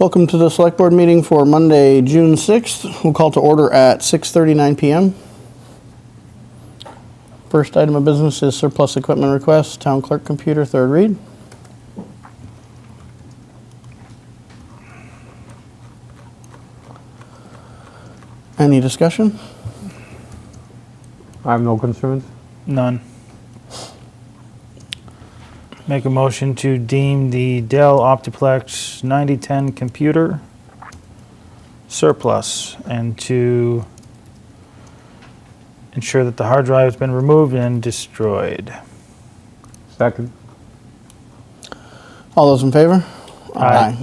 Welcome to the Select Board meeting for Monday, June 6th. We'll call to order at 6:39 p.m. First item of business is surplus equipment request, town clerk computer, third read. Any discussion? I have no concerns. None. Make a motion to deem the Dell Optiplex 9010 computer surplus and to ensure that the hard drive has been removed and destroyed. Second. All those in favor? Aye.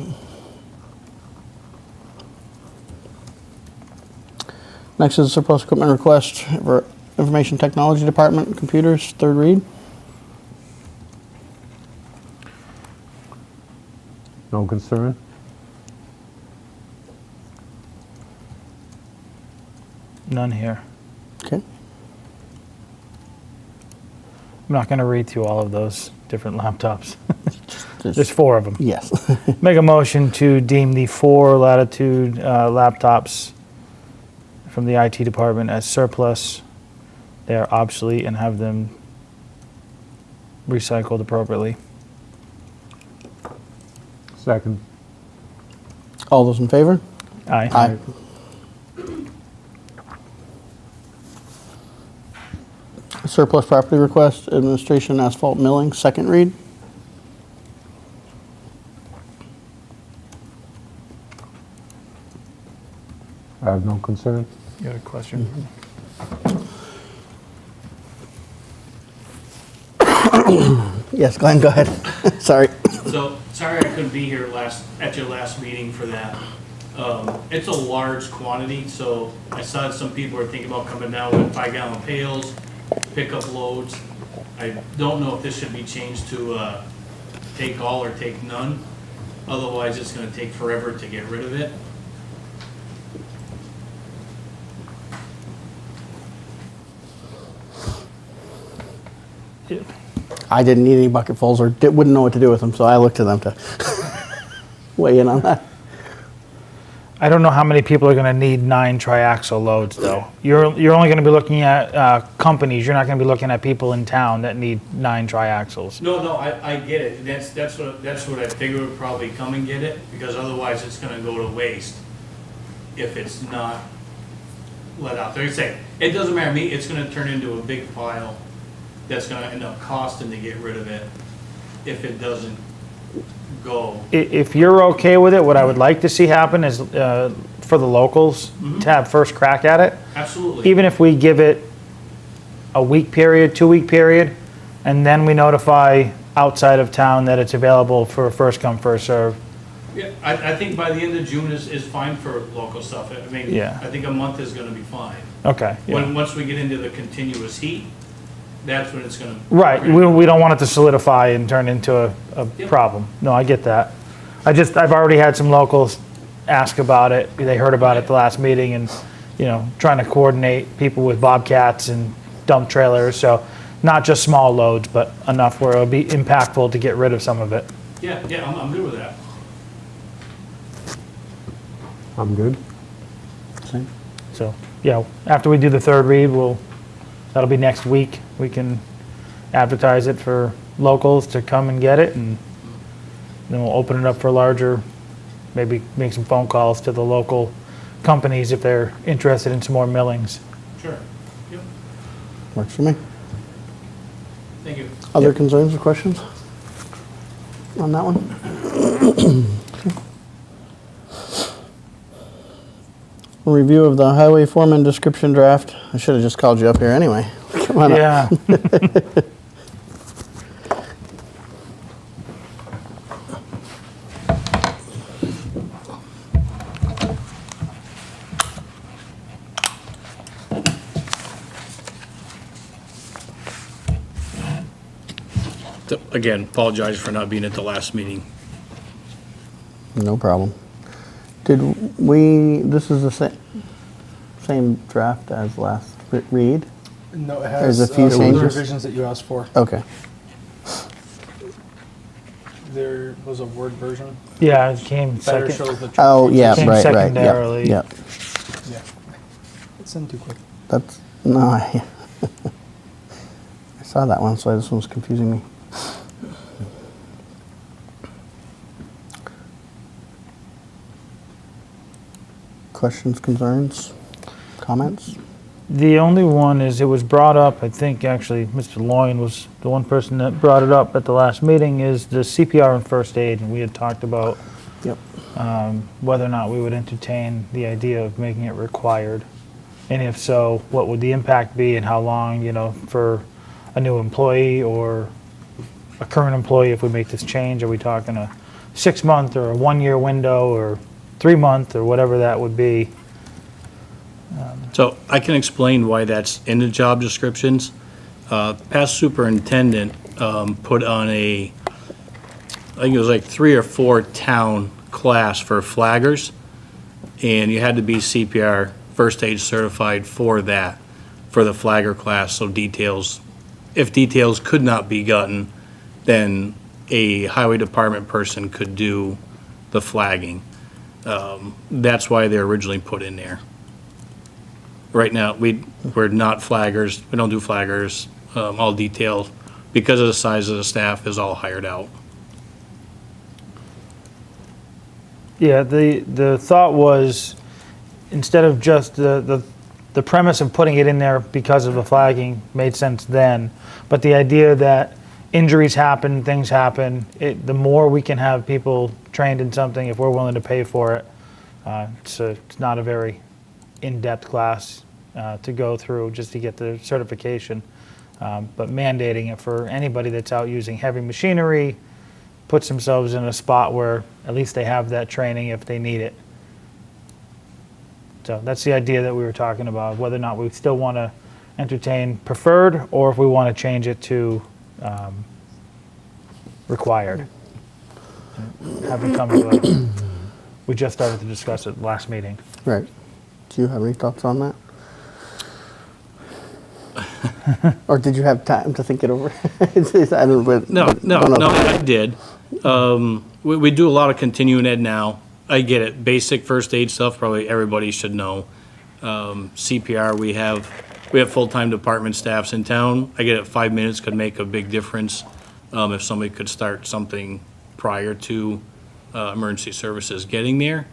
Next is surplus equipment request for Information Technology Department, computers, third read. No concern. None here. Okay. I'm not going to read through all of those different laptops. There's 4 of them. Yes. Make a motion to deem the 4 Latitude laptops from the IT department as surplus. They are obsolete and have them recycled appropriately. Second. All those in favor? Aye. Aye. Surplus property request, administration asphalt milling, second read. I have no concern. You got a question? Yes, Glenn, go ahead. Sorry. So, sorry I couldn't be here at your last meeting for that. It's a large quantity, so I saw some people are thinking about coming down with 5-gallon pails, pick up loads. I don't know if this should be changed to take all or take none. Otherwise, it's gonna take forever to get rid of it. I didn't need any bucketfuls or wouldn't know what to do with them, so I looked to them to weigh in on that. I don't know how many people are going to need 9 triaxle loads, though. You're only going to be looking at companies. You're not going to be looking at people in town that need 9 triaxles. No, I get it. That's what I figured would probably come and get it, because otherwise it's gonna go to waste if it's not let out there. It doesn't matter to me, it's gonna turn into a big pile that's gonna end up costing to get rid of it if it doesn't go. If you're okay with it, what I would like to see happen is for the locals to have first crack at it. Absolutely. Even if we give it a week period, 2-week period, and then we notify outside of town that it's available for first come, first serve. Yeah, I think by the end of June is fine for local stuff. I mean, Yeah. I think a month is gonna be fine. Okay. Yeah. Once we get into the continuous heat, that's when it's gonna. Right, we don't want it to solidify and turn into a Yep. problem. No, I get that. I've already had some locals ask about it. They heard about it at the last meeting and, trying to coordinate people with bobcats and dump trailers. So not just small loads, but enough where it'll be impactful to get rid of some of it. Yeah, I'm good with that. I'm good. Same. So, after we do the third read, that'll be next week. We can advertise it for locals to come and get it, and then we'll open it up for larger, maybe make some phone calls to the local companies if they're interested in some more millings. Sure. Yep. Works for me. Thank you. Other concerns or questions on that one? A review of the highway foreman description draft. I should have just called you up here anyway. Come on up. Yeah. Again, apologize for not being at the last meeting. No problem. This is the same draft as last read? No, it There's has a few some of the changes. revisions that you asked for. Okay. there was a Word version. Yeah, it came Better second. shows the. Oh, yeah, Came right, right, yeah, secondarily. yeah. Yeah. It's in too quick. That's, no, I saw that one, so this one was confusing me. Questions, concerns, comments? The only one is, it was brought up, I think actually Mr. Loyne was the one person that brought it up at the last meeting, is the CPR and first aid. And we had talked about Yep. whether or not we would entertain the idea of making it required. And if so, what would the impact be and how long, for a new employee or a current employee if we make this change? Are we talking a 6-month or a 1-year window or 3-month or whatever that would be? So I can explain why that's in the job descriptions. Past superintendent put on I think it was like 3 or 4 town class for flaggers, and you had to be CPR first aid certified for that, for the flagger class. So if details could not be gotten, then a highway department person could do the flagging. That's why they're originally put in there. Right now, we're not flaggers, we don't do flaggers, all detail, because of the size of the staff, is all hired out. Yeah, the thought was, instead of just the premise of putting it in there because of the flagging made sense then, but the idea that injuries happen, things happen, the more we can have people trained in something, if we're willing to pay for it, it's not a very in-depth class to go through just to get the certification, but mandating it for anybody that's out using heavy machinery puts themselves in a spot where at least they have that training if they need it. So that's the idea that we were talking about, whether or not we still want to entertain preferred or if we want to change it to required. Haven't come to a, we just started to discuss it last meeting. Right. Do you have any thoughts on that? Or did you have time to think it over? I don't, No, I did. We do a lot of continuing ed now. I get it. Basic first aid stuff, probably everybody should know. CPR, we have full-time department staffs in town. I get it, 5 minutes could make a big difference if somebody could start something prior to emergency services getting there.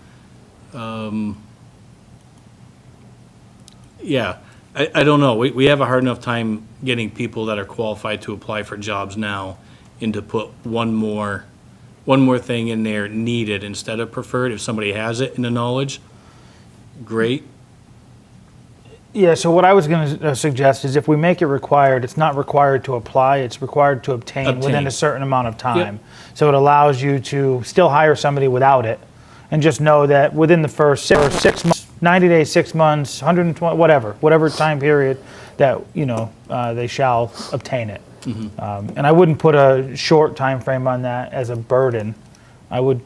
Yeah, I don't know. We have a hard enough time getting people that are qualified to apply for jobs now, and to put one more thing in there, needed instead of preferred. If somebody has it in the knowledge, great. Yeah, so what I was going to suggest is if we make it required, it's not required to apply, it's required to obtain within a certain amount of time. Yep. So it allows you to still hire somebody without it, and just know that within the first 6 months, 90 days, 6 months, 120, whatever time period that, they shall obtain it. And I wouldn't put a short time frame on that as a burden. I'd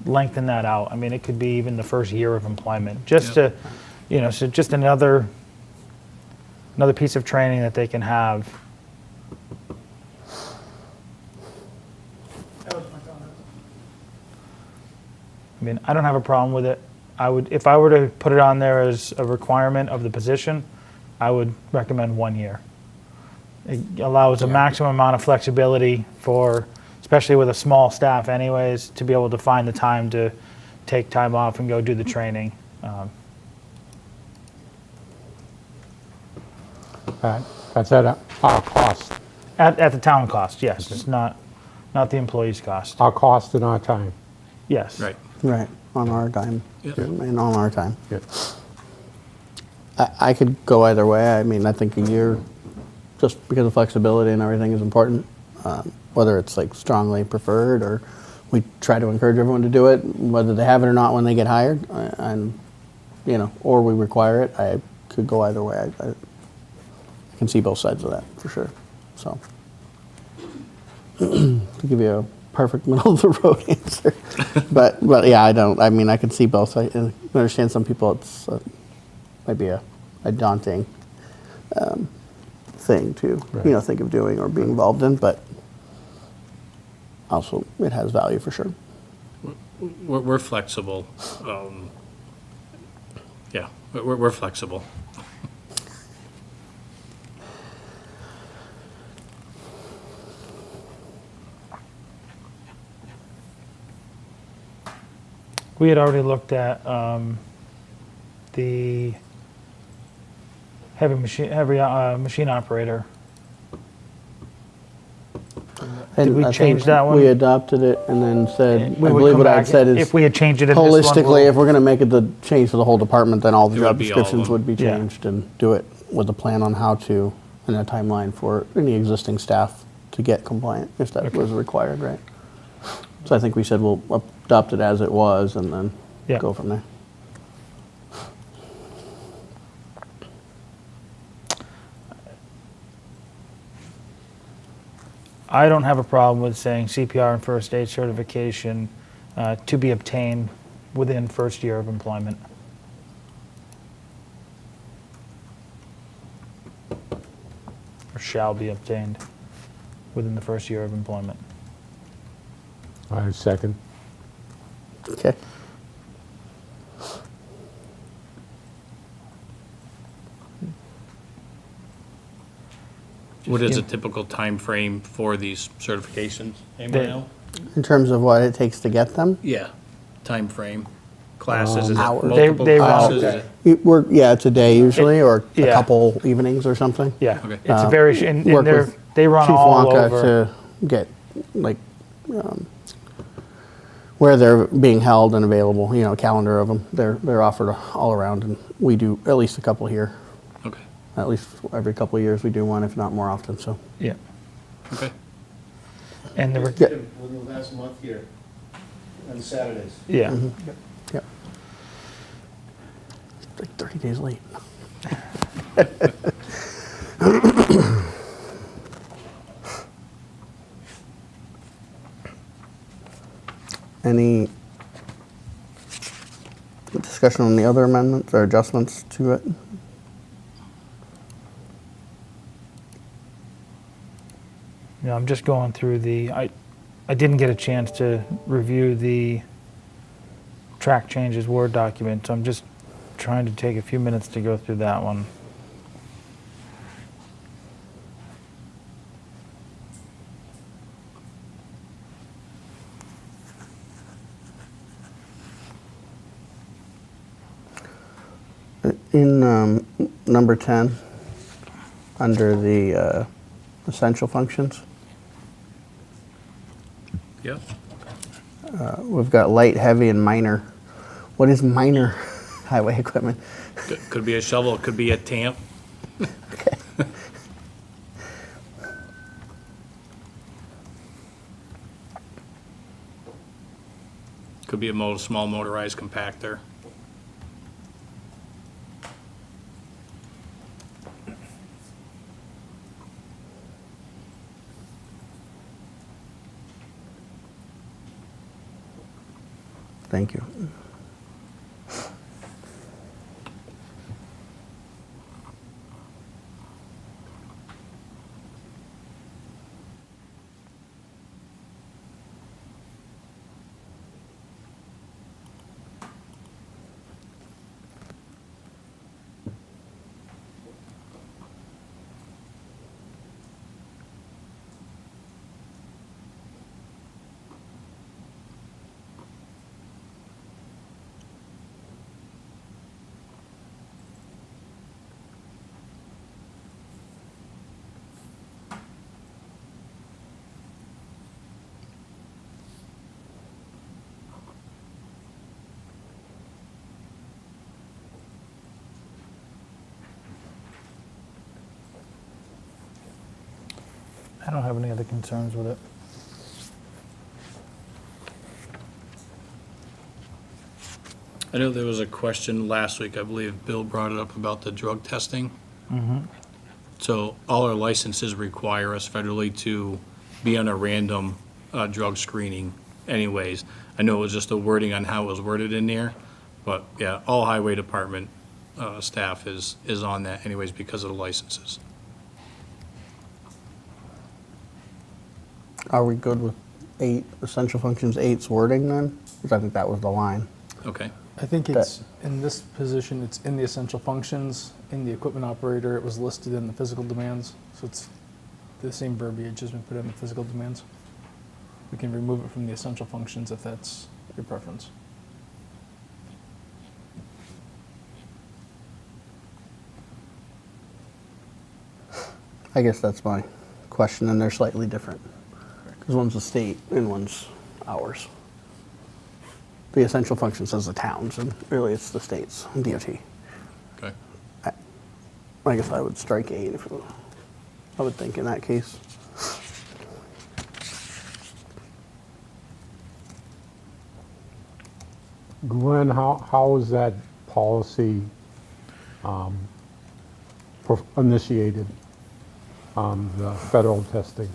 lengthen that out. I mean, it could be even the first year of employment, just Yep. to, so just another piece of training that they can have. I mean, I don't have a problem with it. If I were to put it on there as a requirement of the position, I would recommend 1 year. It allows a maximum amount of flexibility for, especially with a small staff anyways, to be able to find the time to take time off and go do the training. That's at our cost, At the town cost, yes. It's not the employee's cost. our cost and our time. Yes. Right. right, on our time. Yep. And on our time. Yeah. I could go either way. I mean, I think a year, just because of flexibility and everything, is important. Whether it's like strongly preferred, or we try to encourage everyone to do it, whether they have it or not when they get hired, and or we require it. I could go either way. I can see both sides of that for sure. So, to give you a perfect middle of the road answer, but yeah, I don't. I mean, I can see both. I understand some people it's might be a daunting thing to Right. think of doing or being involved in, but also it has value for sure. We're flexible. Yeah, we're flexible. We had already looked at the heavy machine operator. And we I change think that one? We adopted it and then said, I We would believe come what I had back said is. if we had changed it in this one, Holistically, if we'll- we're gonna make it the change for the whole department, then all the It job would be all of descriptions them. would be Yeah. changed and do it with a plan on how to, and a timeline for any existing staff to get compliant, if that was required, right? So I think we said we'll adopt it as it was and then Yeah. go from there. I don't have a problem with saying CPR and first aid certification to be obtained within first year of employment. Or shall be obtained within the first year of employment. I second. Okay. What is a give- typical time frame for these certifications? Anybody They- know? In terms of what it takes to get them, Yeah, time frame. Classes, is it Hours. multiple They run- classes? Is it- it's a day usually, or a yeah. couple evenings or something. Yeah, Okay. it's a very, and Work they're, with they run Chief all Wonka over. to get, like, where they're being held and available, a calendar of them. They're offered all around, and we do at least a couple here. Okay, At least every couple of years we do one, if not more often, so. Yeah, okay. and the, Just Yeah. did it within the last month here, on Saturdays. yeah. Yep. It's like 30 days late. Any discussion on the other amendments or adjustments to it? Yeah, I'm just going through I didn't get a chance to review the track changes Word document, so I'm just trying to take a few minutes to go through that one. In number 10, under the essential functions, Yep. we've got light, heavy, and minor. What is minor highway equipment? Could be a shovel, it could be a tamp. Could be a small motorized compactor. Thank you. I don't have any other concerns with it. I know there was a question last week, I believe Bill brought it up about the drug testing. So all our licenses require us federally to be on a random drug screening anyways. I know it was just the wording on how it was worded in there, but yeah, all highway department staff is on that anyways because of the licenses. Are we good with 8, essential functions 8's wording then? Because I think that was the line. Okay. I think it's, in this position, it's in the essential functions. In the equipment operator, it was listed in the physical demands. So it's the same verbiage has been put in the physical demands. We can remove it from the essential functions if that's your preference. I guess that's my question, and they're slightly different. Because one's the state and one's ours. The essential function says the towns, and really it's the states, DOT. Okay. I guess I would strike 8 if I would think in that case. Glenn, how is that policy initiated, the federal testing?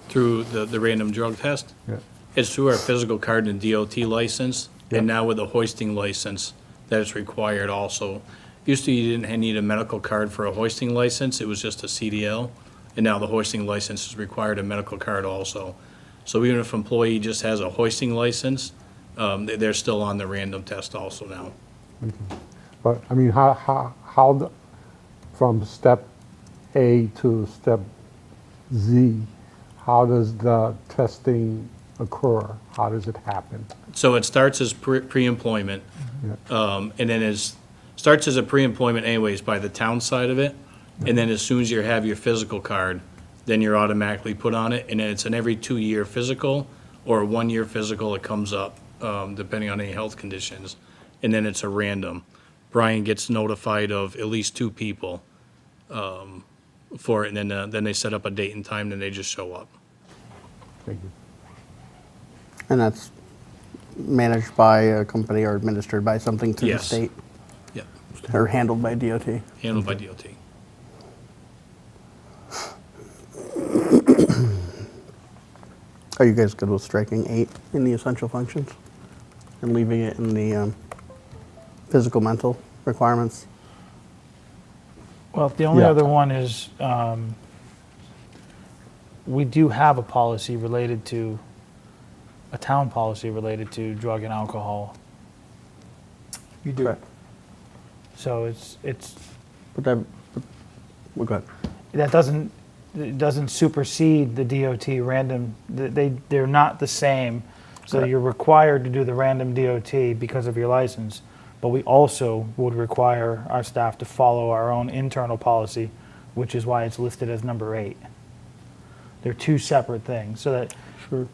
Through the random drug test? Yeah. It's through our physical card and DOT license, Yep. and now with the hoisting license, that is required also. Used to, you didn't need a medical card for a hoisting license, it was just a CDL, and now the hoisting license is required a medical card also. So even if an employee just has a hoisting license, they're still on the random test also now. But, I mean, from step A to step Z, how does the testing occur? How does it happen? So it starts as pre-employment, Yeah. and then starts as a pre-employment anyways by the town side of it, and then as soon as you have your physical card, then you're automatically put on it, and then it's an every 2-year physical or a 1-year physical that comes up, depending on any health conditions, and then it's a random. Brian gets notified of at least 2 people for it, and then they set up a date and time, then they just show up. Thank you. And that's managed by a company or administered by something through the Yes. state Yep, or handled by DOT. handled by DOT. Are you guys good with striking 8 in the essential functions and leaving it in the physical mental requirements? Well, the only Yeah. other one is, we do have a policy related to, a town policy related to drug and alcohol. You do. Correct. So it's, But that, well, go ahead. it doesn't supersede the DOT random, they're not the same. So Correct. you're required to do the random DOT because of your license, but we also would require our staff to follow our own internal policy, which is why it's listed as number 8. They're 2 separate things, so that Sure.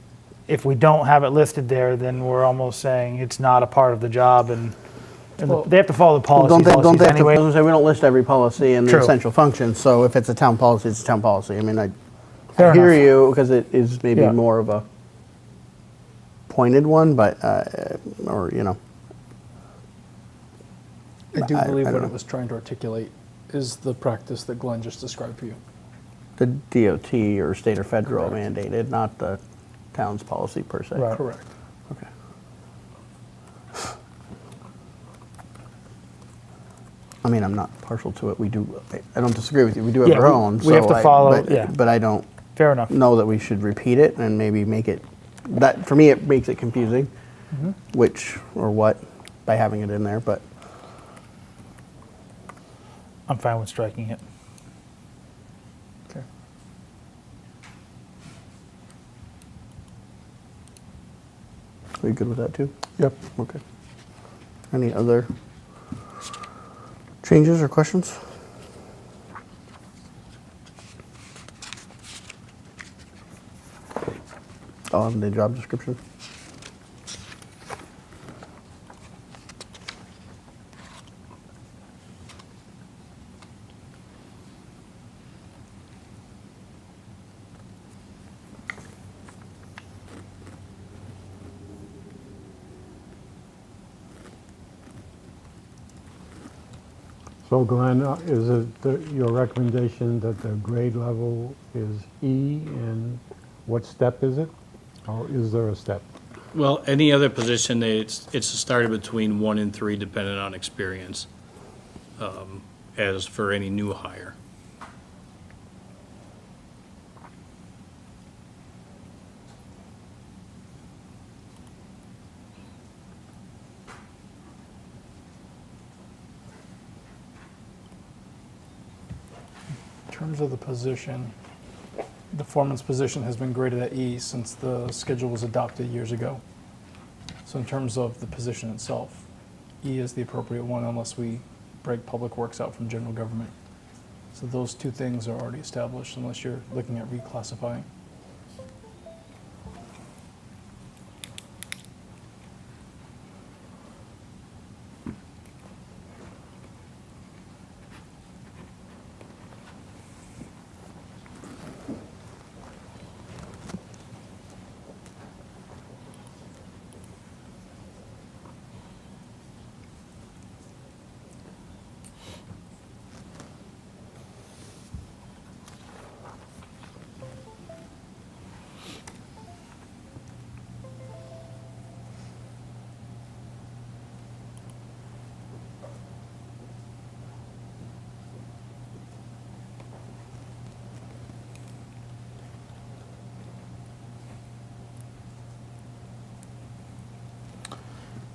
if we don't have it listed there, then we're almost saying it's not a part of the job, and Well- they have to follow the policies Don't they have to, anyway. I was gonna say, we don't list every policy in the True. essential functions, so if it's a town policy, it's a town policy. I mean, I Fair hear enough. you, because it is maybe Yeah. more of a pointed one, but, or, you know, I do I believe don't what know. it was trying to articulate is the practice that Glenn just described for you. the DOT or state or federal Correct. mandated, not the town's policy per se. Right. Correct. Okay. I mean, I'm not partial to it. We do, I don't disagree with you. We do have Yeah, our we- own. we have so to follow- but, yeah. But I don't Fair enough. know that we should repeat it and maybe make it, that, for me, it makes it confusing, which or what, by having it in there, but I'm fine with striking it. Okay. are you good with that too? Yep. Okay. Any other changes or questions? On the job description? So Glenn, is it your recommendation that the grade level is E, and what step is it? Or is there a step? Well, any other position, it's started between 1 and 3, depending on experience, as for any new hire. terms of the position, the foreman's position has been graded at E since the schedule was adopted years ago. So in terms of the position itself, E is the appropriate one unless we break public works out from general government. So those two things are already established unless you're looking at reclassifying.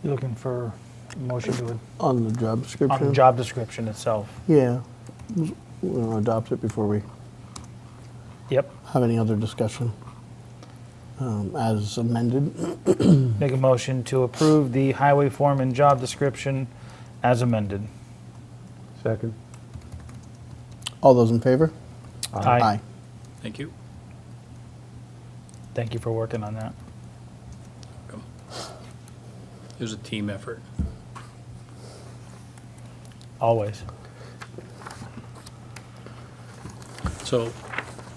You looking for a motion to, On the job on description? the job description itself? Yeah. We'll adopt it before we Yep. have any other discussion. As amended. Make a motion to approve the highway foreman job description as amended. Second? All those in favor? Aye. Thank you. Thank you for working on that. It was a team effort. Always. So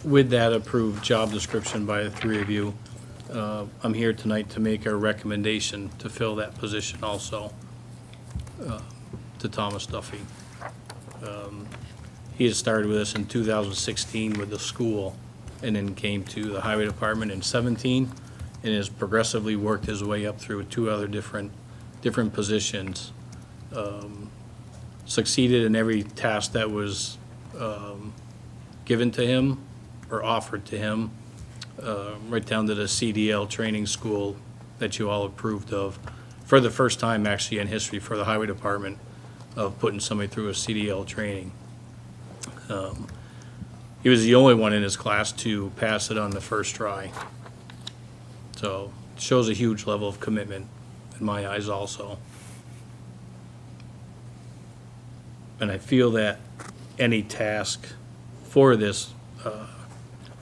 with that approved job description by the three of you, I'm here tonight to make a recommendation to fill that position also to Thomas Duffy. He had started with us in 2016 with the school and then came to the highway department in 17 and has progressively worked his way up through two other different positions. Succeeded in every task that was given to him or offered to him, right down to the CDL training school that you all approved of, for the first time actually in history for the highway department of putting somebody through a CDL training. He was the only one in his class to pass it on the first try. So shows a huge level of commitment in my eyes also. And I feel that any task for this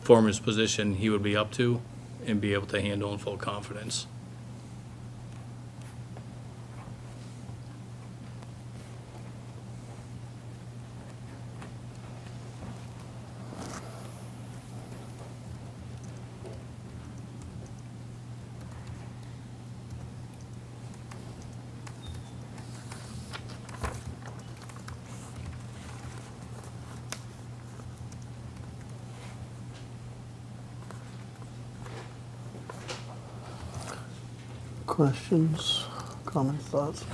foreman's position he would be up to and be able to handle in full confidence. Questions, comments, thoughts?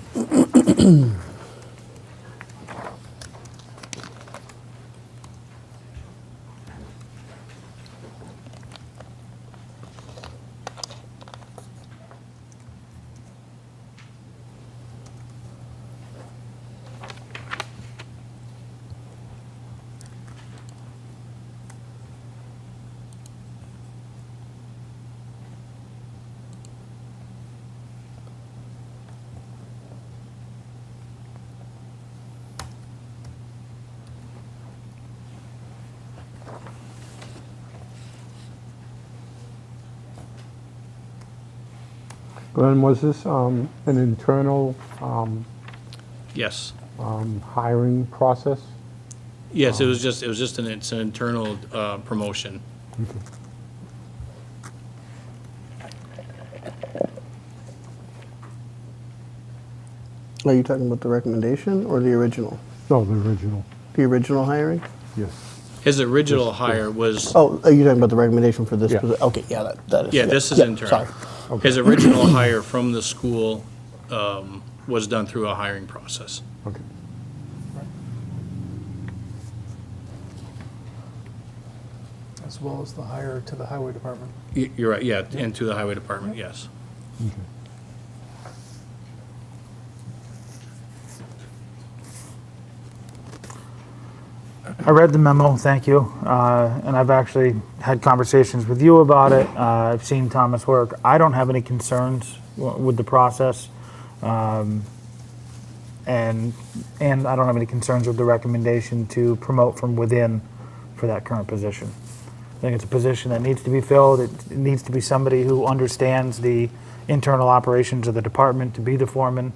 Glenn, was this an internal Yes. hiring process? Yes, it's an internal promotion. Are you talking about the recommendation or the original? No, the original, The original hiring? yes. His original hire was, Oh, are you talking about the recommendation for this? Yeah. Okay, yeah, that is. yeah, this is yeah, internal. Sorry. His original hire from the school was done through a hiring process. Okay. As well as the hire to the highway department. You're right, yeah, and to the highway department, yes. Okay. I read the memo, thank you, and I've actually had conversations with you about it. I've seen Thomas work. I don't have any concerns with the process, and I don't have any concerns with the recommendation to promote from within for that current position. I think it's a position that needs to be filled. It needs to be somebody who understands the internal operations of the department to be the foreman.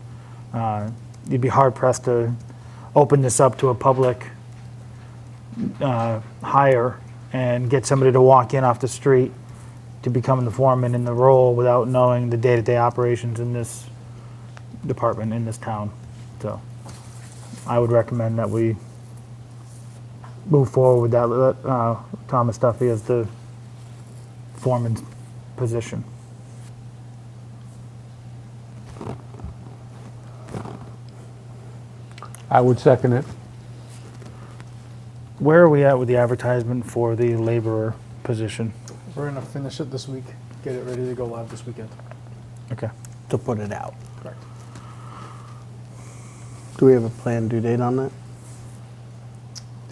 You'd be hard pressed to open this up to a public hire and get somebody to walk in off the street to become the foreman in the role without knowing the day-to-day operations in this department, in this town. So I would recommend that we move forward with that, Thomas Duffy as the foreman's position. I would second it. Where are we at with the advertisement for the laborer position? We're gonna finish it this week, get it ready to go live this weekend. Okay. To put it out. Correct. Do we have a planned due date on that?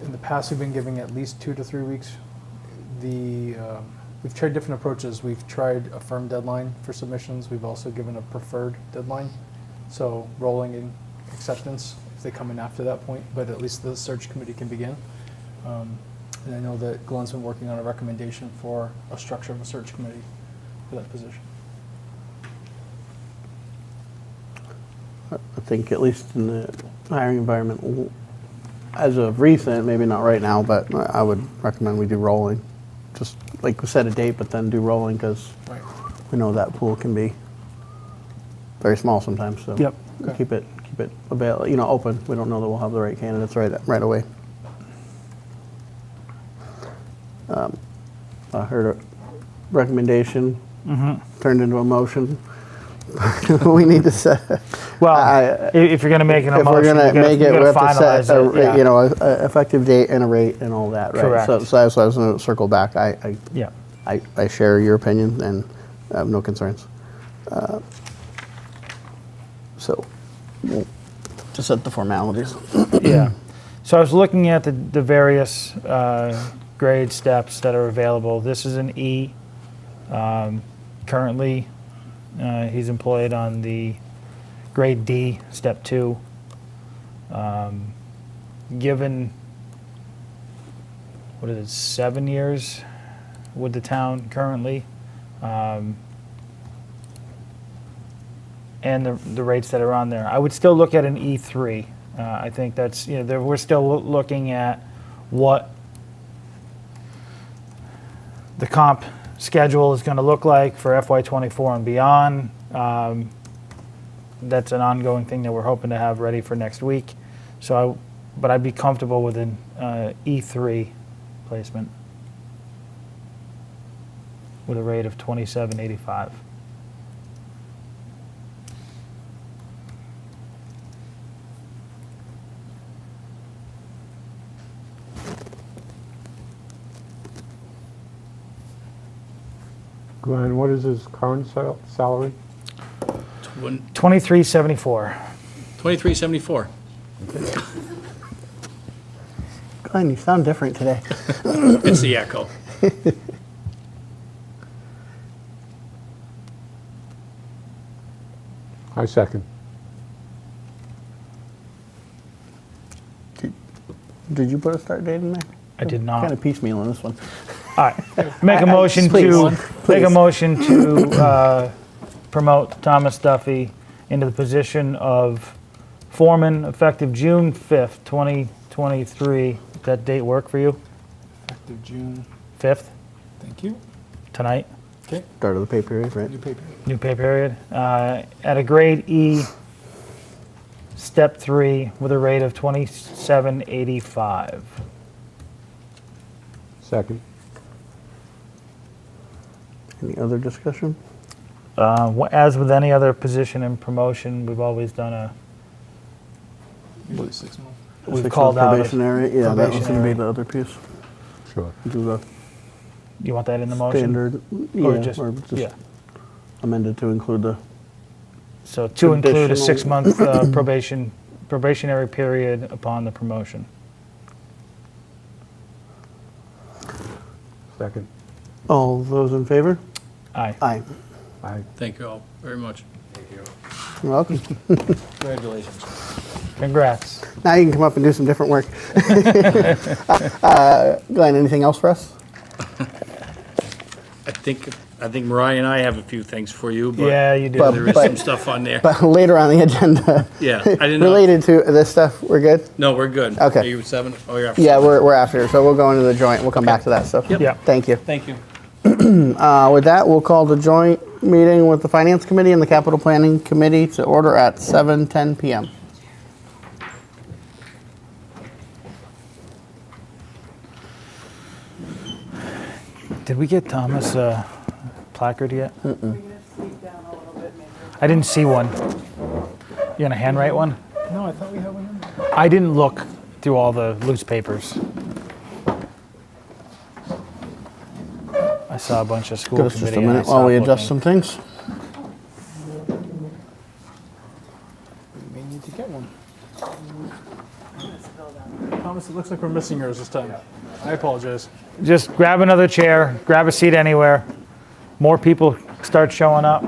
In the past, we've been giving at least 2 to 3 weeks. We've tried different approaches. We've tried a firm deadline for submissions. We've also given a preferred deadline. So rolling in acceptance if they come in after that point, but at least the search committee can begin. And I know that Glenn's been working on a recommendation for a structure of a search committee for that position. I think at least in the hiring environment, as of recent, maybe not right now, but I would recommend we do rolling. Just like we set a date, but then do rolling because Right. we know that pool can be very small sometimes. So Yep. Okay. keep it available, open. We don't know that we'll have the right candidates right away. I heard a recommendation turned into a motion. We need to set. Well, if you're going to make an If emotion, we're gonna make it, we have to finalize set it. Yeah. a effective date and a rate and all that, right? Correct. So I was going to circle back. Yeah. I share your opinion and I have no concerns. So we'll just set the formalities. Yeah. So I was looking at the various grade steps that are available. This is an E. Currently, he's employed on the grade D, step 2. Given, 7 years with the town currently, and the rates that are on there, I would still look at an E3. I think that's, we're still looking at what the comp schedule is going to look like for FY24 and beyond. That's an ongoing thing that we're hoping to have ready for next week. But I'd be comfortable with an E3 placement with a rate of $27.85. Glenn, what is his current salary? $23.74. $23.74. Glenn, you sound different today. It's the echo. I second. Did you put a start date in there? I did not. Kind of piecemeal on this one. All right. Make a motion to promote Thomas Duffy into the position of foreman effective June 5th, 2023. Does that date work for you? Effective June. 5th, Thank you. tonight, Okay. Start of the pay period, right? New paper. new pay period, at a grade E, step 3, with a rate of $27.85. Second. Any other discussion? As with any other position and promotion, we've always done Usually 6 months. we've 6 called months out. probationary. Yeah, that was going to be probationary. the other piece. Sure. Do the You want that in the motion? standard, Or yeah, just, or just yeah. amended to include the. So to include a Traditional- 6-month probationary period upon the promotion. Second. All those in favor? Aye. Aye. Aye. Thank you all very much. You're welcome. Congratulations. Congrats. Now you can come up and do some different work. Glenn, anything else for us? I think Mariah and I have a few things for you, but Yeah, you do. But- there is some stuff on there. But later on the agenda, Yeah, I didn't know. related to this stuff, we're good? No, we're good. Okay. Are you 7? Oh, you're after Yeah, 7. we're after, so we'll go into the joint. We'll come back to that stuff. Yep. Yeah. Thank you. Thank you. With that, we'll call the joint meeting with the Finance Committee and the Capital Planning Committee to order at 7:10 PM. Did we get Thomas a placard yet? I didn't see one. You gonna handwrite one? No, I thought we had one in there. I didn't look through all the loose papers. I saw a bunch of school Give us just a committee and I minute while we stopped adjust looking. some things. We may need to get one. Thomas, it looks like we're missing yours this time. I apologize. Just grab another chair, grab a seat anywhere. More people start showing up.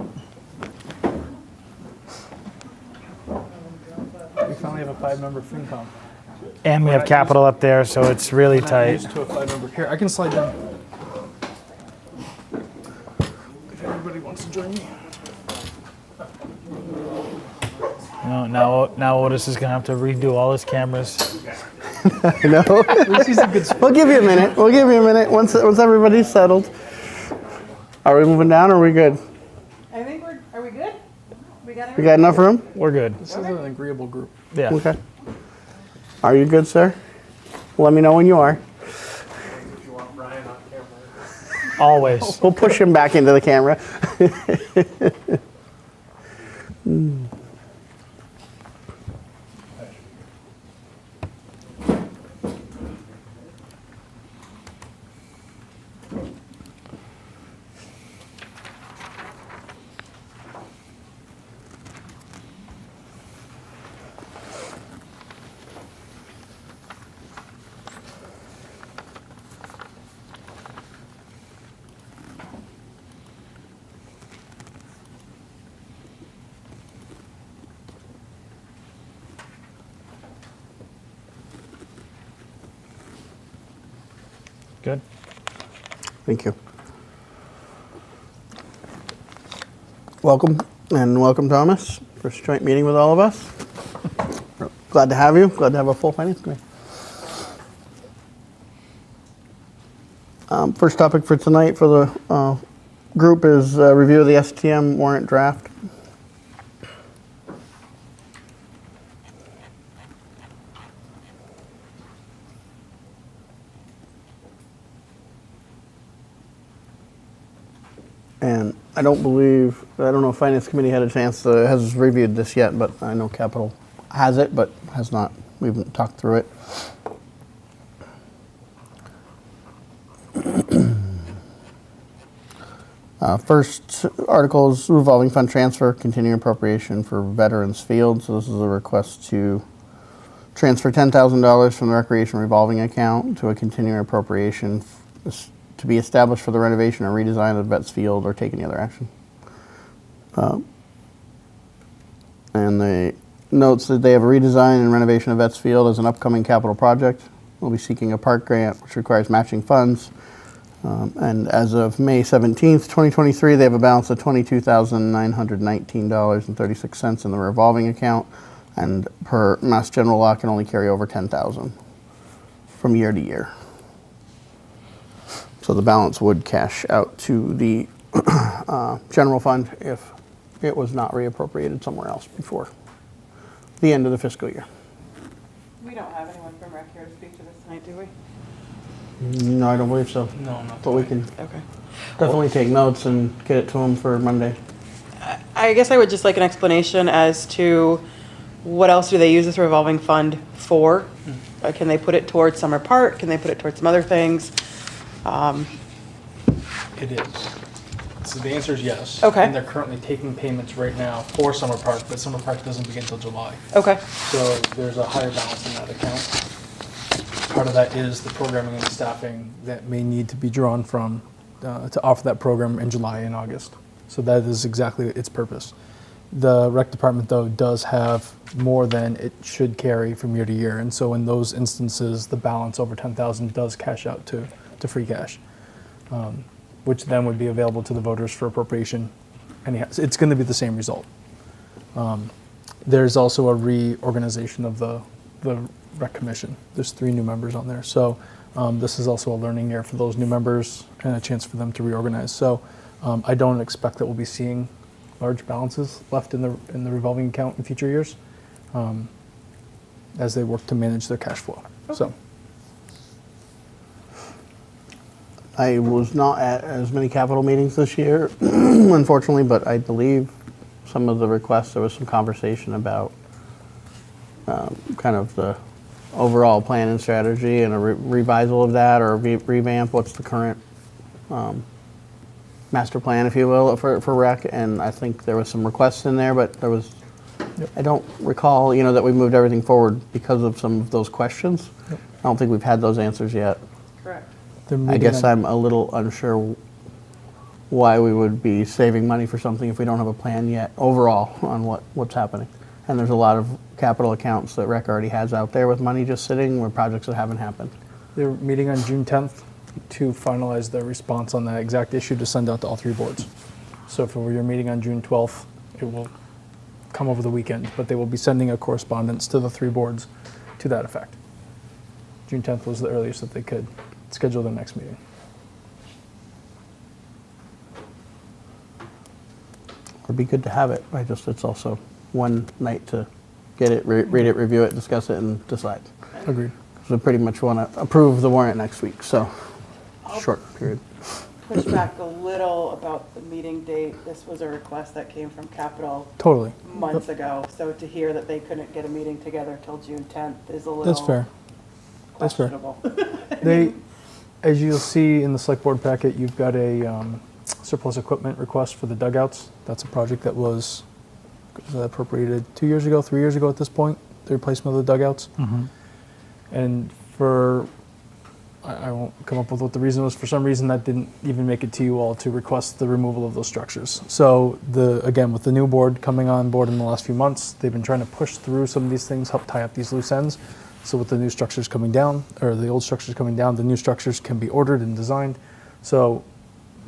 We finally have a 5-member FinCom. And we have capital up there, so it's really Not tight. used to a 5-member. Here, I can slide down. If everybody wants to join me. No, now Otis is gonna have to redo all his cameras. I know. At least he's a good sport. We'll give you a minute. We'll give you a minute once everybody's settled. Are we moving down or are we good? I think are we good? We got We got enough room? We're good. This is an agreeable group. Yeah. Okay. Are you good, sir? Let me know when you are. Always. We'll push him back into the camera. Good. Thank you. Welcome, and welcome, Thomas. First joint meeting with all of us. Glad to have you. Glad to have a full finance committee. First topic for tonight for the group is review of the STM warrant draft. And I don't know if Finance Committee had a chance has reviewed this yet, but I know Capital has it, but has not. We haven't talked through it. First article is revolving fund transfer, continuing appropriation for Veterans Field. So this is a request to transfer $10,000 from the recreation revolving account to a continuing appropriation to be established for the renovation or redesign of Vets Field or take any other action. And the notes that they have a redesign and renovation of Vets Field as an upcoming capital project. We'll be seeking a park grant which requires matching funds. And as of May 17th, 2023, they have a balance of $22,919.36 in the revolving account. And per Mass General Law, can only carry over $10,000 from year to year. So the balance would cash out to the general fund if it was not reappropriated somewhere else before the end of the fiscal year. We don't have anyone from Rec here to speak to this tonight, do we? No, I don't believe so. No, not But we can Okay. definitely take notes and get it to them for Monday. I guess I would just like an explanation as to what else do they use this revolving fund for? Can they put it towards Summer Park? Can they put it towards some other things? It is. So the answer is yes. Okay. And they're currently taking payments right now for Summer Park, but Summer Park doesn't begin until July. Okay. So there's a higher balance in that account. part of that is the programming and the staffing that may need to be drawn from to offer that program in July and August. So that is exactly its purpose. The rec department, though, does have more than it should carry from year to year. And so in those instances, the balance over 10,000 does cash out to free cash, which then would be available to the voters for appropriation. Anyhow, it's going to be the same result. There's also a reorganization of the rec commission. There's 3 new members on there. So this is also a learning year for those new members and a chance for them to reorganize. So I don't expect that we'll be seeing large balances left in the revolving account in future years as they work to manage their cash flow. So I was not at as many capital meetings this year, unfortunately, but I believe some of the requests, there was some conversation about kind of the overall plan and strategy and a revisal of that, or revamp. What's the current master plan, if you will, for rec? And I think there was some requests in there, but there was, I don't recall, that we moved everything forward because of some of those questions. I don't think we've had those answers yet. Correct. I guess I'm a little unsure why we would be saving money for something if we don't have a plan yet overall on what's happening. And there's a lot of capital accounts that rec already has out there with money just sitting where projects that haven't happened. they're meeting on June 10th to finalize their response on that exact issue to send out to all 3 boards. So if it were your meeting on June 12th, it will come over the weekend, but they will be sending a correspondence to the 3 boards to that effect. June 10th was the earliest that they could schedule their next meeting. It'd be good to have it. It's also one night to get it, read it, review it, discuss it, and decide. Agreed. Because we pretty much want to approve the warrant next week, so short period. Push back a little about the meeting date. This was a request that came from Capital Totally. months ago. So to hear that they couldn't get a meeting together till June 10th is a little That's fair. That's fair. questionable. They, as you'll see in the select board packet, you've got a surplus equipment request for the dugouts. That's a project that was appropriated 2 years ago, 3 years ago at this point, the replacement of the dugouts. And for, I won't come up with what the reason was, for some reason that didn't even make it to you all to request the removal of those structures. So again, with the new board coming on board in the last few months, they've been trying to push through some of these things, help tie up these loose ends. So with the new structures coming down, or the old structures coming down, the new structures can be ordered and designed. So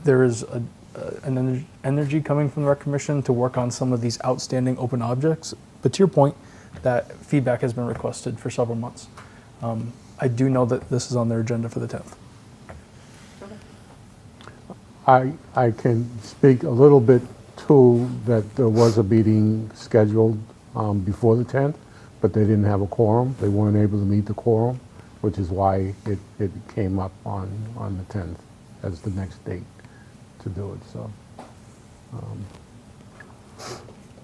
there is an energy coming from the Rec Commission to work on some of these outstanding open objects. But to your point, that feedback has been requested for several months. I do know that this is on their agenda for the 10th. I can speak a little bit to that there was a meeting scheduled before the 10th, but they didn't have a quorum. They weren't able to meet the quorum, which is why it came up on the 10th as the next date to do it, so.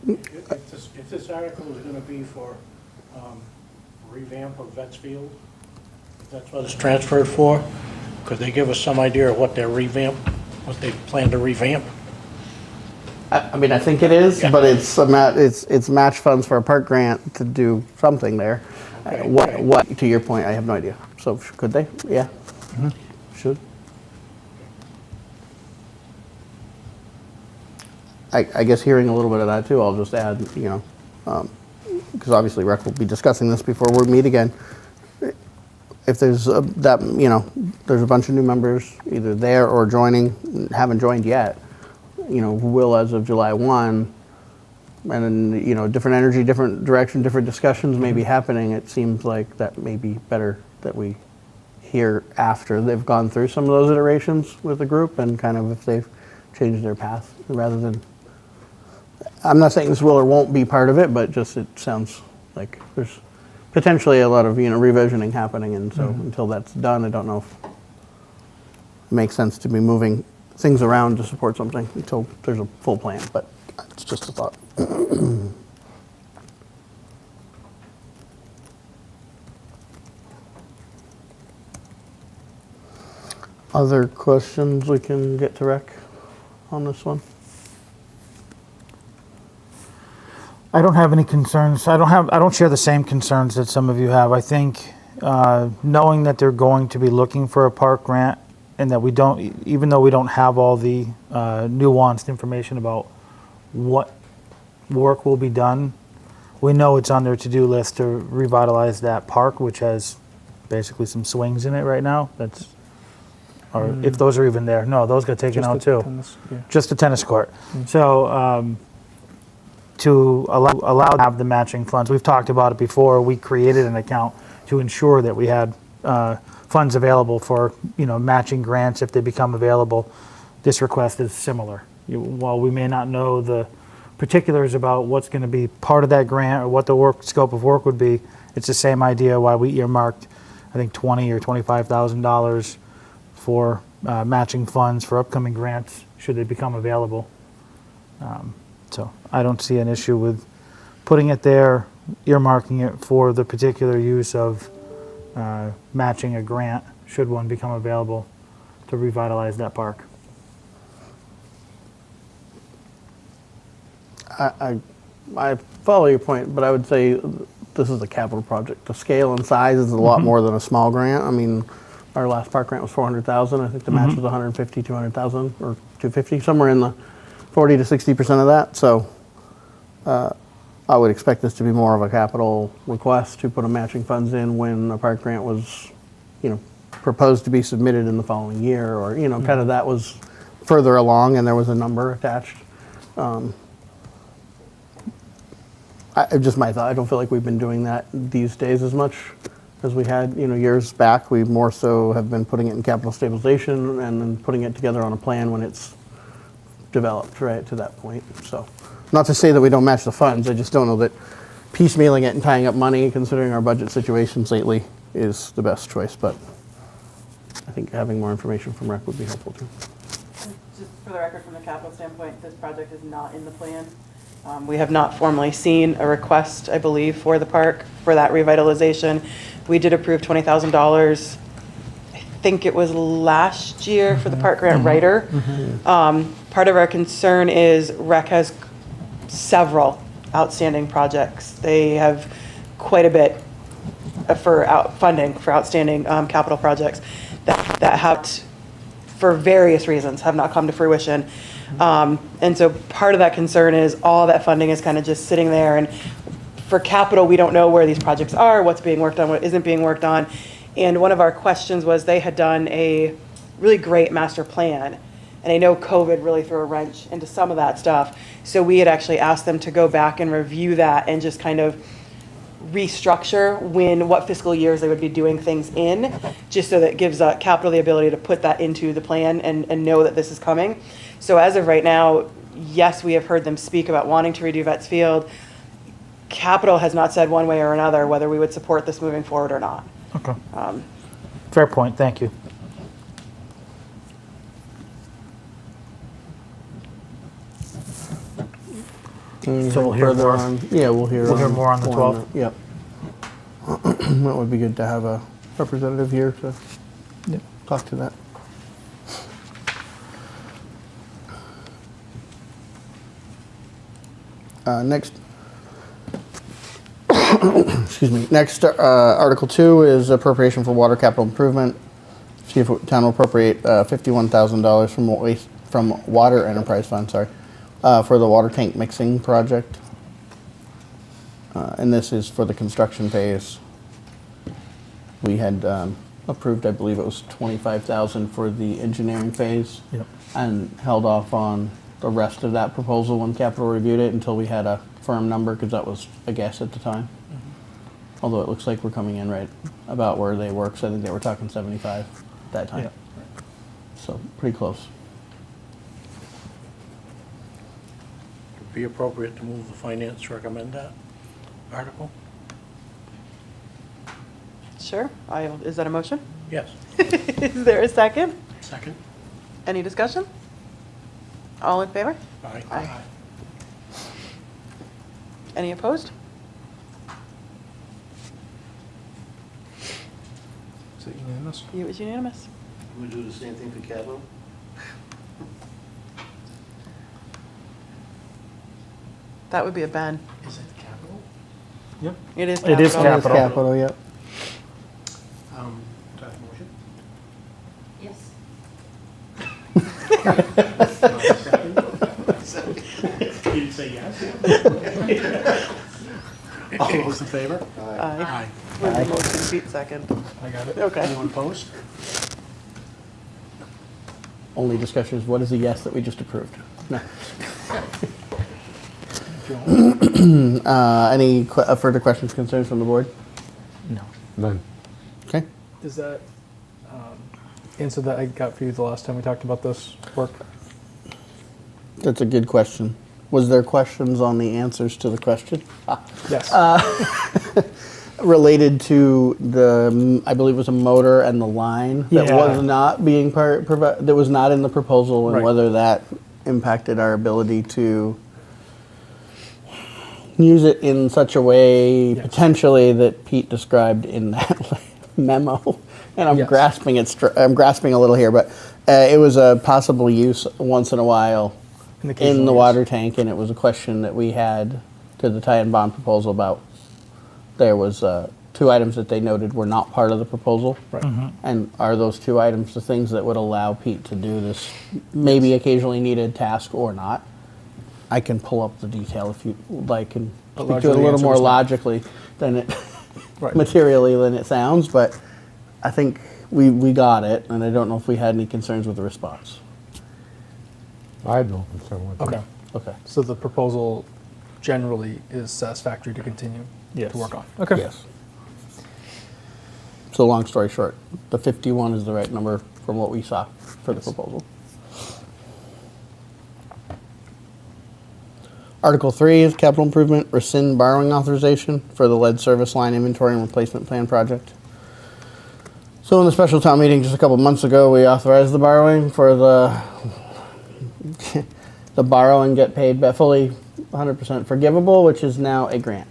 If this article is going to be for revamp of Vets Field, if that's what it's transferred for, could they give us some idea of what they plan to revamp? I mean, I think it is, but it's match funds for a park grant to do something there. Okay. What, to your point, I have no idea. So could they? Yeah. Should. I guess hearing a little bit of that too, I'll just add, because obviously Rec will be discussing this before we meet again. If there's there's a bunch of new members either there or joining, haven't joined yet, who will as of July 1, and then, different energy, different direction, different discussions may be happening. It seems like that may be better that we hear after they've gone through some of those iterations with the group and kind of if they've changed their path rather than, I'm not saying this will or won't be part of it, but just it sounds like there's potentially a lot of, revisioning happening. And so until that's done, I don't know if it makes sense to be moving things around to support something until there's a full plan, but it's just a thought. Other questions we can get to Rec on this one? I don't have any concerns. I don't share the same concerns that some of you have. I think knowing that they're going to be looking for a park grant and that we don't, even though we don't have all the nuanced information about what work will be done, we know it's on their to-do list to revitalize that park, which has basically some swings in it right now. That's, or if those are even there. No, those got taken Just out the too. tennis, yeah. Just a tennis court. So to allow to have the matching funds, we've talked about it before. We created an account to ensure that we had funds available for matching grants if they become available. This request is similar. While we may not know the particulars about what's going to be part of that grant or what the scope of work would be, it's the same idea why we earmarked, I think, $20,000 or $25,000 for matching funds for upcoming grants should they become available. So I don't see an issue with putting it there, earmarking it for the particular use of matching a grant should one become available to revitalize that park. I follow your point, but I would say this is a capital project. The scale and size is a lot more than a small grant. I mean, our last park grant was 400,000. I think the match was 150, 200,000, or 250, somewhere in the 40 to 60% of that. So I would expect this to be more of a capital request to put a matching funds in when a park grant was, proposed to be submitted in the following year, or kind of that was further along and there was a number attached. Just my thought. I don't feel like we've been doing that these days as much as we had, years back. We more so have been putting it in capital stabilization and then putting it together on a plan when it's developed, right, to that point. So, not to say that we don't match the funds. I just don't know that piecemealing it and tying up money, considering our budget situations lately, is the best choice. But I think having more information from Rec would be helpful too. Just for the record, from the capital standpoint, this project is not in the plan. We have not formally seen a request, I believe, for the park for that revitalization. We did approve $20,000. I think it was last year for the park grant writer. Part of our concern is Rec has several outstanding projects. They have quite a bit for funding for outstanding capital projects that have, for various reasons, have not come to fruition. And so part of that concern is all that funding is kind of just sitting there, and for capital, we don't know where these projects are, what's being worked on, what isn't being worked on. And one of our questions was they had done a really great master plan, and I know COVID really threw a wrench into some of that stuff. So we had actually asked them to go back and review that and just kind of restructure what fiscal years they would be doing things in, just so that gives capital the ability to put that into the plan and know that this is coming. So as of right now, yes, we have heard them speak about wanting to redo Vets Field. Capital has not said one way or another whether we would support this moving forward or not. Okay. Fair point. Thank you. So we'll hear Further more. on, yeah, we'll hear more on the 12th. Yep. That would be good to have a representative here to talk to that. Next, excuse me. Next, Article 2 is appropriation for water capital improvement. See if town will appropriate $51,000 from water enterprise fund. Sorry, for the water tank mixing project, and this is for the construction phase. We had approved, I believe it was $25,000 for the engineering phase, and held off on the rest of that proposal when capital reviewed it until we had a firm number, because that was a guess at the time. Although it looks like we're coming in right about where they were, because I think they were talking 75 at that time. So pretty close. Would be appropriate to move the finance to recommend that article? Sure. Is that a motion? Yes. Is there a second? Second? Any discussion? All in favor? Aye. Aye. Any opposed? Is it unanimous? It was unanimous. We do the same thing for capital? That would be a Ben. Is it capital? Yep. It is It is capital. capital. Capital, yep. That motion? Yes. You didn't say yes? All those in favor? Aye. With the motion, Pete second. I got it. Okay. Anyone opposed? Only discussion is what is the yes that we just approved? No. Any further questions, concerns from the board? No. None. Okay. Does that answer that I got for you the last time we talked about this work? That's a good question. Was there questions on the answers to the question? Yes. Related to the, I believe it was a motor and the line that Yeah. was not being that was not in the proposal, and Right. whether that impacted our ability to use it in such a way Yes. potentially that Pete described in that memo. And I'm Yes. grasping I'm grasping a little here, but it was a possible use once in a while An in occasional the use. water tank, and it was a question that we had to the tie-in bond proposal about. There was 2 items that they noted were not part of the proposal. Right. And are those 2 items the things that would allow Pete to do this maybe occasionally needed task or not? I can pull up the detail if you like and But speak to it a largely the little answer more was no. logically than it Right. materially than it sounds, but I think we got it, and I don't know if we had any concerns with the response. I had no concern with that. Okay. Okay. So the proposal generally is satisfactory to continue Yes. to work on. Okay. Yes. So long story short, the 51 is the right number from what we saw for the proposal. Article 3 is capital improvement, rescind borrowing authorization for the lead service line inventory and replacement plan project. So in the special town meeting just a couple months ago, we authorized the borrowing for the borrow and get paid fully 100% forgivable, which is now a grant.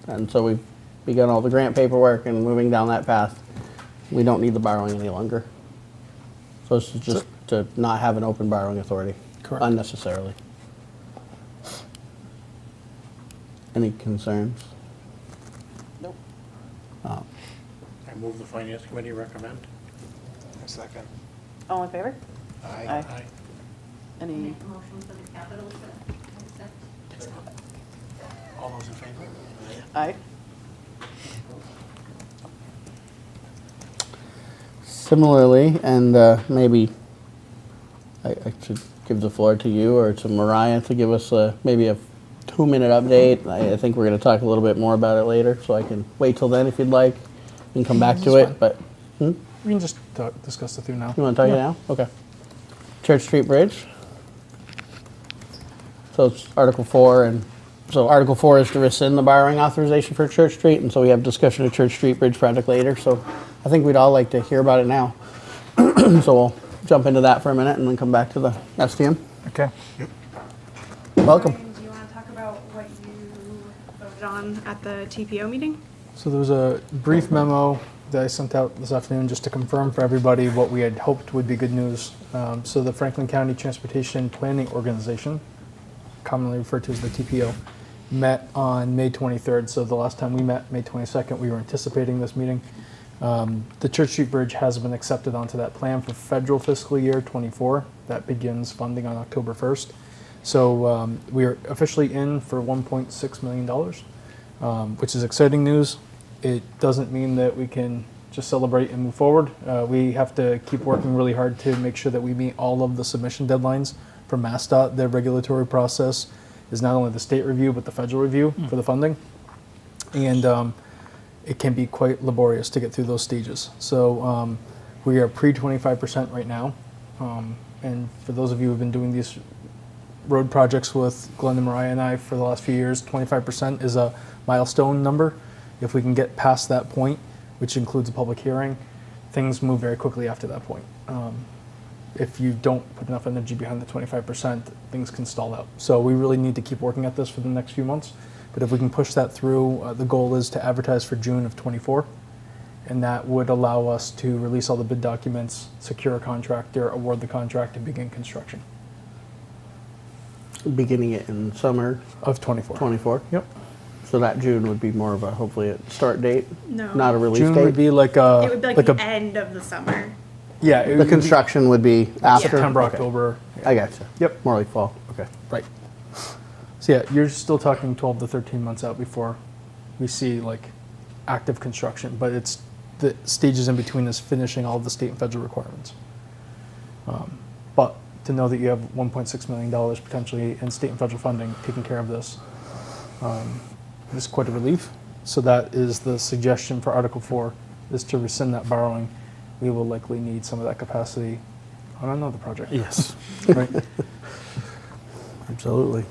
And so we've begun all the grant paperwork and moving down that path. We don't need the borrowing any longer. So this is just to not have an open borrowing authority. Correct. Unnecessarily. Any concerns? Nope. I move the finance committee recommend. Second. All in favor? Aye. Any, Make a motion for the capital to accept. All those in favor? aye? Similarly, and maybe I should give the floor to you or to Mariah to give us maybe a 2-minute update. I think we're going to talk a little bit more about it later, so I can wait till then if you'd like and come back to That's it. But We can just discuss it through now. you want to talk it now? Okay. Church Street Bridge. So it's Article 4, and so Article 4 is to rescind the borrowing authorization for Church Street, and so we have discussion of Church Street Bridge project later. So I think we'd all like to hear about it now. So we'll jump into that for a minute and then come back to the STM. Okay. Welcome. Ryan, do you want to talk about what you voted on at the TPO meeting? So there was a brief memo that I sent out this afternoon just to confirm for everybody what we had hoped would be good news. So the Franklin County Transportation Planning Organization, commonly referred to as the TPO, met on May 23rd. So the last time we met, May 22nd, we were anticipating this meeting. The Church Street Bridge has been accepted onto that plan for federal fiscal year 24. That begins funding on October 1st. So we are officially in for $1.6 million, which is exciting news. It doesn't mean that we can just celebrate and move forward. We have to keep working really hard to make sure that we meet all of the submission deadlines for MassDOT. Their regulatory process is not only the state review, but the federal review for the funding. And it can be quite laborious to get through those stages. So we are pre 25% right now. And for those of you who have been doing these road projects with Glenn and Mariah and I for the last few years, 25% is a milestone number. If we can get past that point, which includes a public hearing, things move very quickly after that point. If you don't put enough energy behind the 25%, things can stall out. So we really need to keep working at this for the next few months. But if we can push that through, the goal is to advertise for June of 24. And that would allow us to release all the bid documents, secure a contractor, award the contract, and begin construction Beginning it in summer of 24. 24. Yep. So that June would be more of a, hopefully, a start date, No. not a release June date? would be like It a, would be like like the a, end of the summer. yeah, it The would be construction would be after? September, Okay. October. I gotcha. Yep. More like fall, okay. Right. So yeah, you're still talking 12 to 13 months out before we see like active construction, but it's the stages in between is finishing all of the state and federal requirements. But to know that you have $1.6 million potentially in state and federal funding taking care of this is quite a relief. So that is the suggestion for Article 4, is to rescind that borrowing. We will likely need some of that capacity on another project. Yes. Right? Absolutely.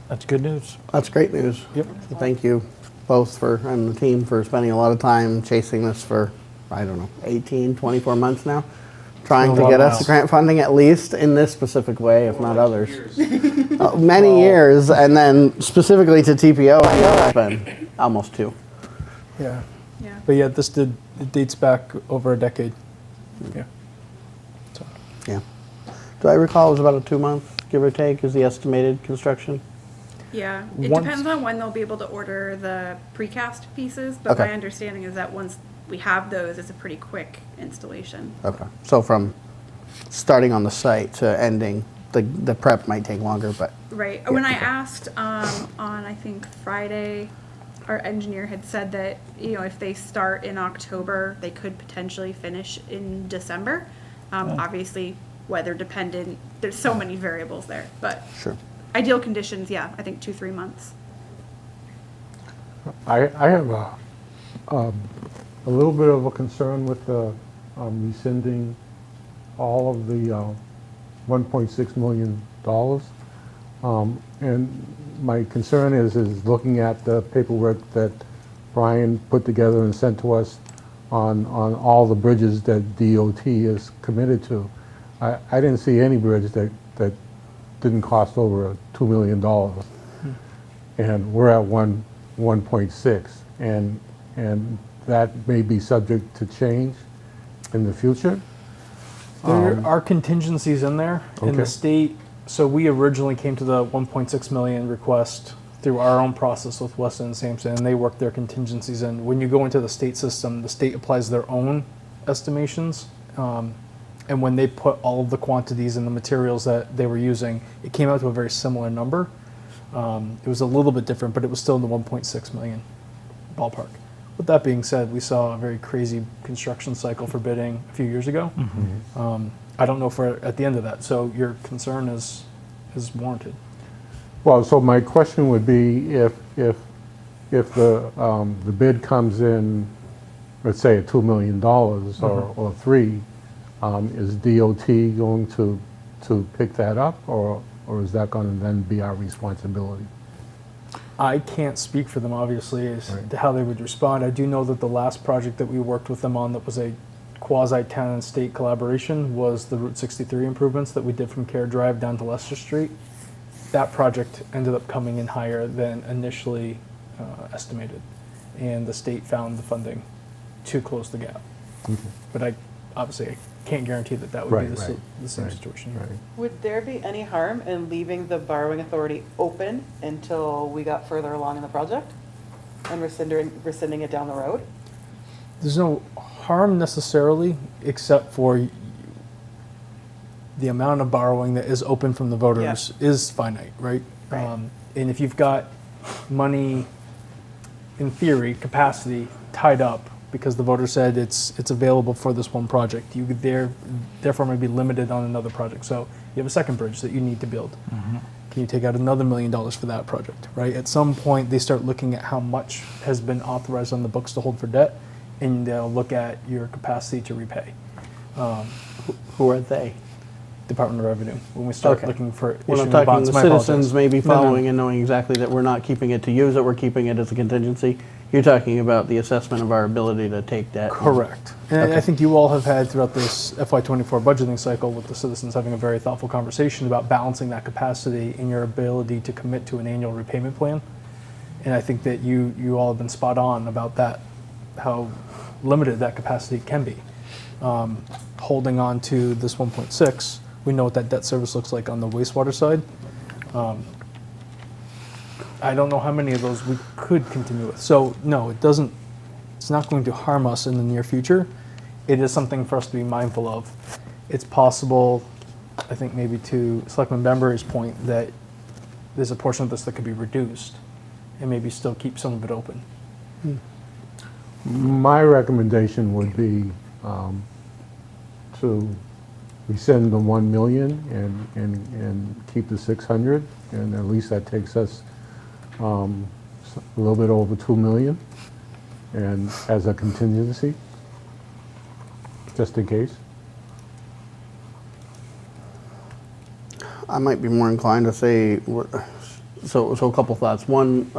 That's good news. That's great news. Yep. So thank you both for, and the team for spending a lot of time chasing this for, I don't know, 18, 24 months now. Trying to A lot get of us miles. grant funding at least in this specific way, if not others. Many years, and then specifically to TPO, I know it's been almost 2. Yeah. Yeah. But yeah, it dates back over a decade. Yeah. So, Yeah. Do I recall it was about a 2-month, give or take, is the estimated construction? Yeah, it Once- depends on when they'll be able to order the precast pieces, but Okay. my understanding is that once we have those, it's a pretty quick installation. Okay. So from starting on the site to ending, the prep might take longer, but Right. Yeah, When I okay. asked on, I think, Friday, our engineer had said that, if they start in October, they could potentially finish in December. Obviously, weather dependent, there's so many variables there, but sure. ideal conditions, yeah, I think 2-3 months. I have a little bit of a concern with rescinding all of the $1.6 million. And my concern is looking at the paperwork that Brian put together and sent to us on all the bridges that DOT is committed to. I didn't see any bridge that didn't cost over $2 million. And we're at 1.6, and that may be subject to change in the future. there are contingencies in there in the Okay. state. So we originally came to the 1.6 million request through our own process with Weston and Sampson, and they work their contingencies in. When you go into the state system, the state applies their own estimations. And when they put all of the quantities and the materials that they were using, it came out to a very similar number. It was a little bit different, but it was still in the 1.6 million ballpark. With that being said, we saw a very crazy construction cycle for bidding a few years ago. I don't know if we're at the end of that, so your concern is warranted. Well, so my question would be if the bid comes in, let's say at $2 million or 3, is DOT going to pick that up, or is that going to then be our responsibility? I can't speak for them, obviously, as Right. to how they would respond. I do know that the last project that we worked with them on that was a quasi-town and state collaboration was the Route 63 improvements that we did from Care Drive down to Leicester Street. That project ended up coming in higher than initially estimated, and the state found the funding to close the gap. But I can't guarantee that would be the same situation here. Right. Would there be any harm in leaving the borrowing authority open until we got further along in the project and rescinding it down the road? There's no harm necessarily, except for the amount of borrowing that is open from the voters is finite, right? Right. And if you've got money, in theory, capacity tied up because the voter said it's available for this one project, you could therefore may be limited on another project. So you have a second bridge that you need to build. Can you take out another $1 million for that project, right? At some point, they start looking at how much has been authorized on the books to hold for debt, and they'll look at your capacity to repay. Who are they? Department of Revenue, when we start Okay. looking for When I'm issuing talking, bonds. the My citizens apologies. may be No, no. following and knowing exactly that we're not keeping it to use it, we're keeping it as a contingency. You're talking about the assessment of our ability to take debt. Correct. And Okay. I think you all have had throughout this FY24 budgeting cycle with the citizens having a very thoughtful conversation about balancing that capacity and your ability to commit to an annual repayment plan. And I think that you all have been spot on about that, how limited that capacity can be. Holding on to this 1.6, we know what that debt service looks like on the wastewater side. I don't know how many of those we could continue with. So no, it doesn't, it's not going to harm us in the near future. It is something for us to be mindful of. It's possible, I think maybe to Selectman Bember's point, that there's a portion of this that could be reduced and maybe still keep some of it open. My recommendation would be to rescind the 1 million and keep the 600, and at least that takes us a little bit over 2 million, and as a contingency, just in case. I might be more inclined to say, so a couple thoughts. One,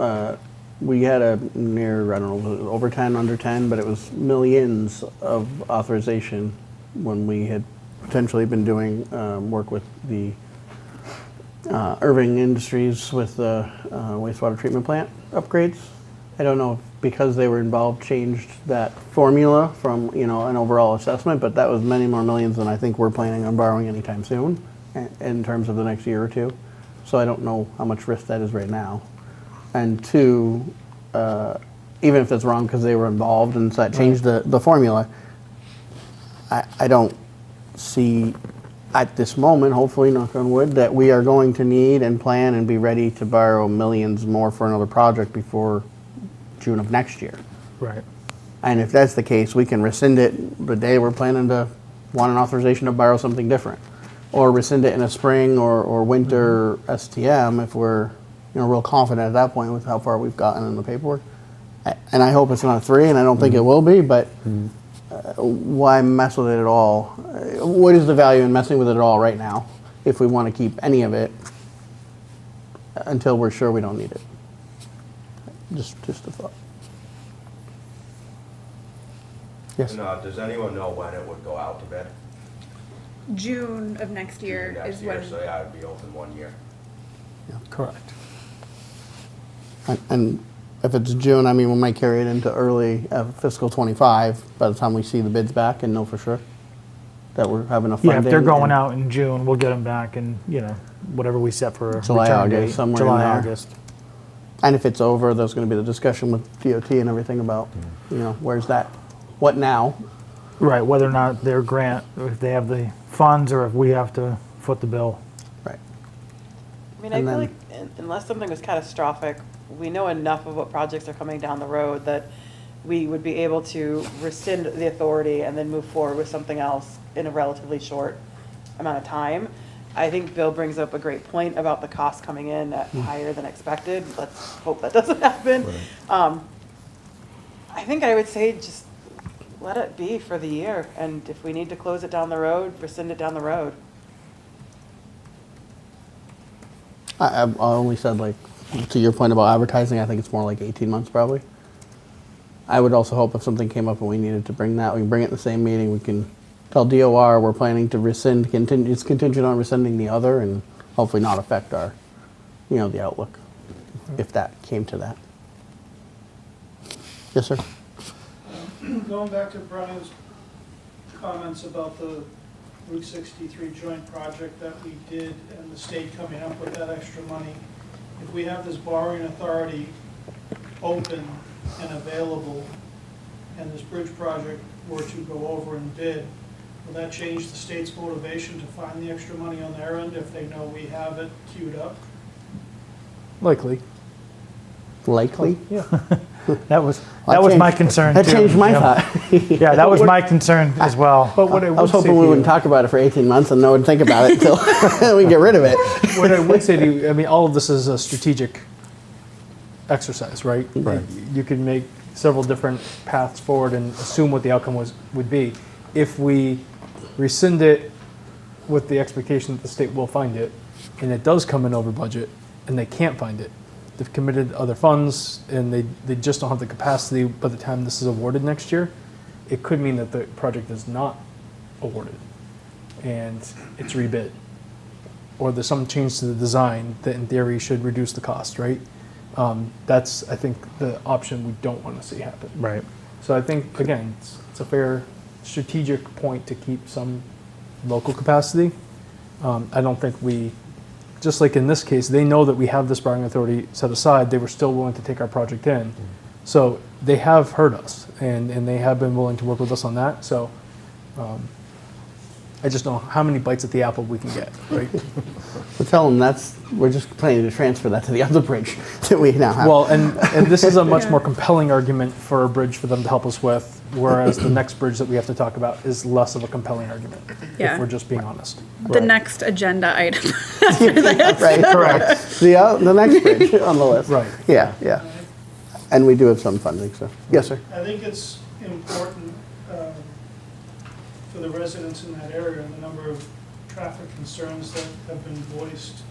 we had a near, I don't know, was it over 10, under 10, but it was millions of authorization when we had potentially been doing work with the Erving Industries with the wastewater treatment plant upgrades. I don't know if because they were involved changed that formula from, you know, an overall assessment, but that was many more millions than I think we're planning on borrowing anytime soon in terms of the next year or two. So I don't know how much risk that is right now. And two, even if that's wrong because they were involved and so that changed the formula, I don't see at this moment, hopefully, knock on wood, that we are going to need and plan and be ready to borrow millions more for another project before June of next year. Right. And if that's the case, we can rescind it the day we're planning to want an authorization to borrow something different. Or rescind it in a spring or winter STM if we're, you know, real confident at that point with how far we've gotten in the paperwork. And I hope it's not 3, and I don't think it will be, but why mess with it at all? What is the value in messing with it at all right now if we want to keep any of it until we're sure we don't need it? Just a thought. Yes. And does anyone know when it would go out to bid? June of next year Next is year, when. so yeah, it'd be open 1 year. Correct. And if it's June, I mean, we might carry it into early fiscal 25 by the time we see the bids back and know for sure that we're having a funding. Yeah, if they're going and out in June, we'll get them back in, you know, whatever we set for a July, return August, date. somewhere in July, there. August. And if it's over, there's going to be the discussion with DOT and everything about, you know, where's that, what now? Right, whether or not their grant, if they have the funds or if we have to foot the bill. Right. I mean, I And feel then- like unless something was catastrophic, we know enough of what projects are coming down the road that we would be able to rescind the authority and then move forward with something else in a relatively short amount of time. I think Bill brings up a great point about the cost coming in at higher than expected. Let's hope that doesn't happen. I think I would say just let it be for the year, and if we need to close it down the road, rescind it down the road. I only said, like, to your point about advertising, I think it's more like 18 months probably. I would also hope if something came up and we needed to bring that, we can bring it in the same meeting. We can tell DOR we're planning to rescind, it's contingent on rescinding the other and hopefully not affect our, you know, the outlook if that came to that. Yes, sir. Going back to Brian's comments about the Route 63 joint project that we did and the state coming up with that extra money, if we have this borrowing authority open and available and this bridge project were to go over and bid, will that change the state's motivation to find the extra money on their end if they know we have it queued up? Likely. Likely? Yeah. That was my concern too. That changed my Yeah. thought. Yeah, that was my concern as well. But what I I would was say hoping to we you- wouldn't talk about it for 18 months and no one would think about it until we get rid of it. What I would say to you, I mean, all of this is a strategic exercise, right? Right. You can make several different paths forward and assume what the outcome would be. If we rescind it with the expectation that the state will find it, and it does come in over budget, and they can't find it, they've committed other funds, and they just don't have the capacity by the time this is awarded next year, it could mean that the project is not awarded, and it's rebid. Or there's some change to the design that in theory should reduce the cost, right? That's, I think, the option we don't want to see happen. Right. So I think, again, it's a fair strategic point to keep some local capacity. I don't think we just like in this case, they know that we have this borrowing authority set aside, they were still willing to take our project in. So they have heard us, and they have been willing to work with us on that, so I just don't know how many bites at the apple we can get, right? We'll tell them we're just planning to transfer that to the other bridge that we now have. Well, and this is a much Yeah. more compelling argument for a bridge for them to help us with, whereas the next bridge that we have to talk about is less of a compelling argument, Yeah. if we're just being honest. The next agenda item. Right, correct. The next bridge on the list. Right. Yeah, yeah. And we do have some funding, so. Yes, sir. I think it's important for the residents in that area and the number of traffic concerns that have been voiced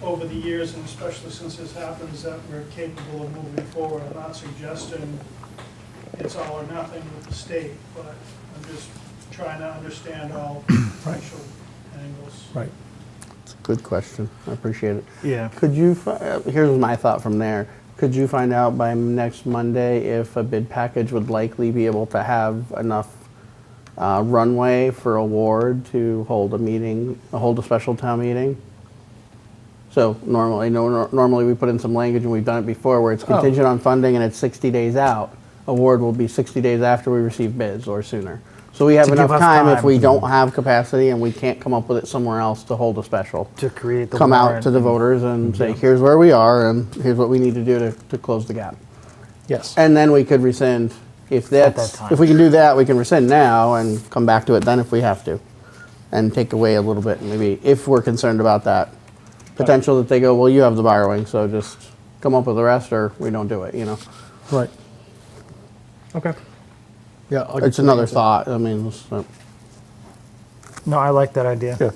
over the years, and especially since this happens, that we're capable of moving forward. I'm not suggesting it's all or nothing with the state, but I'm just trying to understand all potential angles. Right. It's a good question. I appreciate it. Yeah. Could you, here's my thought from there. Could you find out by next Monday if a bid package would likely be able to have enough runway for award to hold a special town meeting? So normally we put in some language, and we've done it before, where it's contingent on funding and it's 60 days out. Award will be 60 days after we receive bids or sooner. So we have To enough give us time if time. we don't have capacity and we can't come up with it somewhere else to hold a special. To create the Come out warrant to the and- voters and say, here's where we are and here's what we need to do to close the gap. Yes. And then we could rescind, if that that's, time. if we can do that, we can rescind now and come back to it then if we have to. And take away a little bit, maybe, if we're concerned about that potential that they go, well, you have the borrowing, so just come up with the rest or we don't do it, Right. Okay. Yeah. I'll get It's you the another answer. thought, No, I like that idea. Yeah.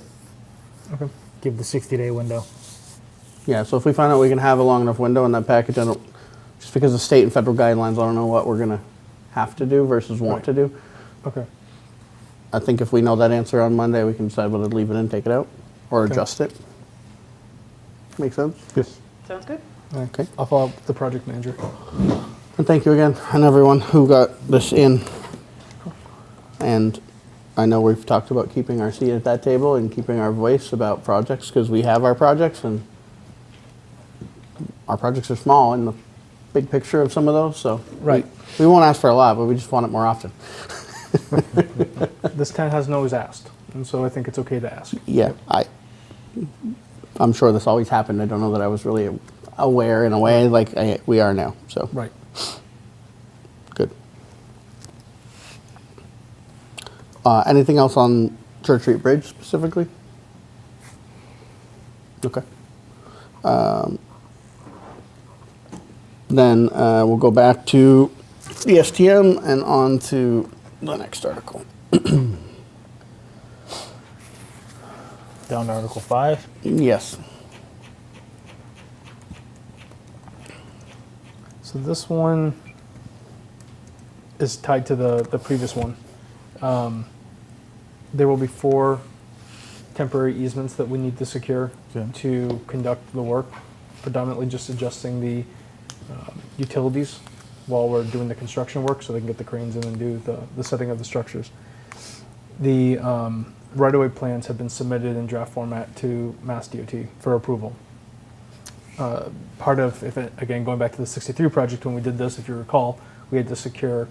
Okay. Give the 60-day window. yeah, so if we find out we can have a long enough window in that package, just because of state and federal guidelines, I don't know what we're gonna have to do versus want to do. Okay. I think if we know that answer on Monday, we can decide whether to leave it in, take it out, or adjust it. Make sense? Yes. Sounds good. Okay. I'll follow up with the project manager. And thank you again, and everyone who got this in. And I know we've talked about keeping our seat at that table and keeping our voice about projects, because we have our projects, and our projects are small in the big picture of some of those, so. Right. We won't ask for a lot, but we just want it more often. This town hasn't always asked, and so I think it's okay to ask. Yeah, I'm sure this always happened. I don't know that I was really aware in a way like we are now, so. Right. Good. Anything else on Church Street Bridge specifically? Okay. Then we'll go back to the STM and on to the next article. Down to Article 5. Yes. So this one is tied to the previous one. There will be 4 temporary easements that we need to secure to conduct the work, predominantly just adjusting the utilities while we're doing the construction work so they can get the cranes in and do the setting of the structures. The right-of-way plans have been submitted in draft format to Mass DOT for approval. Part of, again, going back to the 63 project, when we did this, if you recall, we had to secure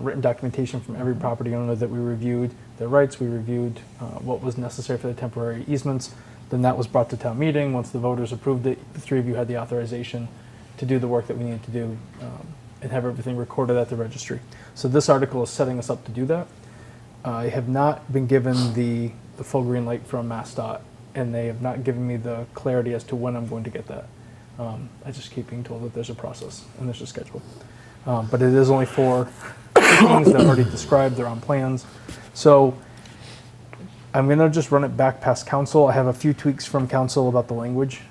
written documentation from every property owner that we reviewed their rights, we reviewed what was necessary for the temporary easements. Then that was brought to town meeting. Once the voters approved it, the 3 of you had the authorization to do the work that we needed to do and have everything recorded at the registry. So this article is setting us up to do that. I have not been given the full green light from MassDOT, and they have not given me the clarity as to when I'm going to get that. I just keep being told that there's a process and there's a schedule. But it is only 4 things that are already described, they're on plans. So I'm gonna just run it back past council. I have a few tweaks from council about the language.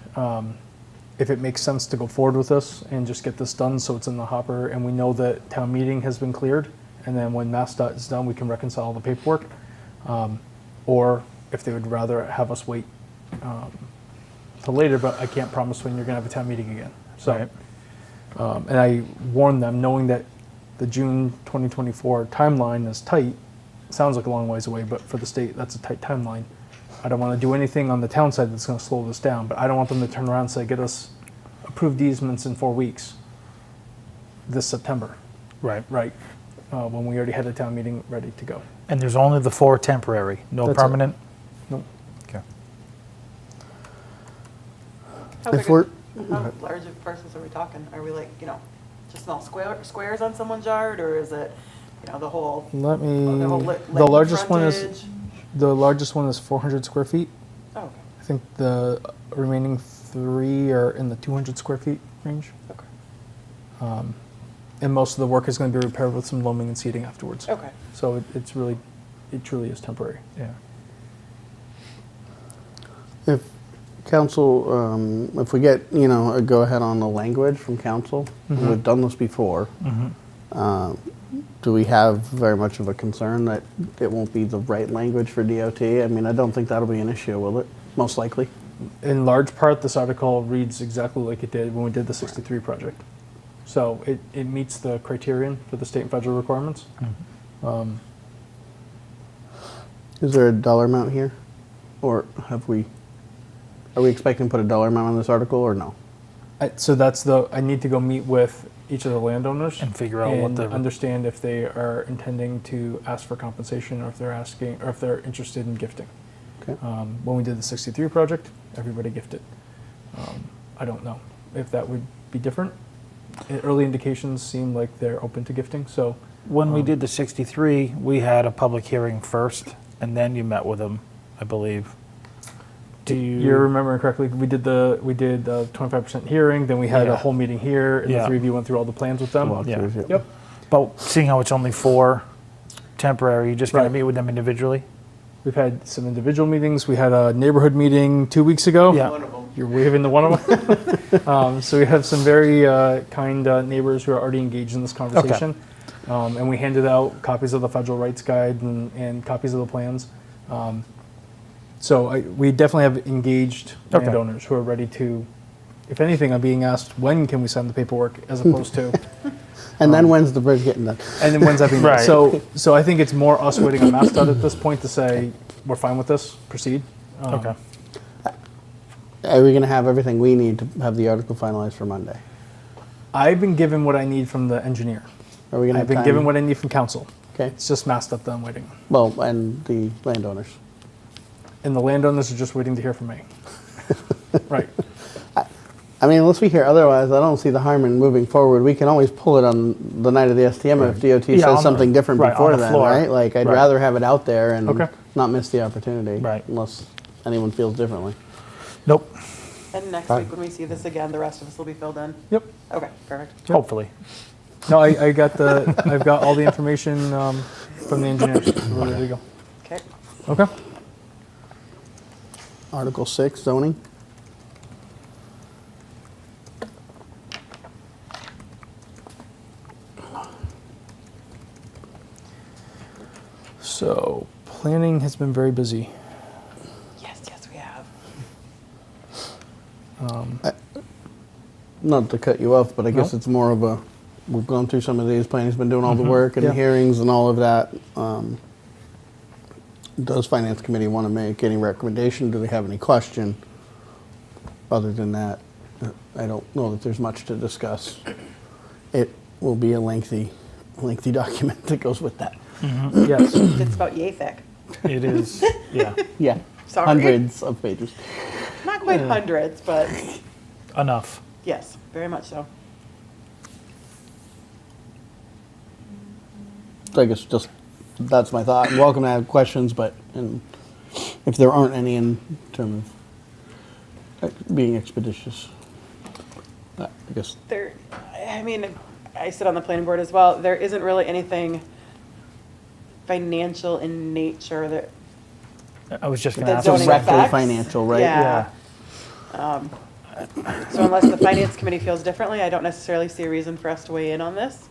If it makes sense to go forward with this and just get this done so it's in the hopper and we know that town meeting has been cleared, and then when MassDOT is done, we can reconcile the paperwork. Or if they would rather have us wait till later, but I can't promise when you're gonna have a town meeting again. So, and I warned them, knowing that the June 2024 timeline is tight. Sounds like a long ways away, but for the state, that's a tight timeline. I don't want to do anything on the town side that's going to slow this down, but I don't want them to turn around and say, get us approved easements in 4 weeks this September, Right. right? When we already had a town meeting ready to go. And there's only the 4 temporary, no That's it. permanent? Nope. Okay. How If big we're- how large of parcels are we talking? Are we like, just small squares on someone's yard, or is it, the whole, Let me, the whole the largest one is, frontage? the largest one is 400 square feet. Oh, okay. I think the remaining 3 are in the 200 square feet range. Okay. And most of the work is going to be repaired with some loaming and seeding afterwards. Okay. So it truly is temporary. Yeah. If council, if we get, a go-ahead on the language from council, we've done this before, do we have very much of a concern that it won't be the right language for DOT? I mean, I don't think that'll be an issue, will it? Most likely. In large part, this article reads exactly like it did when we did the 63 project. So it meets the criterion for the state and federal requirements. Is there a dollar amount here? Or are we expecting to put a dollar amount on this article or no? So I need to go meet with each of the landowners And figure out what and the- understand if they are intending to ask for compensation or if they're interested in gifting. Okay. When we did the 63 project, everybody gifted. I don't know if that would be different. Early indications seem like they're open to gifting, so When we did the 63, we had a public hearing first, and then you met with them, I believe. Do you? you're remembering correctly. We did the 25% hearing, then we had Yeah. a whole meeting here, and Yeah. the 3 of you went through all the plans with them. Walkthroughs, yeah. Yep. But seeing how it's only 4 temporary, you're just going Right. to meet with them individually? We've had some individual meetings. We had a neighborhood meeting 2 weeks ago. Yeah. One of them. You're waving to one of them. So we have some very kind neighbors who are already engaged in this conversation. And we handed out copies of the Federal Rights Guide and copies of the plans. So we definitely have engaged Okay. landowners who are ready to, if anything, I'm being asked, when can we sign the paperwork, as opposed to, And then when's the bridge getting done? and then when's that being done? Right. So I think it's more us waiting on MassDOT at this point to say, we're fine with this, proceed. Okay. Are we gonna have everything we need to have the article finalized for Monday? I've been given what I need from the engineer. Are we gonna I've have been given time? what I need from council. Okay, It's just MassDOT that I'm waiting on. well, and the landowners. And the landowners are just waiting to hear from me. Right. I mean, unless we hear otherwise, I don't see the harm in moving forward. We can always pull it on the night of the STM if DOT Yeah, on says the- something different right, on before the then, floor. right? Like, I'd Right. rather have it out there and Okay. not miss the opportunity. Right. Unless anyone feels differently. Nope. And next week, when we see this again, the rest of us will be filled in? Yep. Okay, perfect. Hopefully. No, I've got all the information from the engineers. We're ready to go. Okay. Okay. Article 6, zoning. So planning has been very busy. Yes, we have. Not to cut you off, but I guess No. it's more of a, we've gone through some of these, planning's been doing all the work and Yeah. the hearings and all of that. Does Finance Committee want to make any recommendation? Do they have any question? Other than that, I don't know that there's much to discuss. It will be a lengthy document that goes with that. Yes. It's about yay thick. It is, yeah, Yeah, Sorry. hundreds of pages. Not quite hundreds, but enough. yes, very much so. So I guess just, that's my thought. Welcome to have questions, but if there aren't any in terms of being expeditious, I guess. There, I mean, I sit on the planning board as well. There isn't really anything financial in nature that I was just going to that ask. zoning Directly affects. financial, right? Yeah. So unless the finance committee feels differently, I don't necessarily see a reason for us to weigh in on this.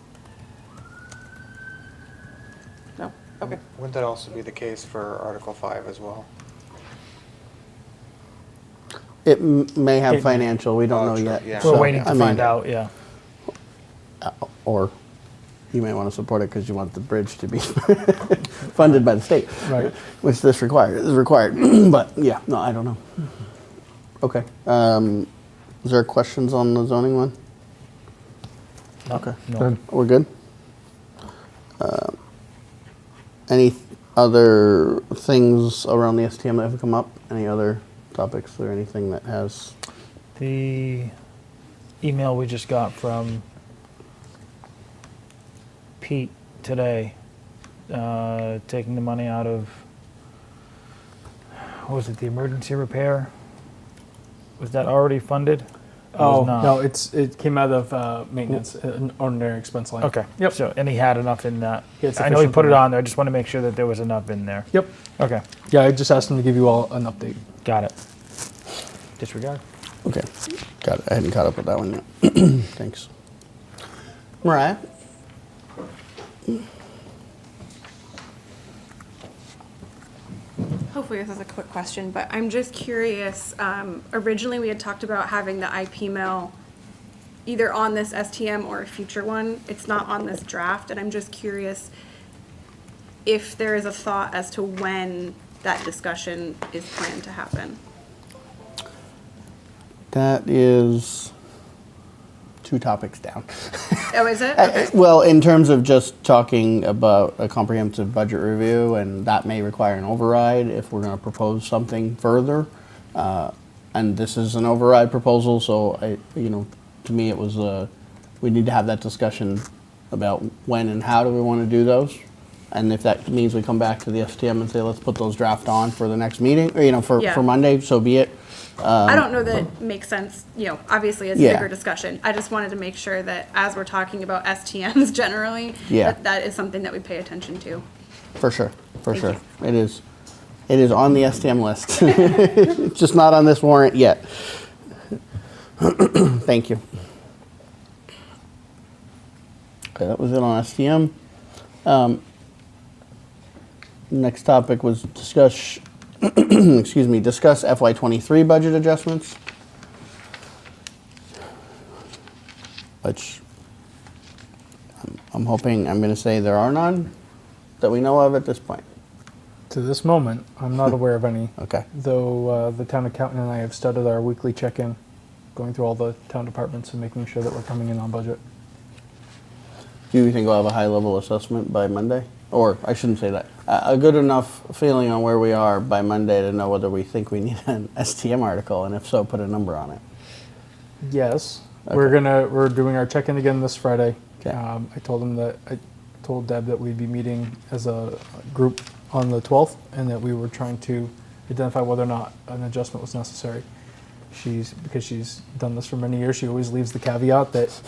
No? Okay. Wouldn't that also be the case for Article 5 as well? It may have It- financial, we don't Oh, know true, yet. yeah. We're So, waiting I to mean, find out, yeah. Or you may want to support it because you want the bridge to be funded by the state. Right. Which this is required. But yeah, no, I don't know. Okay. Is there questions on the zoning one? Okay. Then We're good? Any other things around the STM that have come up? Any other topics or anything that has? The email we just got from Pete today, taking the money out of, what was it, the emergency repair? Was that already funded? It was Oh, not. no, it came out of maintenance, an ordinary expense line. Okay. Yep. So, and he had enough in that. He had I know he sufficient put it money. on there. I just want to make sure that there was enough in there. Yep. Okay. Yeah, I just asked him to give you all an update. Got it. Disregard. Okay. Got it. I hadn't caught up with that one yet. Thanks. Mariah? Hopefully this is a quick question, but I'm just curious, originally we had talked about having the IP mill either on this STM or a future one. It's not on this draft, and I'm just curious if there is a thought as to when that discussion is planned to happen. That is 2 topics down. Oh, is it? Okay. Well, in terms of just talking about a comprehensive budget review, and that may require an override if we're going to propose something further. And this is an override proposal, so to me it was we need to have that discussion about when and how do we want to do those. And if that means we come back to the STM and say, let's put those draft on for the next meeting, or, Yeah. for Monday, so be it. I don't know that it makes sense, obviously it's a Yeah. bigger discussion. I just wanted to make sure that as we're talking about STMs generally, Yeah. that is something that we pay attention to. For sure, for Thank sure. you. It is on the STM list. It's just not on this warrant yet. Thank you. Okay, that was it on STM. Next topic was discuss FY23 budget adjustments. Which I'm hoping, I'm going to say there are none that we know of at this point. To this moment, I'm not aware of any. Okay. Though the town accountant and I have started our weekly check-in, going through all the town departments and making sure that we're coming in on budget. Do you think we'll have a high-level assessment by Monday? Or, I shouldn't say that, a good enough feeling on where we are by Monday to know whether we think we need an STM article, and if so, put a number on it. Yes, Okay. we're doing our check-in again this Friday. Okay. I told Deb that we'd be meeting as a group on the 12th, and that we were trying to identify whether or not an adjustment was necessary. Because she's done this for many years, she always leaves the caveat that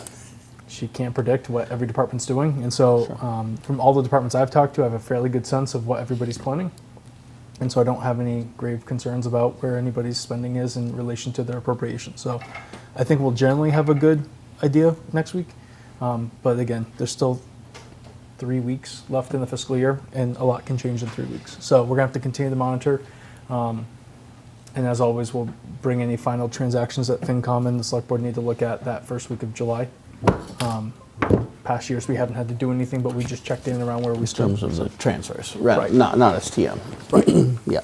she can't predict what every department's doing. And so from all the departments I've talked to, I have a fairly good sense of what everybody's planning. And so I don't have any grave concerns about where anybody's spending is in relation to their appropriation. So I think we'll generally have a good idea next week. But again, there's still 3 weeks left in the fiscal year, and a lot can change in 3 weeks. So we're gonna have to continue to monitor. And as always, we'll bring any final transactions that FinCom and the Select Board need to look at that first week of July. Past years, we haven't had to do anything, but we just checked in around where we In stood. terms of the transfers, Right. not STM. Yeah.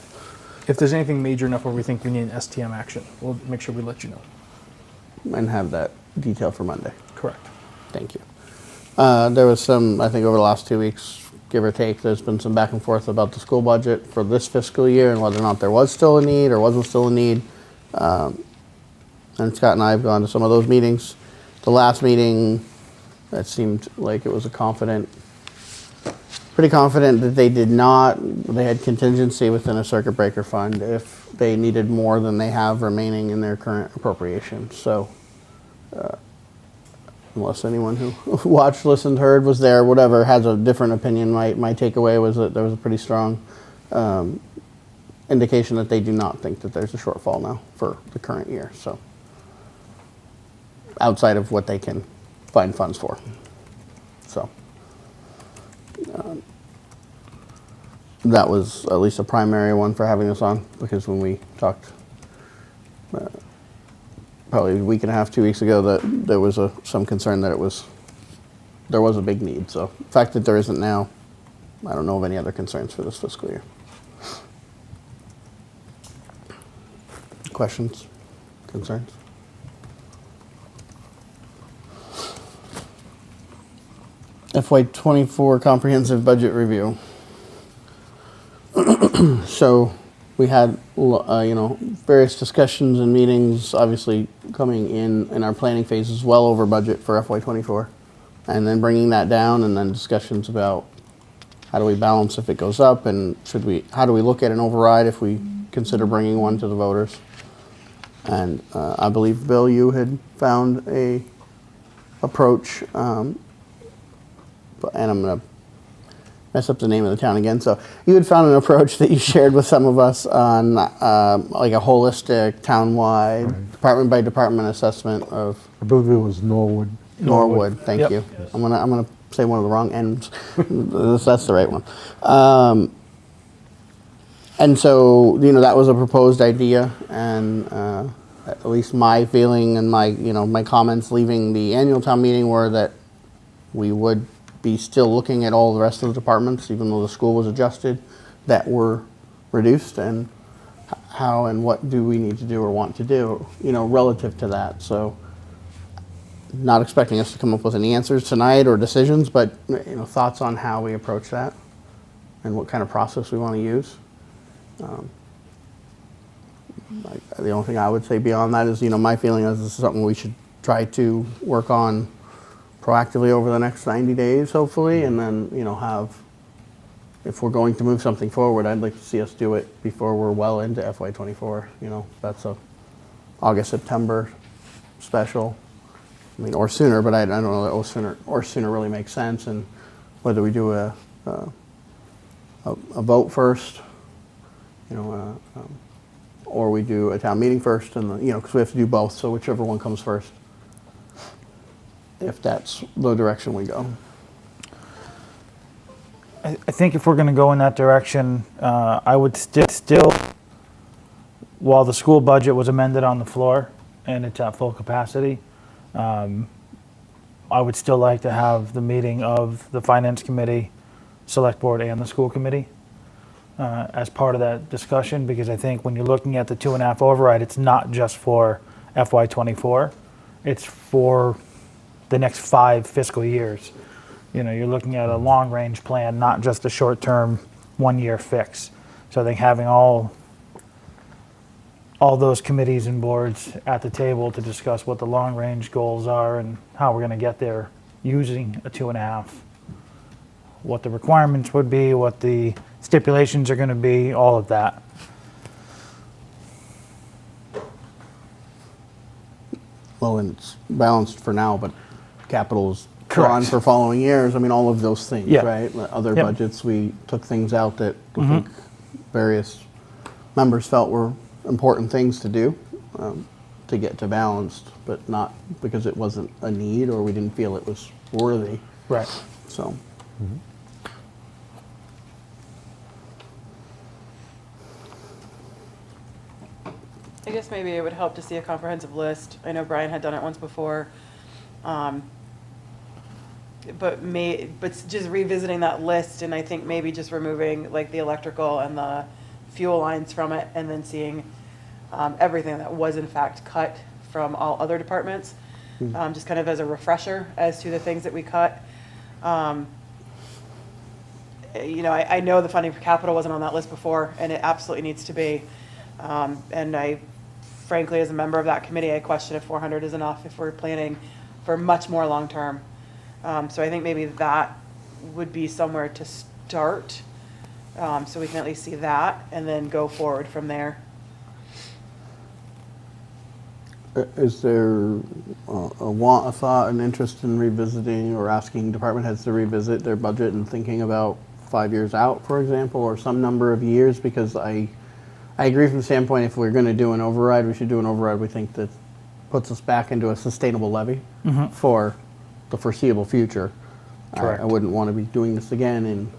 If there's anything major enough where we think we need an STM action, we'll make sure we let you know. And have that detail for Monday. Correct. Thank you. There was some, I think over the last 2 weeks, give or take, there's been some back and forth about the school budget for this fiscal year and whether or not there was still a need or wasn't still a need. And Scott and I have gone to some of those meetings. The last meeting, that seemed like it was pretty confident that they did not. They had contingency within a circuit breaker fund if they needed more than they have remaining in their current appropriation. So, unless anyone who watched, listened, heard, was there, whatever, has a different opinion, my takeaway was that there was a pretty strong indication that they do not think that there's a shortfall now for the current year. So, outside of what they can find funds for. So, that was at least a primary one for having us on, because when we talked probably a week and a half, 2 weeks ago, that there was some concern that it was there was a big need. So the fact that there isn't now, I don't know of any other concerns for this fiscal year. Questions, concerns? FY24 comprehensive budget review. So we had, various discussions and meetings, obviously coming in our planning phases well over budget for FY24. And then bringing that down, and then discussions about how do we balance if it goes up, and how do we look at an override if we consider bringing one to the voters. And I believe, Bill, you had found a approach, and I'm going to mess up the name of the town again. So you had found an approach that you shared with some of us on like a holistic, town-wide, department by department assessment of I believe it was Norwood. Norwood. Thank Yep. you. I'm gonna say one of the wrong ends. That's the right one. And so that was a proposed idea, and at least my feeling and my comments leaving the annual town meeting were that we would be still looking at all the rest of the departments, even though the school was adjusted, that were reduced, and how and what do we need to do or want to do, relative to that. So not expecting us to come up with any answers tonight or decisions, but thoughts on how we approach that and what kind of process we want to use. The only thing I would say beyond that is, my feeling is this is something we should try to work on proactively over the next 90 days, hopefully, and then, if we're going to move something forward, I'd like to see us do it before we're well into FY24. That's a August, September special. Or sooner, but I don't know that sooner really makes sense, and whether we do a vote first, or we do a town meeting first, and because we have to do both, so whichever one comes first, if that's the direction we go. I think if we're going to go in that direction, I would still, while the school budget was amended on the floor and it's at full capacity, I would still like to have the meeting of the Finance Committee, Select Board, and the School Committee as part of that discussion, because I think when you're looking at the 2.5 override, it's not just for FY24, it's for the next 5 fiscal years. You're looking at a long-range plan, not just a short-term, one-year fix. So I think having all those committees and boards at the table to discuss what the long-range goals are and how we're going to get there using a 2.5, what the requirements would be, what the stipulations are going to be, all of that. Well, and it's balanced for now, but capital's Correct. gone for following years. All of those things, Yeah. right? Other Yep. budgets, we took things out that I think various members felt were important things to do to get to balanced, but not because it wasn't a need or we didn't feel it was worthy. Right. So. I guess maybe it would help to see a comprehensive list. I know Brian had done it once before. But just revisiting that list, and I think maybe just removing like the electrical and the fuel lines from it, and then seeing everything that was in fact cut from all other departments, just kind of as a refresher as to the things that we cut. I know the funding for capital wasn't on that list before, and it absolutely needs to be. And I, frankly, as a member of that committee, I question if 400 is enough if we're planning for much more long-term. So I think maybe that would be somewhere to start, so we can at least see that and then go forward from there. Is there a thought, an interest in revisiting or asking department heads to revisit their budget and thinking about 5 years out, for example, or some number of years? Because I agree from the standpoint, if we're going to do an override, we should do an override we think that puts us back into a sustainable levy for the foreseeable future. Correct. I wouldn't want to be doing this again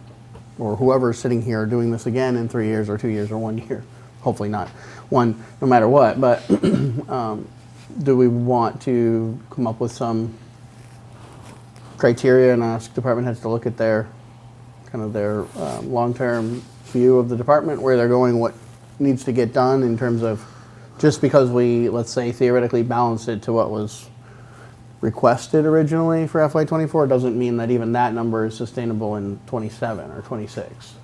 or whoever's sitting here doing this again in 3 years or 2 years or 1 year. Hopefully not one, no matter what. But do we want to come up with some criteria and ask department heads to look at their long-term view of the department, where they're going, what needs to get done in terms of, just because we, let's say, theoretically balanced it to what was requested originally for FY24 doesn't mean that even that number is sustainable in 27 or 26.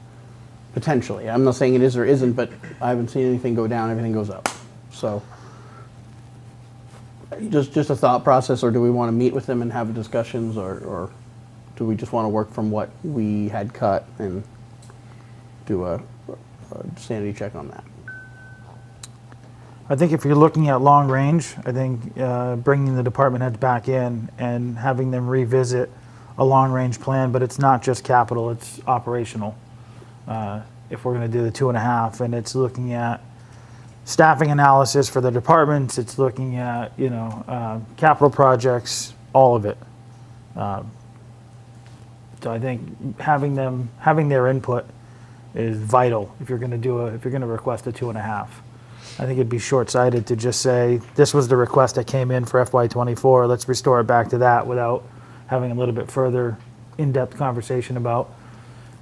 Potentially. I'm not saying it is or isn't, but I haven't seen anything go down, everything goes up. So just a thought process, or do we want to meet with them and have discussions, or do we just want to work from what we had cut and do a sanity check on that? I think if you're looking at long range, I think bringing the department heads back in and having them revisit a long range plan, but it's not just capital, it's operational. If we're going to do the 2.5, and it's looking at staffing analysis for the departments, it's looking at, capital projects, all of it. So I think having their input is vital if you're going to request a 2.5. I think it'd be short-sighted to just say, this was the request that came in for FY24, let's restore it back to that, without having a little bit further in-depth conversation about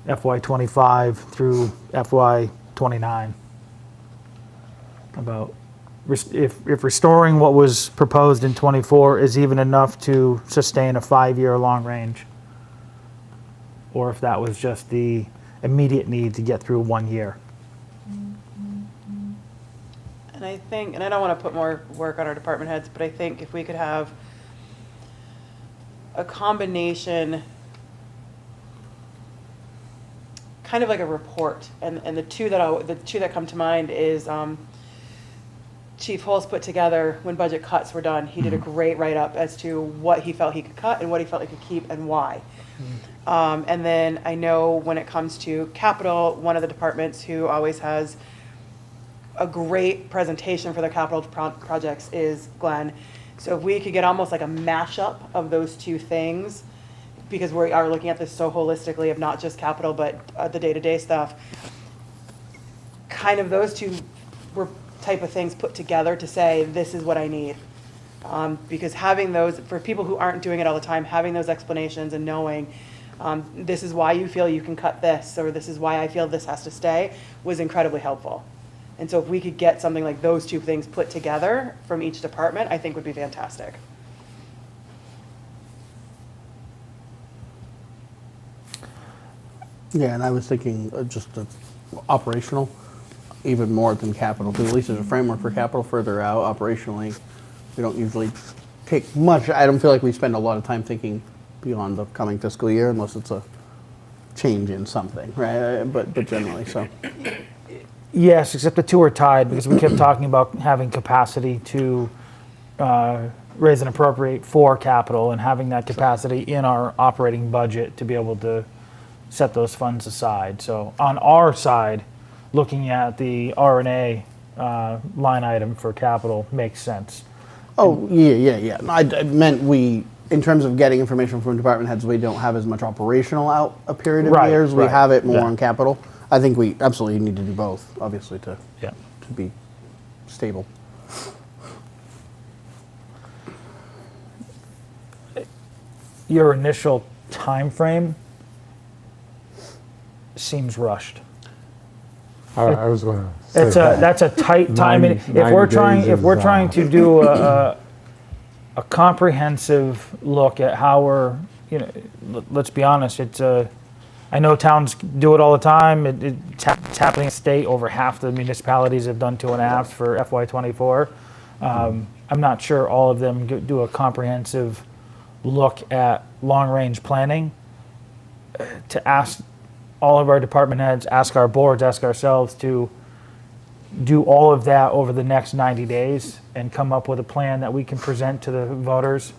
FY25 through FY29. About if restoring what was proposed in 24 is even enough to sustain a 5-year long range, or if that was just the immediate need to get through 1 year. And I think, and I don't want to put more work on our department heads, but I think if we could have a combination, kind of like a report, and the two that come to mind is Chief Hulse put together when budget cuts were done. He did a great write-up as to what he felt he could cut and what he felt he could keep and why. And then I know when it comes to capital, one of the departments who always has a great presentation for their capital projects is Glenn. So if we could get almost like a mashup of those two things, because we are looking at this so holistically of not just capital, but the day-to-day stuff, kind of those two were type of things put together to say, this is what I need. Because having those, for people who aren't doing it all the time, having those explanations and knowing this is why you feel you can cut this, or this is why I feel this has to stay, was incredibly helpful. And so if we could get something like those two things put together from each department, I think would be fantastic. Yeah, and I was thinking just operational, even more than capital, because at least there's a framework for capital further out. Operationally, we don't usually take much. I don't feel like we spend a lot of time thinking beyond the coming fiscal year, unless it's a change in something, right? But generally, so. Yes, except the two are tied, because we kept talking about having capacity to raise and appropriate for capital, and having that capacity in our operating budget to be able to set those funds aside. So on our side, looking at the R&A line item for capital makes sense. Oh, yeah. I meant we, in terms of getting information from department heads, we don't have as much operational out a period of years. We have it more on capital. I think we absolutely need to do both, obviously, to be stable. Your initial time frame seems rushed. I was going to say That's a tight time. If we're trying to do a comprehensive look at how we're, let's be honest, I know towns do it all the time. It's happening in the state. Over half the municipalities have done 2.5 for FY24. I'm not sure all of them do a comprehensive look at long-range planning. To ask all of our department heads, ask our boards, ask ourselves to do all of that over the next 90 days and come up with a plan that we can present to the voters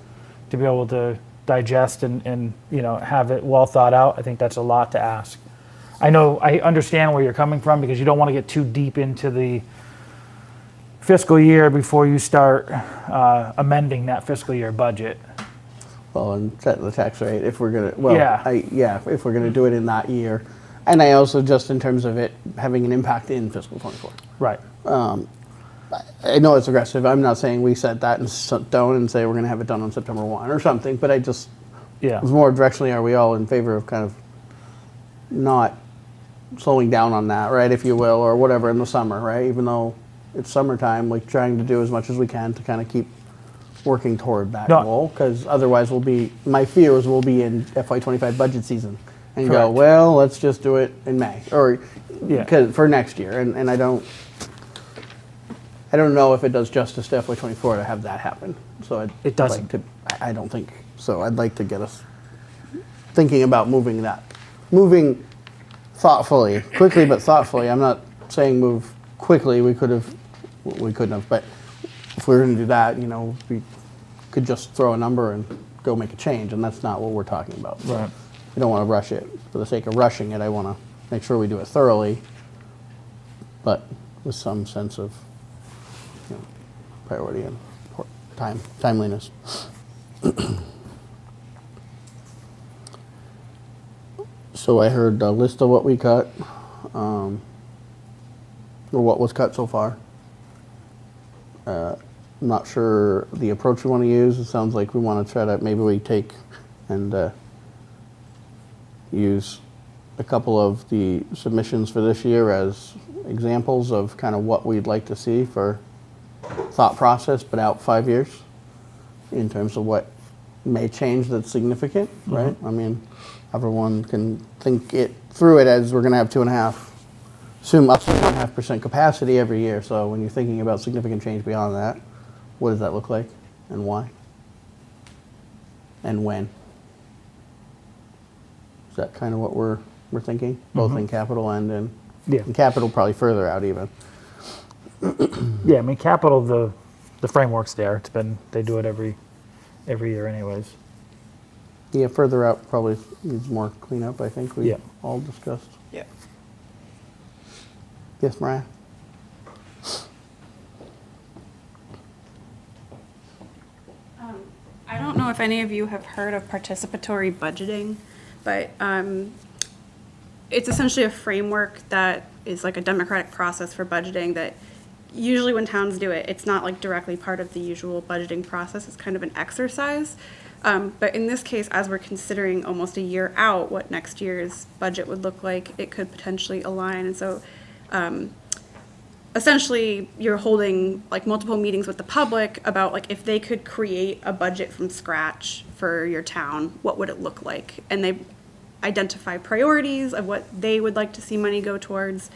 to be able to digest and have it well thought out. I think that's a lot to ask. I understand where you're coming from, because you don't want to get too deep into the fiscal year before you start amending that fiscal year budget. Well, and set the tax rate if we're gonna. Well, if we're gonna do it in that year, and I also just in terms of it having an impact in fiscal 24. Right. I know it's aggressive. I'm not saying we set that in stone and say we're gonna have it done on September 1 or something. But I just Yeah. It was more directionally, are we all in favor of kind of not slowing down on that, right, if you will, or whatever in the summer, right? Even though it's summertime, like trying to do as much as we can to kind of keep working toward that No. goal, because otherwise my fear is we'll be in FY25 budget season and go, Correct. well, let's just do it in May, or Yeah. for next year, and I don't know if it does justice to FY24 to have that happen. So It doesn't. I don't think so. I'd like to get us thinking about moving thoughtfully, quickly but thoughtfully. I'm not saying move quickly. We couldn't have. But if we were going to do that, we could just throw a number and go make a change, and that's not what we're talking about. So Right. I don't want to rush it for the sake of rushing it. I want to make sure we do it thoroughly, but with some sense of priority and timeliness. So I heard a list of what we cut, or what was cut so far. I'm not sure the approach we want to use. It sounds like we want to try to, maybe we take and use a couple of the submissions for this year as examples of kind of what we'd like to see for thought process, but out 5 years in terms of what may change that's significant, right? I mean, everyone can think it through it as we're going to have 2.5% capacity every year. So when you're thinking about significant change beyond that, what does that look like and why? And when? Is that kind of what we're thinking, both in capital and in capital, probably further out even. Yeah, I mean, capital, the framework's there. They do it every year anyways. Yeah, further out probably needs more cleanup, I think we all discussed. Yeah. Yes, Mariah? I don't know if any of you have heard of participatory budgeting, but it's essentially a framework that is like a democratic process for budgeting that usually when towns do it, it's not like directly part of the usual budgeting process. It's kind of an exercise. But in this case, as we're considering almost a year out what next year's budget would look like, it could potentially align. And so essentially you're holding like multiple meetings with the public about like if they could create a budget from scratch for your town, what would it look like? And they identify priorities of what they would like to see money go towards,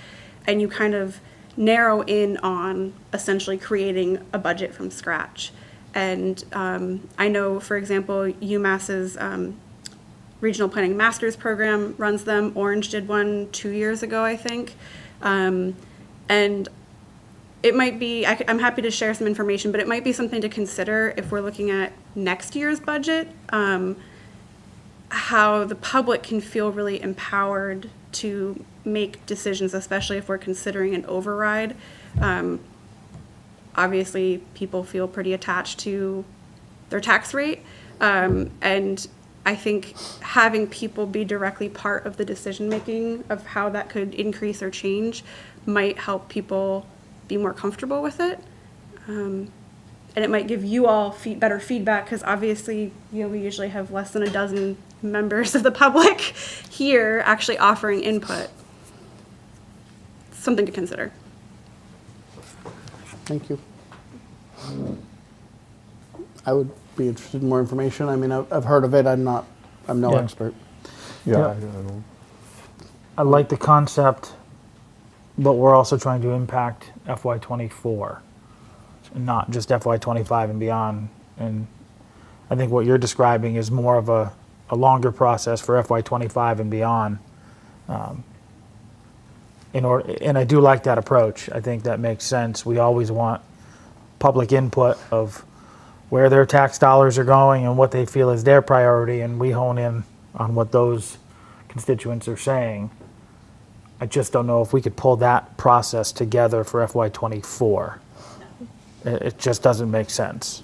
and you kind of narrow in on essentially creating a budget from scratch. And I know, for example, UMass's Regional Planning Masters program runs them. Orange did one 2 years ago, I think. And it might be, I'm happy to share some information, but it might be something to consider if we're looking at next year's budget, how the public can feel really empowered to make decisions, especially if we're considering an override. Obviously, people feel pretty attached to their tax rate, and I think having people be directly part of the decision-making of how that could increase or change might help people be more comfortable with it. And it might give you all better feedback, because obviously, we usually have less than a dozen members of the public here actually offering input. Something to consider. Thank you. I would be interested in more information. I mean, I've heard of it. I'm no expert. Yeah. I like the concept, but we're also trying to impact FY24, and not just FY25 and beyond. And I think what you're describing is more of a longer process for FY25 and beyond. And I do like that approach. I think that makes sense. We always want public input of where their tax dollars are going and what they feel is their priority, and we hone in on what those constituents are saying. I just don't know if we could pull that process together for FY24. It just doesn't make sense.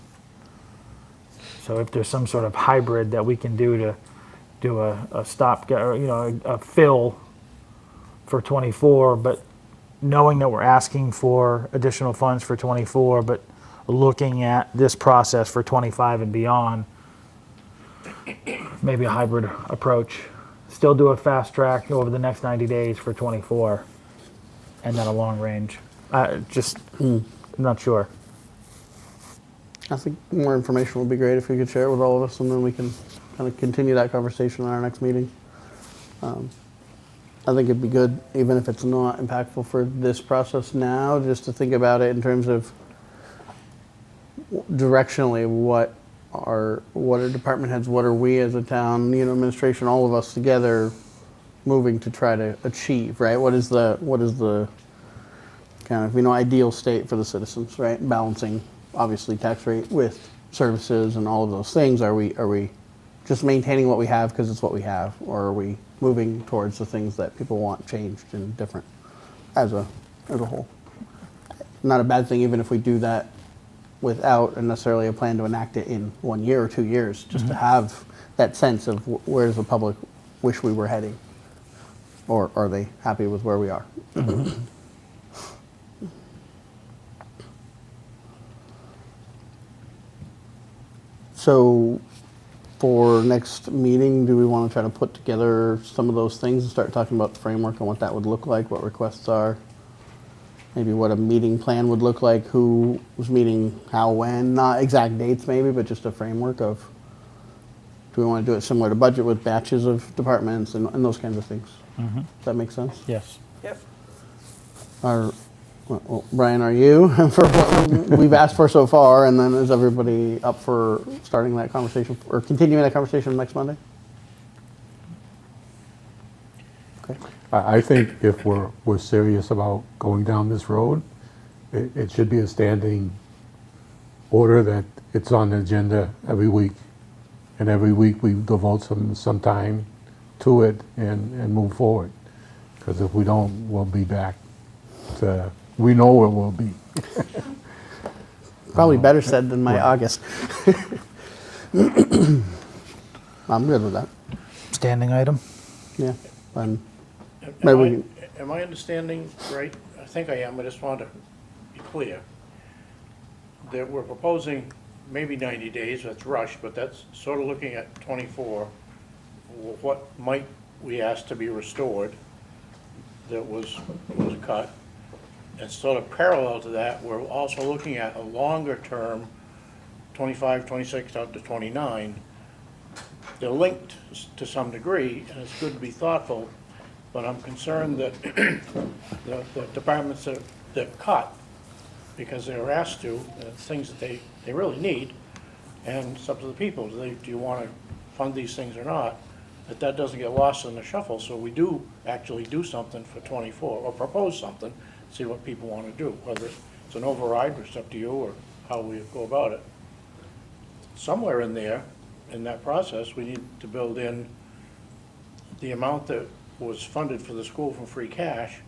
So if there's some sort of hybrid that we can do to do a stop, a fill for 24, but knowing that we're asking for additional funds for 24, but looking at this process for 25 and beyond maybe a hybrid approach. Still do a fast track over the next 90 days for 24, and then a long range. Just, not sure. I think more information would be great if you could share it with all of us, and then we can kind of continue that conversation in our next meeting. I think it'd be good, even if it's not impactful for this process now, just to think about it in terms of directionally what are department heads, what are we as a town, administration, all of us together moving to try to achieve, right? What is the kind of, ideal state for the citizens, right? Balancing, obviously, tax rate with services and all of those things. Are we just maintaining what we have because it's what we have, or are we moving towards the things that people want changed and different as a whole? Not a bad thing, even if we do that without necessarily a plan to enact it in 1 year or 2 years, just to have that sense of where does the public wish we were heading, or are they happy with where we are? So for next meeting, do we want to try to put together some of those things and start talking about the framework and what that would look like, what requests are? Maybe what a meeting plan would look like, who was meeting, how, when, not exact dates maybe, but just a framework of, do we want to do it similar to budget with batches of departments and those kinds of things? Does that make sense? Yes. Yep. Well, Brian, are you for what we've asked for so far, and then is everybody up for starting that conversation or continuing that conversation next Monday? Okay. I think if we're serious about going down this road, it should be a standing order that it's on the agenda every week. And every week we devote some time to it and move forward. Because if we don't, we'll be back to, we know where we'll be. Probably better said than my August. I'm good with that. Standing item? Yeah. Maybe we can, Am I understanding right? I think I am, I just want to be clear. That we're proposing maybe 90 days, that's rush, but that's sort of looking at 24. What might we ask to be restored that was cut? And sort of parallel to that, we're also looking at a longer term, 25, 26 out to 29. They're linked to some degree, and it's good to be thoughtful, but I'm concerned that the departments that cut, because they were asked to, things that they really need, and it's up to the people, do you want to fund these things or not, that doesn't get lost in the shuffle, so we do actually do something for 24, or propose something, see what people want to do, whether it's an override, or it's up to you, or how we go about it. Somewhere in there, in that process, we need to build in the amount that was funded for the school from free cash,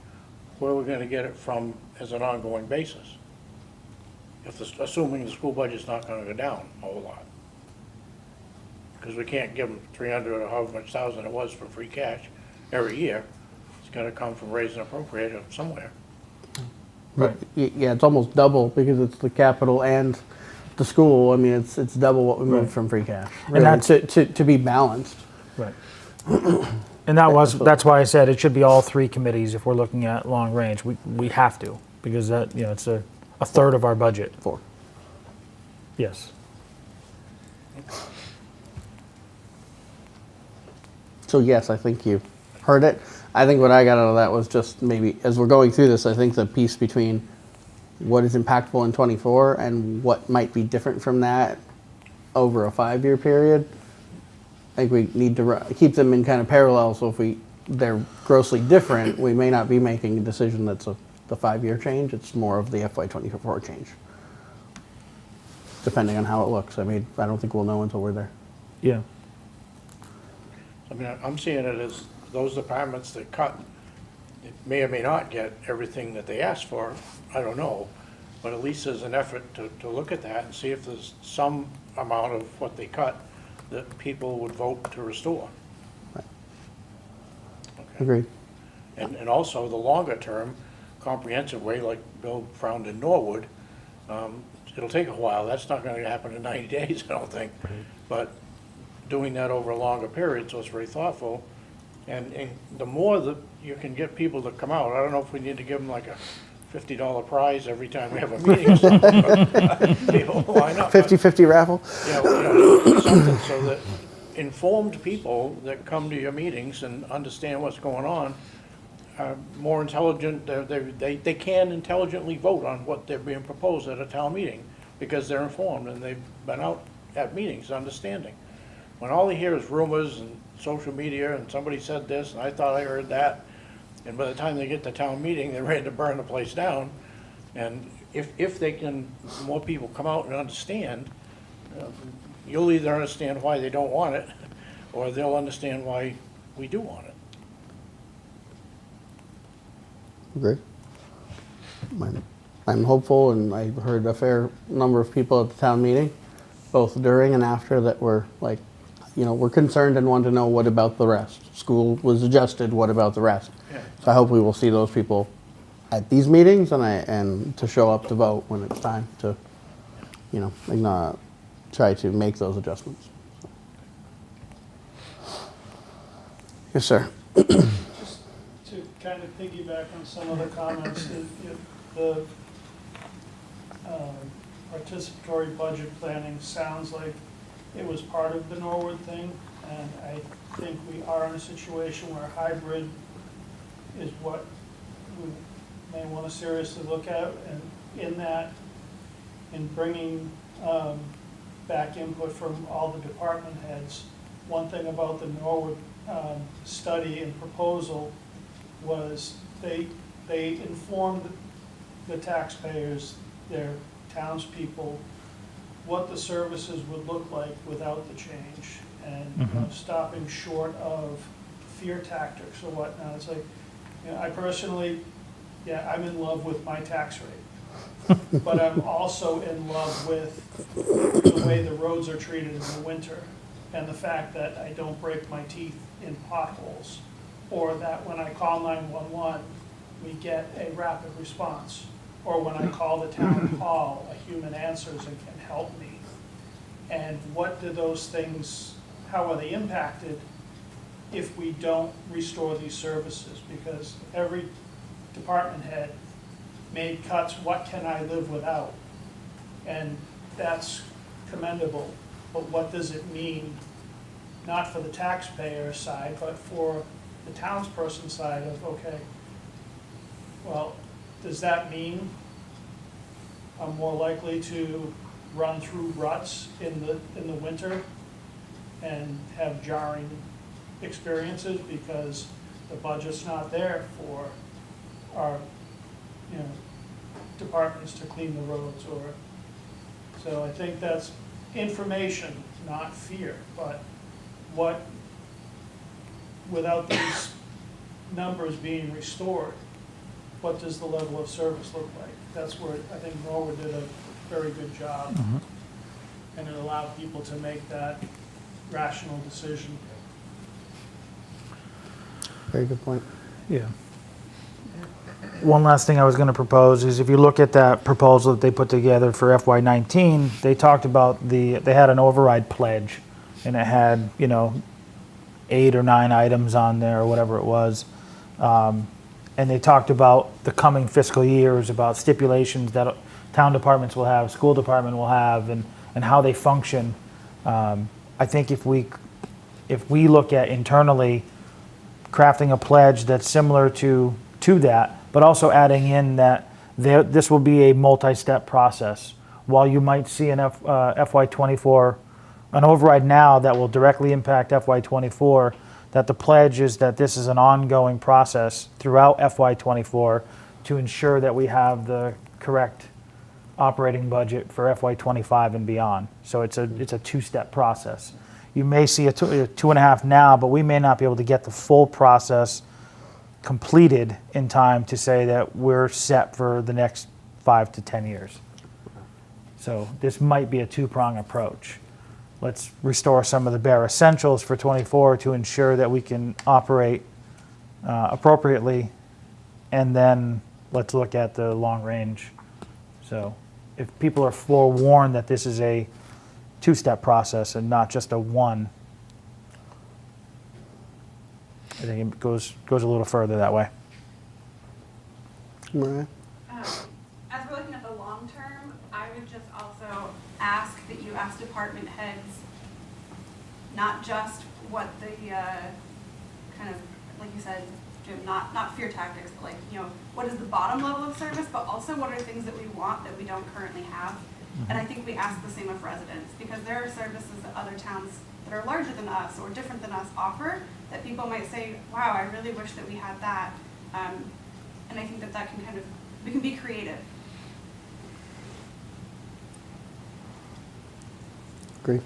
where we're going to get it from as an ongoing basis. Assuming the school budget's not going to go down a whole lot. Because we can't give them 300 or however much thousand it was for free cash every year. It's going to come from raise and appropriate somewhere. Right. yeah, it's almost double because it's the capital and the school. I mean, it's double what we moved from free cash. Really, And that's to be balanced. Right. And that's why I said it should be all three committees if we're looking at long range. We have to, because that, it's a third of our budget. 4. Yes. So yes, I think you heard it. I think what I got out of that was just maybe as we're going through this, I think the piece between what is impactful in 24 and what might be different from that over a 5-year period. I think we need to keep them in kind of parallel. So if they're grossly different, we may not be making a decision that's the 5-year change. It's more of the FY24 change, depending on how it looks. I mean, I don't think we'll know until we're there. Yeah. I mean, I'm seeing it as those departments that cut, it may or may not get everything that they asked for, I don't know. But at least there's an effort to look at that and see if there's some amount of what they cut that people would vote to restore. Right. Okay. Agreed. And also the longer term, comprehensive way, like Bill found in Norwood, it'll take a while. That's not going to happen in 90 days, I don't think. But doing that over a longer period, so it's very thoughtful. And the more that you can get people to come out, I don't know if we need to give them like a $50 prize every time we have a meeting or something. You know, why not? 50-50 raffle? Yeah, something so that informed people that come to your meetings and understand what's going on are more intelligent, they can intelligently vote on what they're being proposed at a town meeting because they're informed and they've been out at meetings understanding. When all they hear is rumors and social media and somebody said this and I thought I heard that, and by the time they get to town meeting, they're ready to burn the place down. And if they can, more people come out and understand, you'll either understand why they don't want it, or they'll understand why we do want it. Agree. I'm hopeful, and I heard a fair number of people at the town meeting, both during and after, that were like, you know, we're concerned and want to know what about the rest. School was adjusted, what about the rest? Yeah. So I hope we will see those people at these meetings and to show up to vote when it's time to, you know, try to make those adjustments. Yes, sir. Just to kind of piggyback on some of the comments, the participatory budget planning sounds like it was part of the Norwood thing, and I think we are in a situation where hybrid is what we may want to seriously look at, and in bringing back input from all the department heads. One thing about the Norwood study and proposal was they informed the taxpayers, their townspeople, what the services would look like without the change, and you know, stopping short of fear tactics or whatnot. It's like, you know, I personally, yeah, I'm in love with my tax rate, but I'm also in love with the way the roads are treated in the winter, and the fact that I don't break my teeth in potholes, or that when I call 911, we get a rapid response, or when I call the town hall, a human answers and can help me. And what do those things, how are they impacted if we don't restore these services? Because every department head made cuts, what can I live without? And that's commendable, but what does it mean, not for the taxpayer side, but for the townsperson side of, okay, well, does that mean I'm more likely to run through ruts in the winter and have jarring experiences because the budget's not there for our, you know, departments to clean the roads? Or so I think that's information, not fear. But what, without these numbers being restored, what does the level of service look like? That's where I think Norwood did a very good job, and it allowed people to make that rational decision. Very good point. Yeah. One last thing I was going to propose is if you look at that proposal that they put together for FY19, they talked about they had an override pledge, and it had, you know, 8 or 9 items on there or whatever it was. And they talked about the coming fiscal years, about stipulations that town departments will have, school department will have, and how they function. I think if we look at internally crafting a pledge that's similar to that, but also adding in that this will be a multi-step process. While you might see an FY24, an override now that will directly impact FY24, that the pledge is that this is an ongoing process throughout FY24 to ensure that we have the correct operating budget for FY25 and beyond. So it's a two-step process. You may see a 2.5 now, but we may not be able to get the full process completed in time to say that we're set for the next 5 to 10 years. So this might be a two-prong approach. Let's restore some of the bare essentials for 24 to ensure that we can operate appropriately, and then let's look at the long range. So if people are forewarned that this is a two-step process and not just a one, I think it goes a little further that way. Mariah? As we're looking at the long term, I would just also ask that you ask department heads, not just what the, kind of, like you said, Jim, not fear tactics, but like, what is the bottom level of service, but also what are things that we want that we don't currently have. And I think we ask the same of residents, because there are services that other towns that are larger than us or different than us offer that people might say, wow, I really wish that we had that. And I think that can we can be creative. Agree.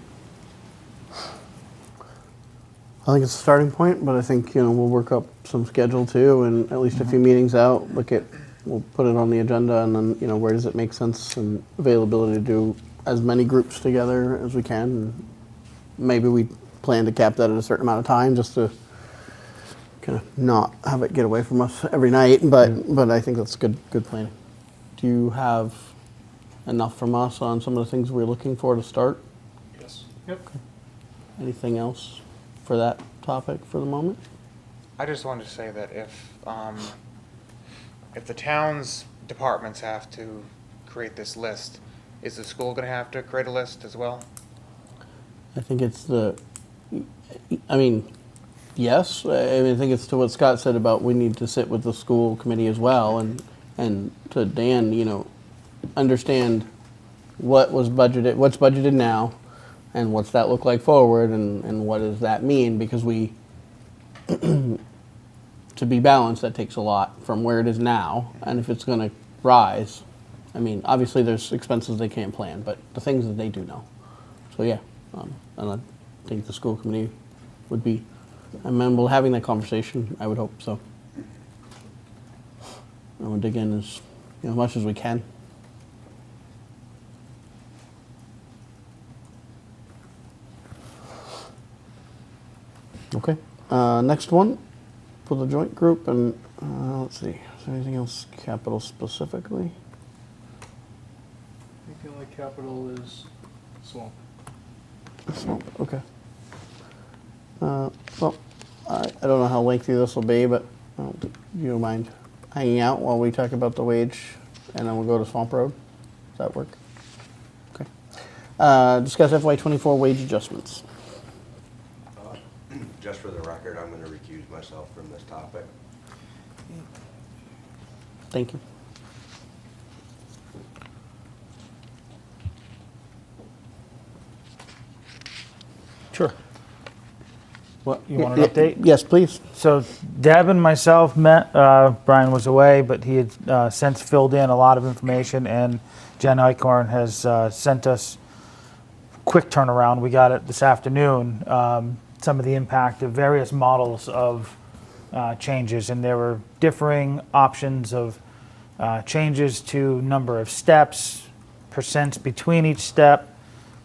I think it's a starting point, but I think, we'll work up some schedule too, and at least a few meetings out, we'll put it on the agenda, and then, where does it make sense and availability to do as many groups together as we can. And maybe we plan to cap that at a certain amount of time just to kind of not have it get away from us every night, but I think that's good planning. Do you have enough from us on some of the things we're looking for to start? Yes. Yep. Anything else for that topic for the moment? I just wanted to say that if the town's departments have to create this list, is the school going to have to create a list as well? I think it's yes. I think it's to what Scott said about we need to sit with the school committee as well, and to Dan, understand what was budgeted, what's budgeted now, and what's that look like forward, and what does that mean, because we, to be balanced, that takes a lot from where it is now, and if it's going to rise, obviously there's expenses they can't plan, but the things that they do know. So yeah, and I think the school committee would be amenable to having that conversation. I would hope so. And we'll dig in as much as we can. Okay. Next one for the joint group, and let's see. Is there anything else capital specifically? I think the only capital is swamp. Swamp. Okay. Well, I don't know how lengthy this will be, but do you mind hanging out while we talk about the wage, and then we'll go to Swamp Road? Does that work? Okay. Discuss FY24 wage adjustments. Just for the record, I'm going to recuse myself from this topic. Thank you. Sure. What You want an update? Yes, please. So Deb and myself met. Brian was away, but he had since filled in a lot of information, and Jen Eichhorn has sent us quick turnaround. We got it this afternoon. Some of the impact of various models of changes, and there were differing options of changes to number of steps, percents between each step,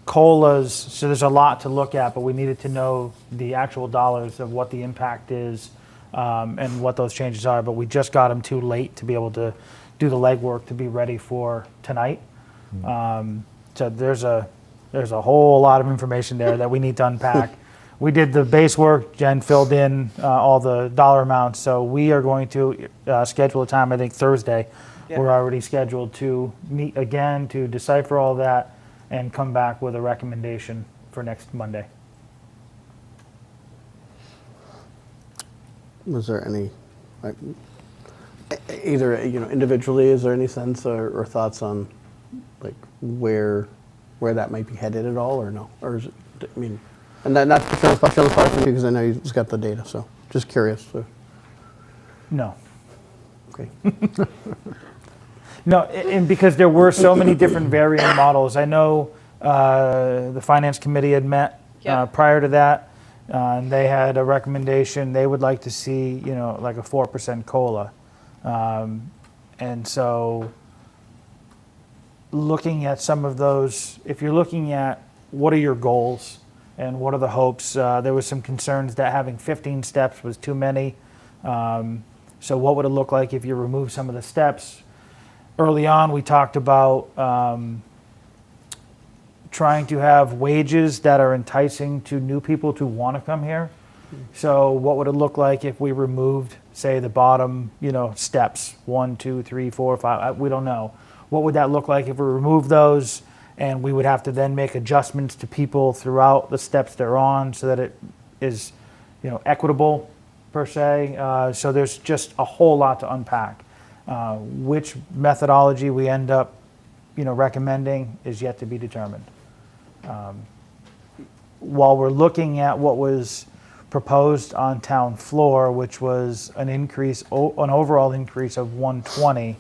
COLAs. So there's a lot to look at, but we needed to know the actual dollars of what the impact is and what those changes are. But we just got them too late to be able to do the legwork to be ready for tonight. So there's a whole lot of information there that we need to unpack. We did the base work. Jen filled in all the dollar amounts. So we are going to schedule a time, I think Thursday. Yeah. We're already scheduled to meet again to decipher all that and come back with a recommendation for next Monday. Was there any, either individually, is there any sense or thoughts on where that might be headed at all, or no? Or is it? And that not to show the spot for you, because I know you just got the data. So just curious. So. No. Okay. No, and because there were so many different varying models. I know the Finance Committee had met prior to that, and they had a recommendation. They would like to see, like a 4% COLA. And so looking at some of those, if you're looking at what are your goals and what are the hopes, there was some concerns that having 15 steps was too many. So what would it look like if you remove some of the steps? Early on, we talked about trying to have wages that are enticing to new people to want to come here. So what would it look like if we removed, say, the bottom, steps, 1, 2, 3, 4, 5, we don't know. What would that look like if we removed those, and we would have to then make adjustments to people throughout the steps they're on so that it is, equitable per se. So there's just a whole lot to unpack. Which methodology we end up, recommending is yet to be determined. While we're looking at what was proposed on town floor, which was an overall increase of 120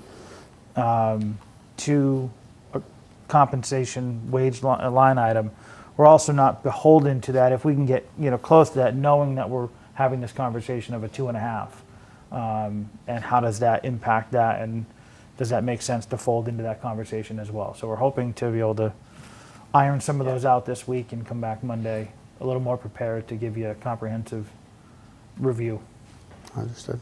to a compensation wage line item, we're also not beholden to that if we can get close to that, knowing that we're having this conversation of a 2.5, and how does that impact that, and does that make sense to fold into that conversation as well? So we're hoping to be able to iron some of those out this week and come back Monday a little more prepared to give you a comprehensive review. Understood.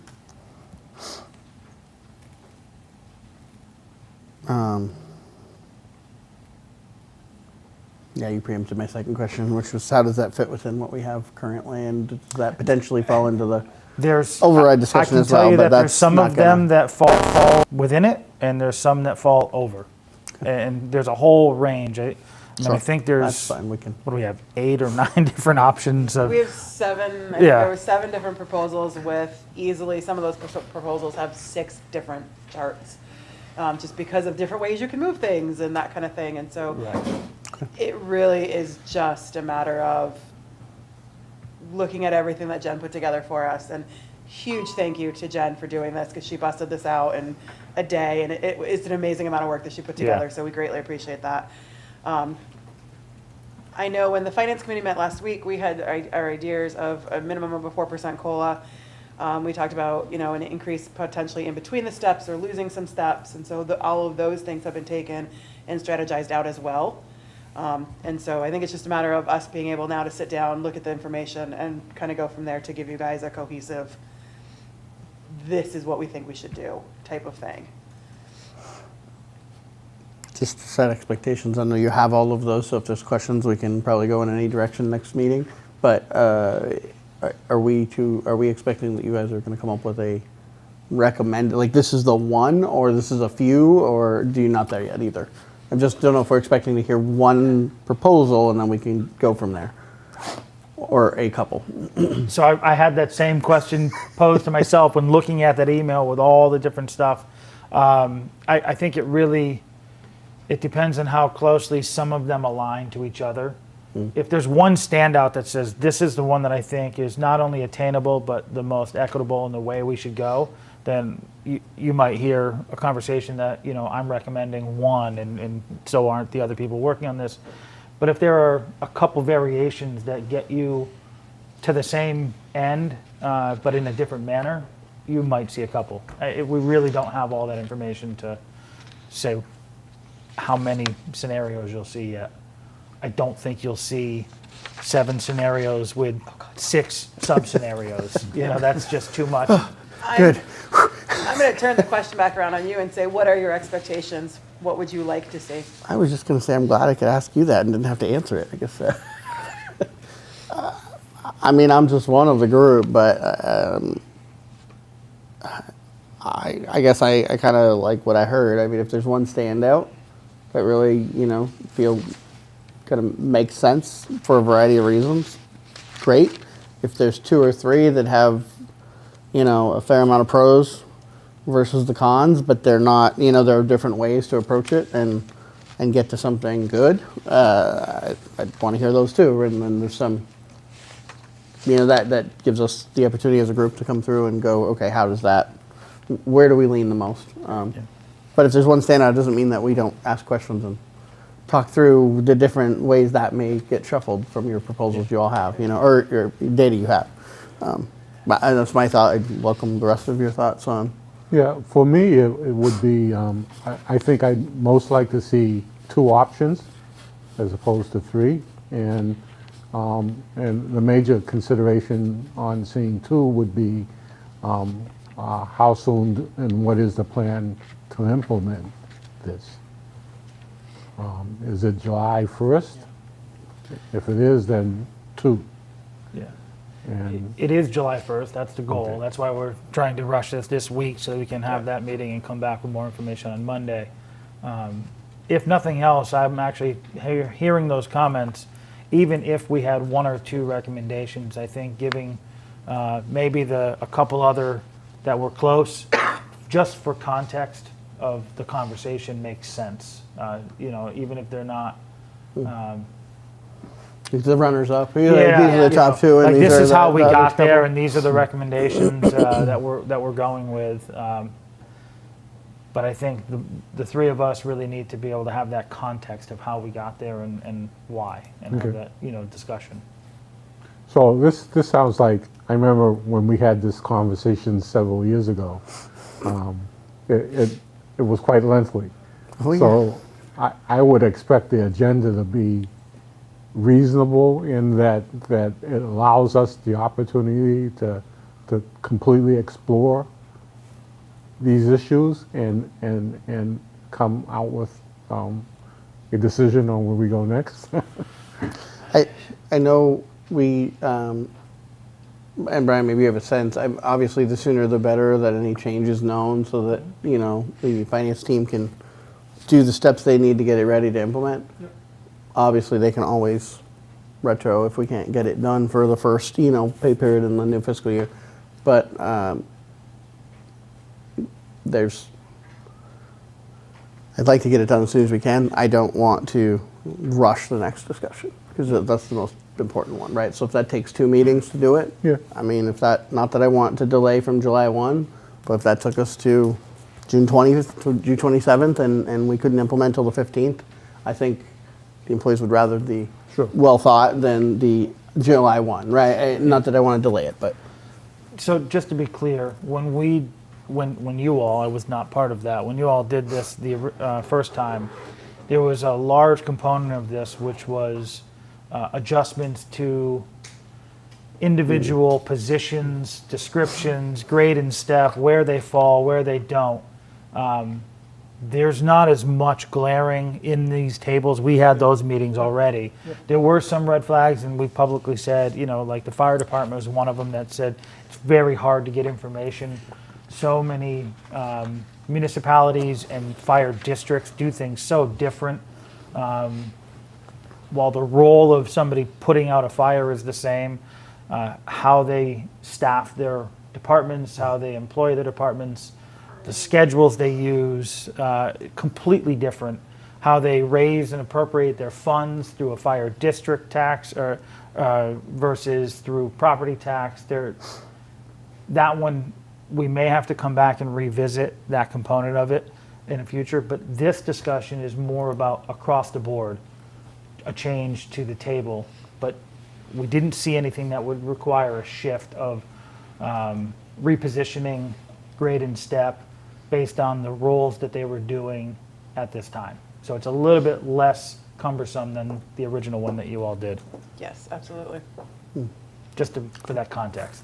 Yeah, you preempted my second question, which was how does that fit within what we have currently, and does that potentially fall into the There's override discussion as well? I can tell you but that there's that's some not of them gonna- that fall within it, and there's some that fall over. And there's a whole range. I Sure. think That's there's, fine. We can. what do we have, 8 or 9 different options of, We have 7, I think Yeah. there were 7 different proposals with easily, some of those proposals have 6 different charts. Just because of different ways you can move things and that kind of thing. And so it really is just a matter of looking at everything that Jen put together for us. And huge thank you to Jen for doing this, because she busted this out in a day, and it's an amazing amount of work that she put together. Yeah. So we greatly appreciate that. I know when the finance committee met last week, we had our ideas of a minimum of a 4% COLA. We talked about, an increase potentially in between the steps or losing some steps. And so all of those things have been taken and strategized out as well. And so I think it's just a matter of us being able now to sit down, look at the information, and kind of go from there to give you guys a cohesive, this is what we think we should do type of thing. Just to set expectations, I know you have all of those, so if there's questions, we can probably go in any direction next meeting. But are we expecting that you guys are going to come up with a recommended, like this is the one, or this is a few, or do you not there yet either? I just don't know if we're expecting to hear one proposal and then we can go from there, or a couple. so I had that same question posed to myself when looking at that email with all the different stuff. I think it depends on how closely some of them align to each other. If there's one standout that says, this is the one that I think is not only attainable, but the most equitable in the way we should go, then you might hear a conversation that, I'm recommending one, and so aren't the other people working on this. But if there are a couple variations that get you to the same end, but in a different manner, you might see a couple. We really don't have all that information to say how many scenarios you'll see yet. I don't think you'll see 7 scenarios with 6 sub-scenarios. That's just too much. Good. I'm going to turn the question back around on you and say, what are your expectations? What would you like to see? I was just going to say I'm glad I could ask you that and didn't have to answer it. I guess. I mean, I'm just one of the group, but I guess I kind of like what I heard. I mean, if there's one standout that really, feel kind of makes sense for a variety of reasons, great. If there's 2 or 3 that have, a fair amount of pros versus the cons, but they're not, there are different ways to approach it and get to something good, I'd want to hear those too. And then there's some, that gives us the opportunity as a group to come through and go, okay, where do we lean the most? But if there's one standout, it doesn't mean that we don't ask questions and talk through the different ways that may get shuffled from your proposals you all have, or your data you have. But that's my thought. I'd welcome the rest of your thoughts on. Yeah, for me, it would be, I think I'd most like to see 2 options as opposed to 3. And the major consideration on seeing 2 would be how soon and what is the plan to implement this. Is it July 1st? If it is, then 2. Yeah. And It is July 1st, that's the goal. Okay. That's why we're trying to rush this week so that we can have that meeting and come back with more information on Monday. If nothing else, I'm actually hearing those comments, even if we had one or two recommendations, I think giving maybe a couple other that were close, just for context of the conversation makes sense. Even if they're not, The runners up. These Yeah. are the top two. And like these this are is how we the other got there, couple. and these are the recommendations that we're going with. But I think the three of us really need to be able to have that context of how we got there and why, and have Okay. that discussion. so this sounds like, I remember when we had this conversation several years ago, it was quite lengthy. Oh, yeah. So I would expect the agenda to be reasonable in that it allows us the opportunity to completely explore these issues and come out with a decision on where we go next. I know we, and Brian, maybe you have a sense, obviously the sooner the better that any change is known so that, the finance team can do the steps they need to get it ready to implement. Obviously, they can always retro if we can't get it done for the first, pay period in the new fiscal year. But I'd like to get it done as soon as we can. I don't want to rush the next discussion because that's the most important one, right? So if that takes 2 meetings to do it, Yeah. I mean, not that I want to delay from July 1, but if that took us to June 20th to June 27th and we couldn't implement till the 15th, I think the employees would rather the Sure. well thought than the July 1, right? Not that I want to delay it, but So just to be clear, when you all, I was not part of that, when you all did this the first time, there was a large component of this which was adjustments to individual positions, descriptions, grade and step, where they fall, where they don't. There's not as much glaring in these tables. We had those meetings already. There were some red flags, and we publicly said, like the fire department was one of them that said it's very hard to get information. So many municipalities and fire districts do things so different. While the role of somebody putting out a fire is the same, how they staff their departments, how they employ the departments, the schedules they use, completely different. How they raise and appropriate their funds through a fire district tax or versus through property tax. That one, we may have to come back and revisit that component of it in the future, but this discussion is more about across the board, a change to the table. But we didn't see anything that would require a shift of repositioning grade and step based on the roles that they were doing at this time. So it's a little bit less cumbersome than the original one that you all did, Yes, absolutely. for that context.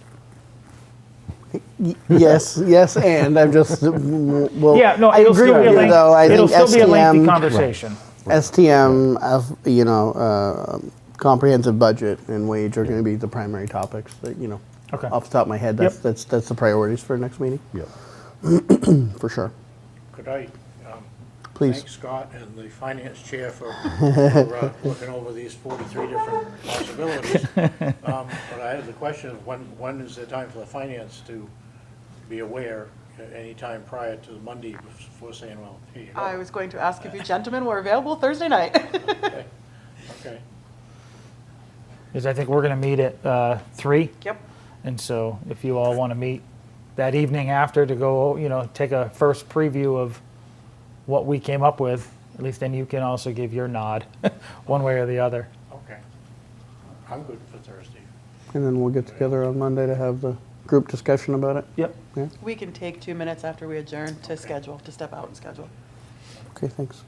yes, and I'm just, well, Yeah, no, I it'll agree still with be a you, lengthy, though. I it'll think still be a lengthy STM conversation. STM, comprehensive budget and wage are going to be the primary topics that, Okay. off the top of my head, Yep. that's the priorities for next meeting, Yeah. for sure. Could I Please. thank Scott and the finance chair for looking over these 43 different possibilities? But I have the question of when is the time for the finance to be aware, anytime prior to Monday before saying, well, here you go? I was going to ask if you gentlemen were available Thursday night. Okay. Is I think we're going to meet at 3. Yep. And so if you all want to meet that evening after to go, take a first preview of what we came up with, at least then you can also give your nod one way or the other. Okay. I'm good for Thursday. And then we'll get together on Monday to have the group discussion about it. Yep. Yeah. We can take 2 minutes after we adjourn to step out and schedule. Okay, thanks.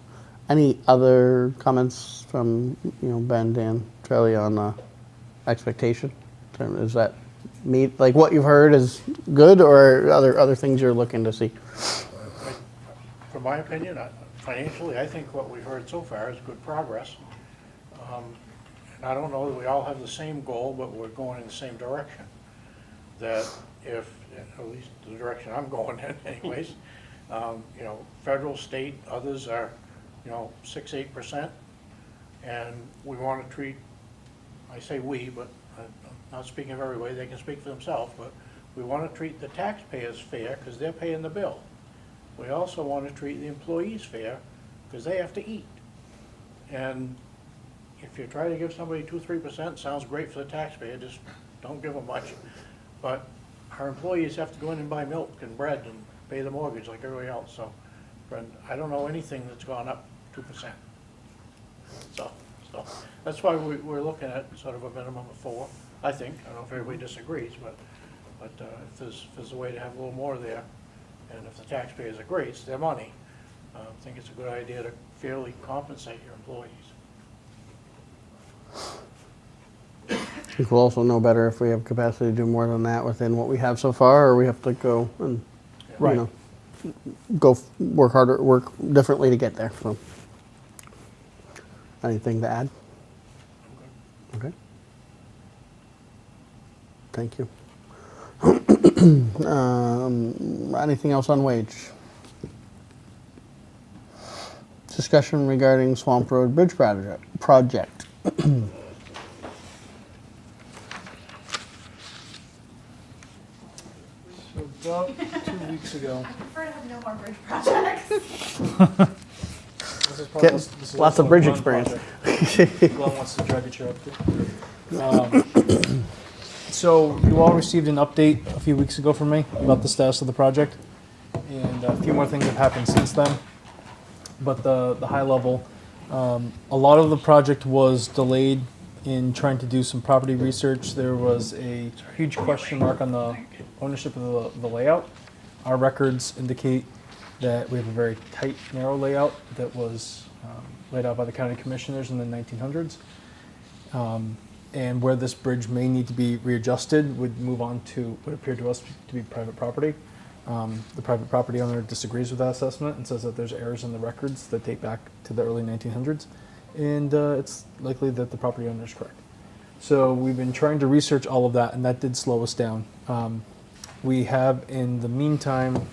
Any other comments from, Ben, Dan, Charlie on expectation? Is that meet, like what you've heard is good, or other things you're looking to see? From my opinion, financially, I think what we've heard so far is good progress. I don't know that we all have the same goal, but we're going in the same direction. That if, at least the direction I'm going in anyways, you know, federal, state, others are, you know, 6-8%. And we want to treat, I say we, but I'm not speaking of every way, they can speak for themselves, but we want to treat the taxpayers fair because they're paying the bill. We also want to treat the employees fair because they have to eat. And if you try to give somebody 2-3%, sounds great for the taxpayer, just don't give them much. But our employees have to go in and buy milk and bread and pay the mortgage like everybody else. So, friend, I don't know anything that's gone up 2%. So that's why we're looking at sort of a minimum of 4, I think. I don't know if everybody disagrees, but if there's a way to have a little more there, and if the taxpayers agree, it's their money, I think it's a good idea to fairly compensate your employees. I think we'll also know better if we have capacity to do more than that within what we have so far, or we have to go and, Right. you know, work harder, work differently to get there. So, anything to add? Okay. Thank you. Anything else on wage? Discussion regarding Swamp Road Bridge project. So about 2 weeks ago, I prefer to have no more bridge projects. this is probably Getting this is lots also of bridge a Glenn experience. project. Glenn wants to drag a chair up to. So you all received an update a few weeks ago from me about the status of the project, and a few more things have happened since then. But the high level, a lot of the project was delayed in trying to do some property research. There was a huge question mark on the ownership of the layout. Our records indicate that we have a very tight, narrow layout that was laid out by the county commissioners in the 1900s. And where this bridge may need to be readjusted would move on to what appeared to us to be private property. The private property owner disagrees with that assessment and says that there's errors in the records that date back to the early 1900s, and it's likely that the property owner is correct. So we've been trying to research all of that, and that did slow us down. We have, in the meantime,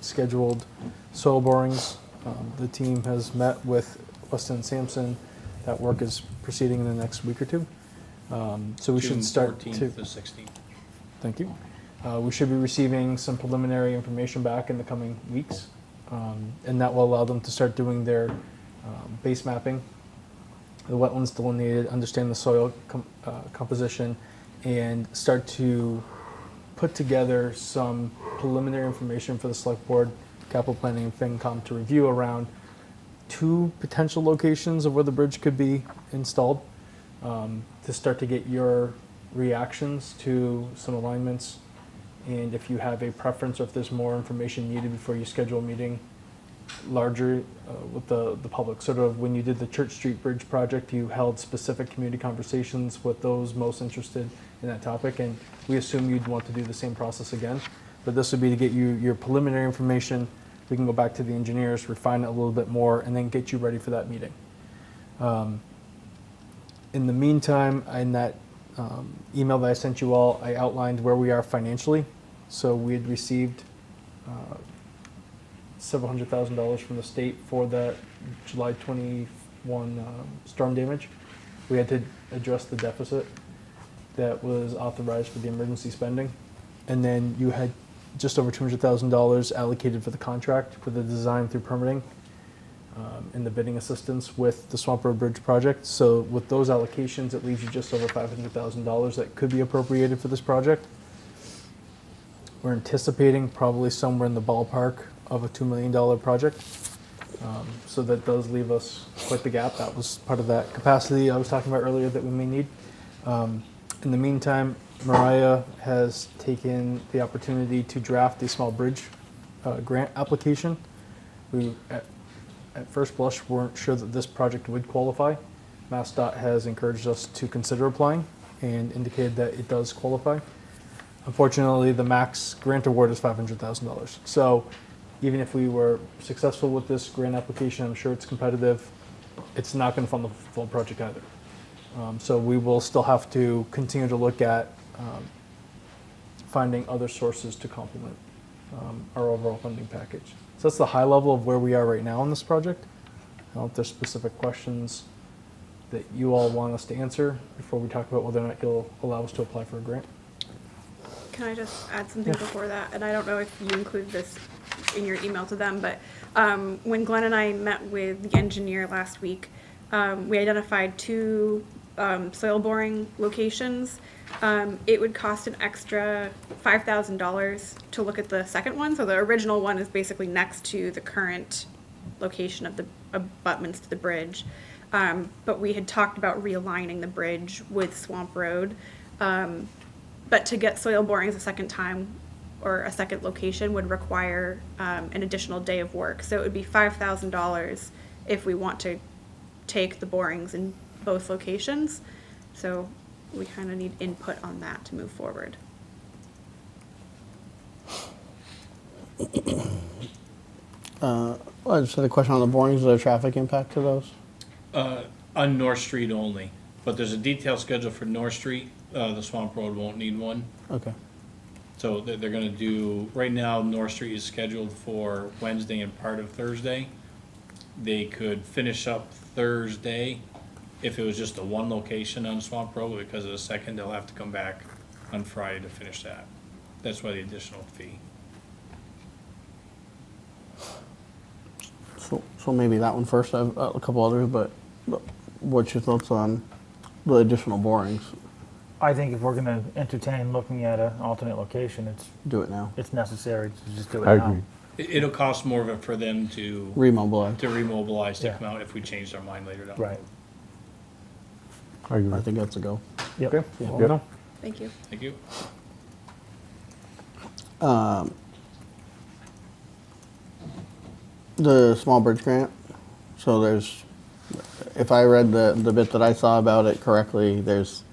scheduled soil borings. The team has met with Weston and Sampson. That work is proceeding in the next week or two. So we should start June to. 14th to 16th. Thank you. We should be receiving some preliminary information back in the coming weeks, and that will allow them to start doing their base mapping, the wetlands delineated, understand the soil composition, and start to put together some preliminary information for the select board, capital planning, and FinCom to review around 2 potential locations of where the bridge could be installed, to start to get your reactions to some alignments, and if you have a preference or if there's more information needed before you schedule a meeting larger with the public. Sort of when you did the Church Street Bridge project, you held specific community conversations with those most interested in that topic, and we assume you'd want to do the same process again. But this would be to get you your preliminary information. We can go back to the engineers, refine it a little bit more, and then get you ready for that meeting. In the meantime, in that email that I sent you all, I outlined where we are financially. So we had received several $100,000 from the state for the July 21 storm damage. We had to address the deficit that was authorized for the emergency spending. And then you had just over $200,000 allocated for the contract for the design through permitting and the bidding assistance with the Swamp Road Bridge project. So with those allocations, it leaves you just over $500,000 that could be appropriated for this project. We're anticipating probably somewhere in the ballpark of a $2 million project. So that does leave us quite the gap. That was part of that capacity I was talking about earlier that we may need. In the meantime, Mariah has taken the opportunity to draft a small bridge grant application. We, at first blush, weren't sure that this project would qualify. MassDOT has encouraged us to consider applying and indicated that it does qualify. Unfortunately, the max grant award is $500,000. So even if we were successful with this grant application, I'm sure it's competitive, it's not going to fund the full project either. So we will still have to continue to look at finding other sources to complement our overall funding package. So that's the high level of where we are right now on this project. I don't know if there's specific questions that you all want us to answer before we talk about whether or not you'll allow us to apply for a grant. Can I just add something before that? And I don't know if you include this in your email to them, but when Glenn and I met with the engineer last week, we identified 2 soil boring locations. It would cost an extra $5,000 to look at the second one. So the original one is basically next to the current location of the abutments to the bridge. But we had talked about realigning the bridge with Swamp Road. But to get soil borings a second time or a second location would require an additional day of work. So it would be $5,000 if we want to take the borings in both locations. So we kind of need input on that to move forward. I just had a question on the borings. Is there a traffic impact to those? On North Street only, but there's a detailed schedule for North Street. The Swamp Road won't need one. Okay. So they're gonna do, right now, North Street is scheduled for Wednesday and part of Thursday. They could finish up Thursday if it was just the one location on Swamp Road, but because of the second, they'll have to come back on Friday to finish that. That's why the additional fee. So maybe that one first. I have a couple others, but what's your thoughts on the additional borings? I think if we're gonna entertain looking at an alternate location, Do it now. it's necessary to just do it I now. agree. It'll cost more of it for them to Remobilize. remobilize, to Yeah. come out if we change our mind later down. Right. I agree. I think that's a go. Yep. Okay. Yeah. Well, no. Thank you. Thank you. The small bridge grant. So there's, if I read the bit that I saw about it correctly, there's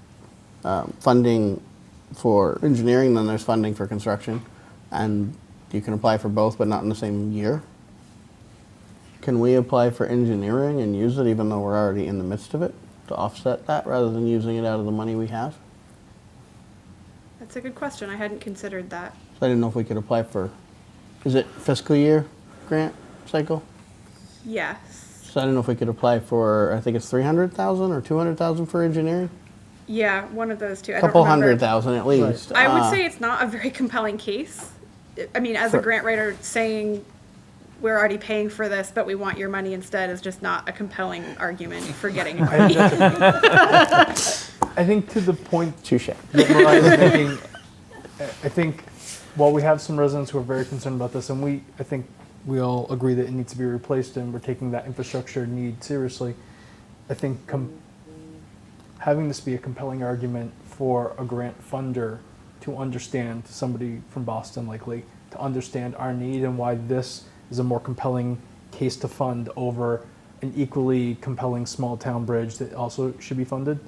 funding for engineering, then there's funding for construction, and you can apply for both, but not in the same year. Can we apply for engineering and use it even though we're already in the midst of it to offset that rather than using it out of the money we have? That's a good question. I hadn't considered that. So I didn't know if we could apply for, is it fiscal year grant cycle? Yes. So I don't know if we could apply for, I think it's 300,000 or 200,000 for engineering? Yeah, one of those two. I Couple don't remember. 100,000 at least. I would say it's not a very compelling case. I mean, as a For- grant writer, saying we're already paying for this, but we want your money instead is just not a compelling argument for getting your money. I think to the point Touche. that Mariah's making, I think while we have some residents who are very concerned about this, and I think we all agree that it needs to be replaced and we're taking that infrastructure need seriously, I think having this be a compelling argument for a grant funder to understand, somebody from Boston likely, to understand our need and why this is a more compelling case to fund over an equally compelling small town bridge that also should be funded.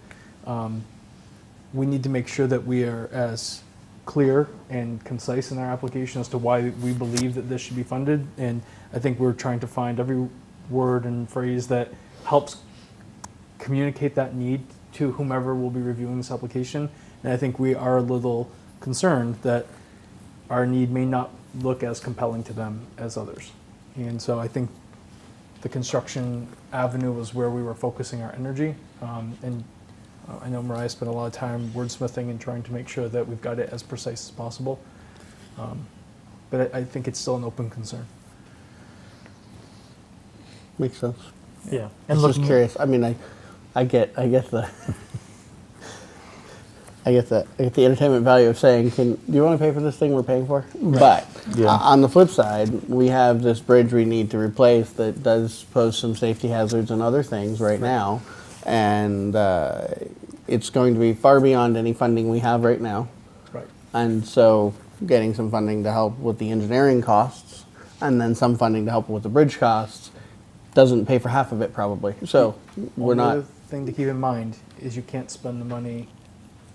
We need to make sure that we are as clear and concise in our application as to why we believe that this should be funded. And I think we're trying to find every word and phrase that helps communicate that need to whomever will be reviewing this application. And I think we are a little concerned that our need may not look as compelling to them as others. And so I think the construction avenue was where we were focusing our energy. I know Mariah spent a lot of time wordsmithing and trying to make sure that we've got it as precise as possible. But I think it's still an open concern. Makes sense. Yeah. I'm just curious. I mean, I get the I get the entertainment value of saying, do you want to pay for this thing we're paying for? Right. But on the flip side, we have this bridge we need to replace that does pose some safety hazards and other things right now, and it's going to be far beyond any funding we have right now. Right. And so, getting some funding to help with the engineering costs, and then some funding to help with the bridge costs, doesn't pay for half of it probably. So we're not. Another thing to keep in mind is you can't spend the money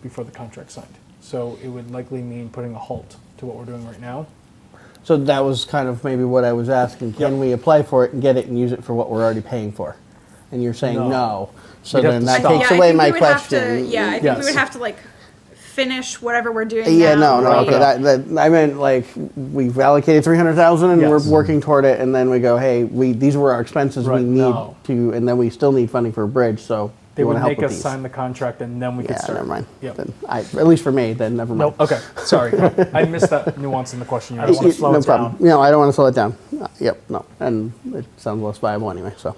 before the contract's signed. So it would likely mean putting a halt to what we're doing right now. So that was kind of maybe what I was asking. Can we apply for it and get it and use it for what we're already paying for? and you're saying No. no. So We'd have then to that stop. takes Yeah, I away think my we would have to- question. Yeah, I think Yes. we would have to like finish whatever we're doing Yeah, now. no, okay, right? that, I meant like, we've allocated 300,000 and we're Yes. working toward it, and then we go, hey, these were our expenses, we Right, need no. to, and then we still need funding for a bridge, so They you would wanna help make with us these? sign the contract and then we could Yeah, start. never mind. Yep. Then at least for me, then never mind. Nope, okay, sorry. I missed that nuance in the question. I don't wanna slow No it problem. down. No, I don't want to slow it down. Yep, no, and it sounds less viable anyway, so.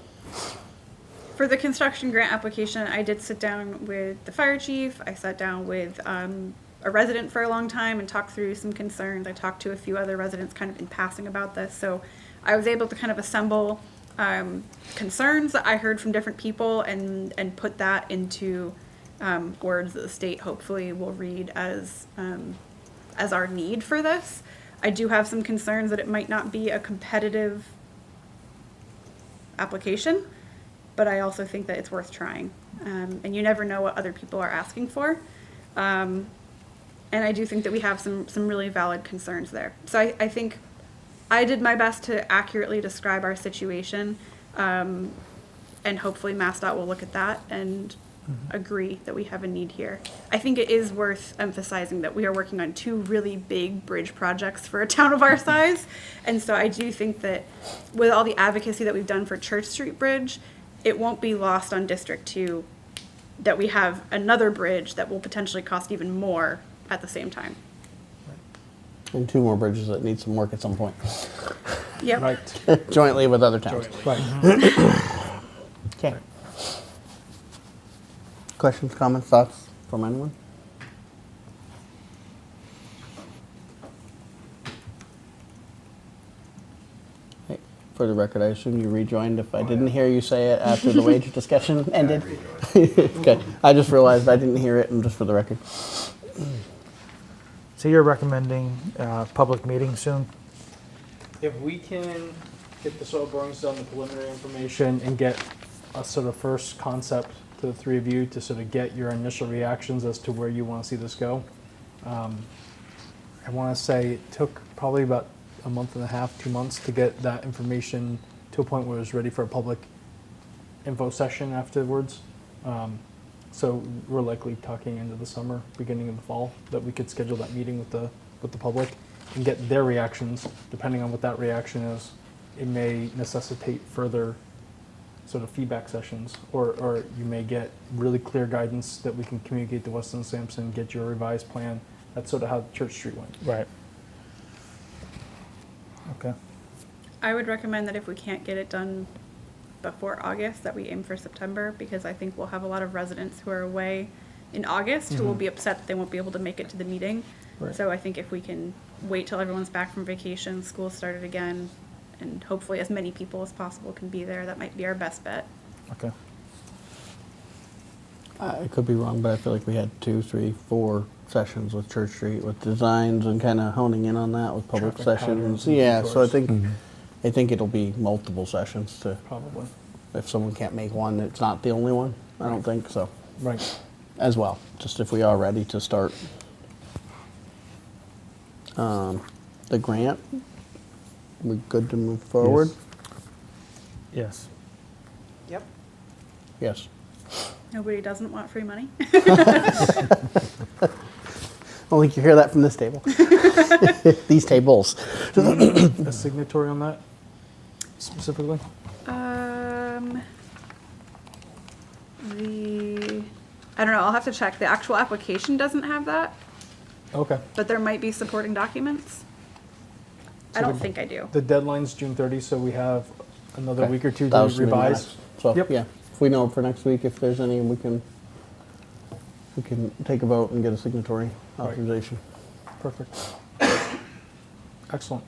For the construction grant application, I did sit down with the fire chief. I sat down with a resident for a long time and talked through some concerns. I talked to a few other residents kind of in passing about this. So I was able to kind of assemble concerns that I heard from different people and put that into words that the state hopefully will read as our need for this. I do have some concerns that it might not be a competitive application, but I also think that it's worth trying. And you never know what other people are asking for. And I do think that we have some really valid concerns there. So I think I did my best to accurately describe our situation. And hopefully MassDOT will look at that and agree that we have a need here. I think it is worth emphasizing that we are working on two really big bridge projects for a town of our size. And so I do think that with all the advocacy that we've done for Church Street Bridge, it won't be lost on District 2 that we have another bridge that will potentially cost even more at the same time. And 2 more bridges that need some work at some point, Yep. Right, jointly with other towns. right. Okay. Questions, comments, thoughts from anyone? Hey, for the record, I assume you rejoined if I didn't hear you say it after the wage discussion ended? Okay, I just realized I didn't hear it, and just for the record. So you're recommending public meeting soon? If we can get the soil borings done, the preliminary information, and get a sort of first concept to the three of you to sort of get your initial reactions as to where you want to see this go. I want to say it took probably about a month and a half, 2 months to get that information to a point where it was ready for a public info session afterwards. So we're likely talking into the summer, beginning of the fall, that we could schedule that meeting with the public and get their reactions. Depending on what that reaction is, it may necessitate further sort of feedback sessions, or you may get really clear guidance that we can communicate to Weston and Sampson, get your revised plan. That's sort of how Church Street went. Right. Okay. I would recommend that if we can't get it done before August, that we aim for September, because I think we'll have a lot of residents who are away in August who will be upset that they won't be able to make it to the meeting. Right. So I think if we can wait till everyone's back from vacation, school started again, and hopefully as many people as possible can be there, that might be our best bet. Okay. I could be wrong, but I feel like we had 2, 3, 4 sessions with Church Street with designs and kind of honing in on that with public Traffic sessions. patterns and Yeah, so I detours. think it'll be multiple sessions to, Probably. if someone can't make one, it's not the only one. I don't think so. Right. As well, just if we are ready to start. The grant, we good to move forward? Yes. Yep. Yes. Nobody doesn't want free money. I don't think you hear that from this table. These tables. A signatory on that specifically? I don't know, I'll have to check. The actual application doesn't have that, Okay. but there might be supporting documents. I don't think I do. The deadline's June 30, so we have another Okay. week or two That to was gonna be revise. next. So, Yep. yeah, if we know for next week, if there's any, we can take a vote and get a signatory Right. authorization. Perfect. Excellent.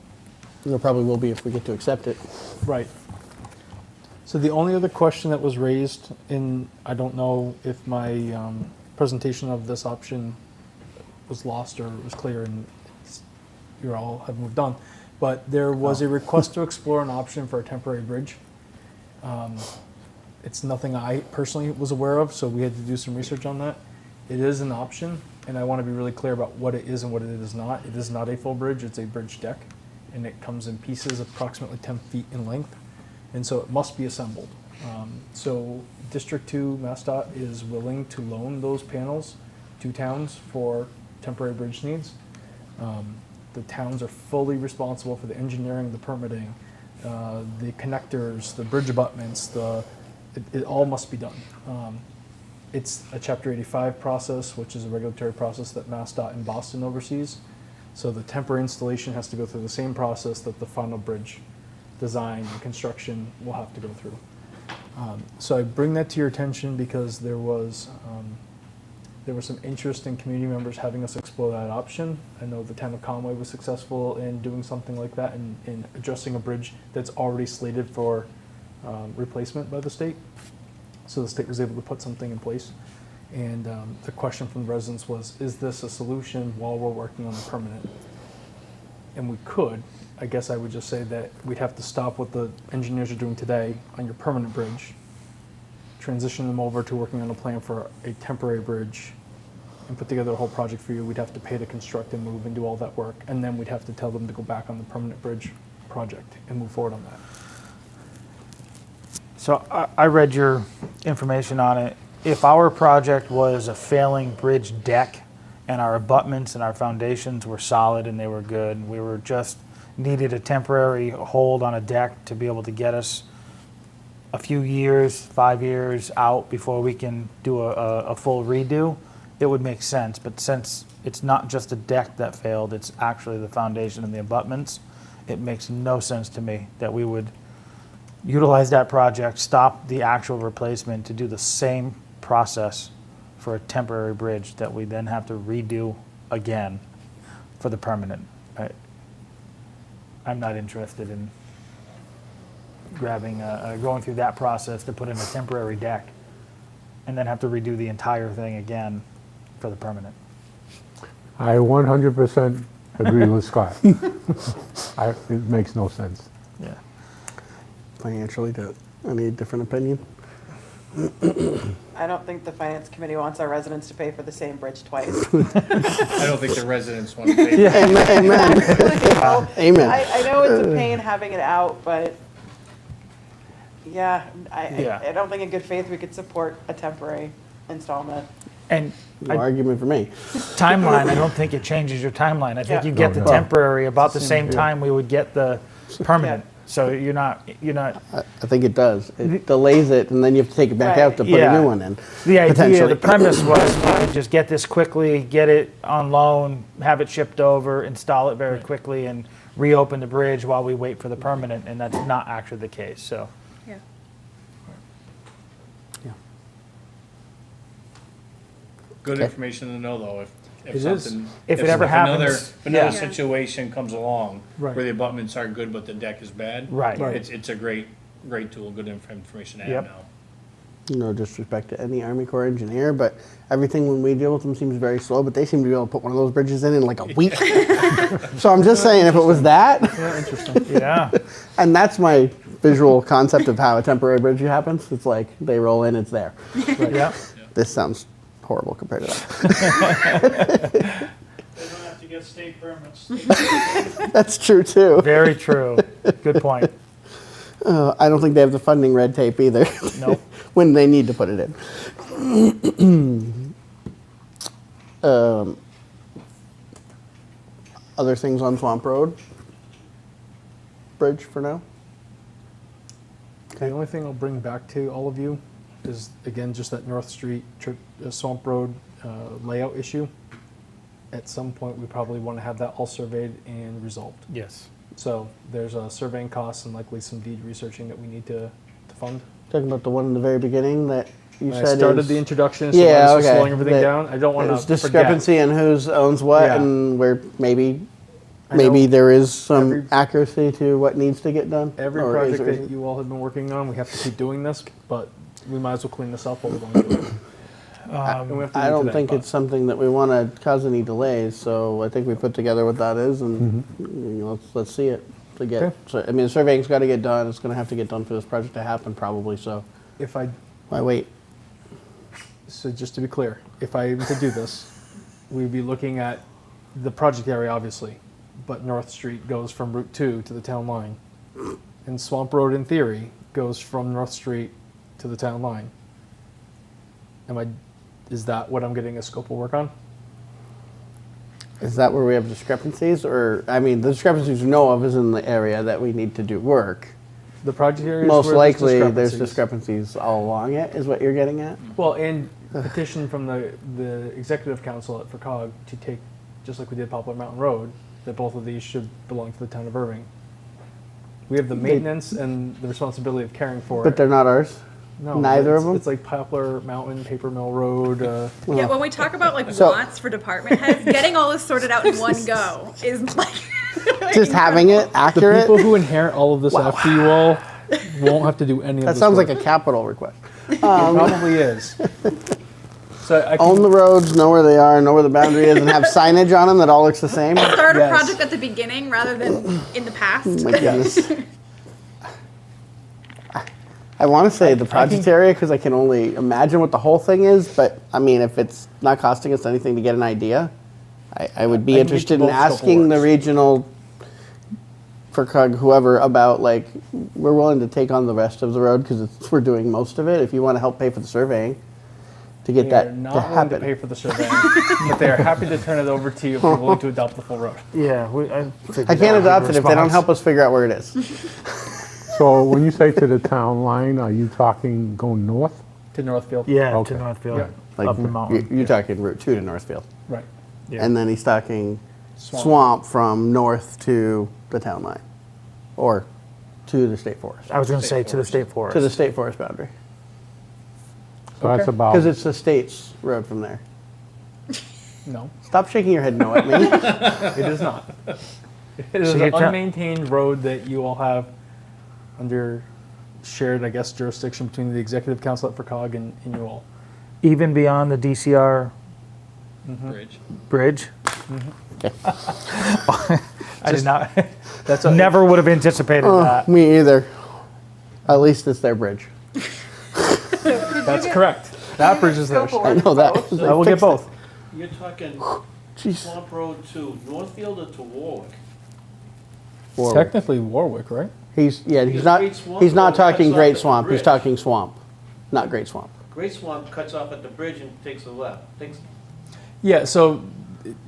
There probably will be if we get to accept it. Right. So the only other question that was raised I don't know if my presentation of this option was lost or was clear and you all have moved on, but there was a request to explore an option for a temporary bridge. It's nothing I personally was aware of, so we had to do some research on that. It is an option, and I want to be really clear about what it is and what it is not. It is not a full bridge, it's a bridge deck, and it comes in pieces approximately 10 feet in length, and so it must be assembled. So District 2 MassDOT is willing to loan those panels to towns for temporary bridge needs. The towns are fully responsible for the engineering, the permitting, the connectors, the bridge abutments, it all must be done. It's a Chapter 85 process, which is a regulatory process that MassDOT in Boston oversees. So the temporary installation has to go through the same process that the final bridge design and construction will have to go through. So I bring that to your attention because there was some interest in community members having us explore that option. I know the town of Conway was successful in doing something like that and in addressing a bridge that's already slated for replacement by the state. So the state was able to put something in place. And the question from the residents was, is this a solution while we're working on the permanent? And we could. I guess I would just say that we'd have to stop what the engineers are doing today on your permanent bridge, transition them over to working on a plan for a temporary bridge, and put together a whole project for you. We'd have to pay to construct and move and do all that work, and then we'd have to tell them to go back on the permanent bridge project and move forward on that. So I read your information on it. If our project was a failing bridge deck and our abutments and our foundations were solid and they were good, we were just needed a temporary hold on a deck to be able to get us a few years, 5 years out before we can do a full redo, it would make sense. But since it's not just a deck that failed, it's actually the foundation and the abutments, it makes no sense to me that we would utilize that project, stop the actual replacement to do the same process for a temporary bridge that we then have to redo again for the permanent. I'm not interested in grabbing, going through that process to put in a temporary deck and then have to redo the entire thing again for the permanent. I 100% agree with Scott. It makes no sense. Yeah. Financially, any different opinion? I don't think the finance committee wants our residents to pay for the same bridge twice. I don't think the residents want to pay. Amen. Amen. I know it's a pain having it out, but yeah, I don't think in good faith we could support a temporary installment. And No argument for me. timeline, I don't think it changes your timeline. I think Yeah. you get the No. temporary about the same time we would get the permanent. Yeah. So you're not, I think it does. It delays it, and then you have to take it back Right. out to put a Yeah. new one in. the idea, Potentially. the premise was we could just get this quickly, get it on loan, have it shipped over, install it very quickly, and reopen the bridge while we wait for the permanent, and that's not actually the case, so. Yeah. Good Okay. information to know, though, if It is. something. If it ever another- happens, If another yeah. situation comes along Right. where the abutments are good, but the deck is bad. Right. Right. It's a great tool, good information to Yep. have now. No disrespect to any Army Corps engineer, but everything when we deal with them seems very slow, but they seem to be able to put one of those bridges in like a week. So I'm just saying, if it was that, Yeah, interesting. Yeah, and that's my visual concept of how a temporary bridge happens, it's like they roll in, it's there. yeah. This sounds horrible compared to that. They don't have to get state permits. That's true too. Very true. Good point. I don't think they have the funding red tape either. Nope. When they need to put it in. Other things on Swamp Road? Bridge for now? The only thing I'll bring back to all of you is, again, just that North Street, Swamp Road layout issue. At some point, we probably want to have that all surveyed and resolved. Yes. So there's a surveying costs and likely some deed researching that we need to fund. Talking about the one in the very beginning that you When said I started is, the introduction, so Yeah, I was okay. slowing everything That down. I don't want there's to discrepancy in who's owns what, Yeah. and where maybe I know there is some every- accuracy to what needs to get done. Every or is project there that isn't? you all have been working on, we have to keep doing this, but we might as well clean this up while we're going through it. And we have to I do don't today, think but- it's something that we want to cause any delays, so I think we put together what that is, and let's see it to get. Okay. So, I mean, the surveying's got to get done. It's going to have to get done for this project to happen, probably. So If I, why wait? so just to be clear, if I am to do this, we'd be looking at the project area, obviously, but North Street goes from Route 2 to the town line. And Swamp Road, in theory, goes from North Street to the town line. Is that what I'm getting a scope of work on? Is that where we have discrepancies? Or, I mean, the discrepancies we know of is in the area that we need to do work. The project area is Most where likely, there's there's discrepancies all along it, is what you're getting at? Well, and petition from the executive council at FERCog to take, just like we did Poplar Mountain Road, that both of these should belong to the town of Erving. We have the maintenance and the responsibility of caring for But it. they're not ours? No, neither of it's- them? It's like Poplar Mountain, Paper Mill Road. Yeah, when we talk about like So- wants for department heads, getting all this sorted out in one go is like Just having it The accurate? people who inherit all of this after you all won't have to do any of That this sounds like work. a capital request. It probably is. So I Own can, the roads, know where they are, know where the boundary is, and have signage on them that all looks the same? start a Yes. project at the beginning rather than in the past. My goodness. I want to say the project area because I can only imagine what the whole thing is, but I mean, if it's not costing us anything to get an idea, I would be I can get you interested in both scope of asking the works. regional, FERCog, whoever, about like, we're willing to take on the rest of the road because we're doing most of it. If you want to help pay for the surveying to get they are that to not willing to happen. pay for the survey, but they are happy to turn it over to you if you're willing to adopt the full road. Yeah, I can't adopt it if they don't help us figure out where it is. So when you say to the town line, are you talking going north? To Northfield. Yeah, Okay. to Northfield, Yeah. Like, up the mountain. you're talking Route 2 to Northfield. Right. Yeah. And then he's talking Swamp. swamp from north to the town line, or to the state forest, I was going to say to the state forest. to the state forest boundary, So that's Okay. about, because it's the state's road from there. No, Stop shaking your head no at me. it is not. It is So an you're tell- unmaintained road that you all have under shared, I guess, jurisdiction between the executive council at FERCog and you all. Even beyond the DCR Bridge. bridge. I did not. That's a, Never would have anticipated that. Me either. At least it's their bridge. That's correct. That bridge is theirs. I know that. I will get both. You're talking Jeez. Swamp Road to Northfield or to Warwick? Forward. Technically Warwick, right? He's Because not Great Swamp he's not Road talking cuts off Great at the Swamp. He's bridge. talking swamp, not Great Swamp. Great Swamp cuts off at the bridge and takes a left. Yeah, so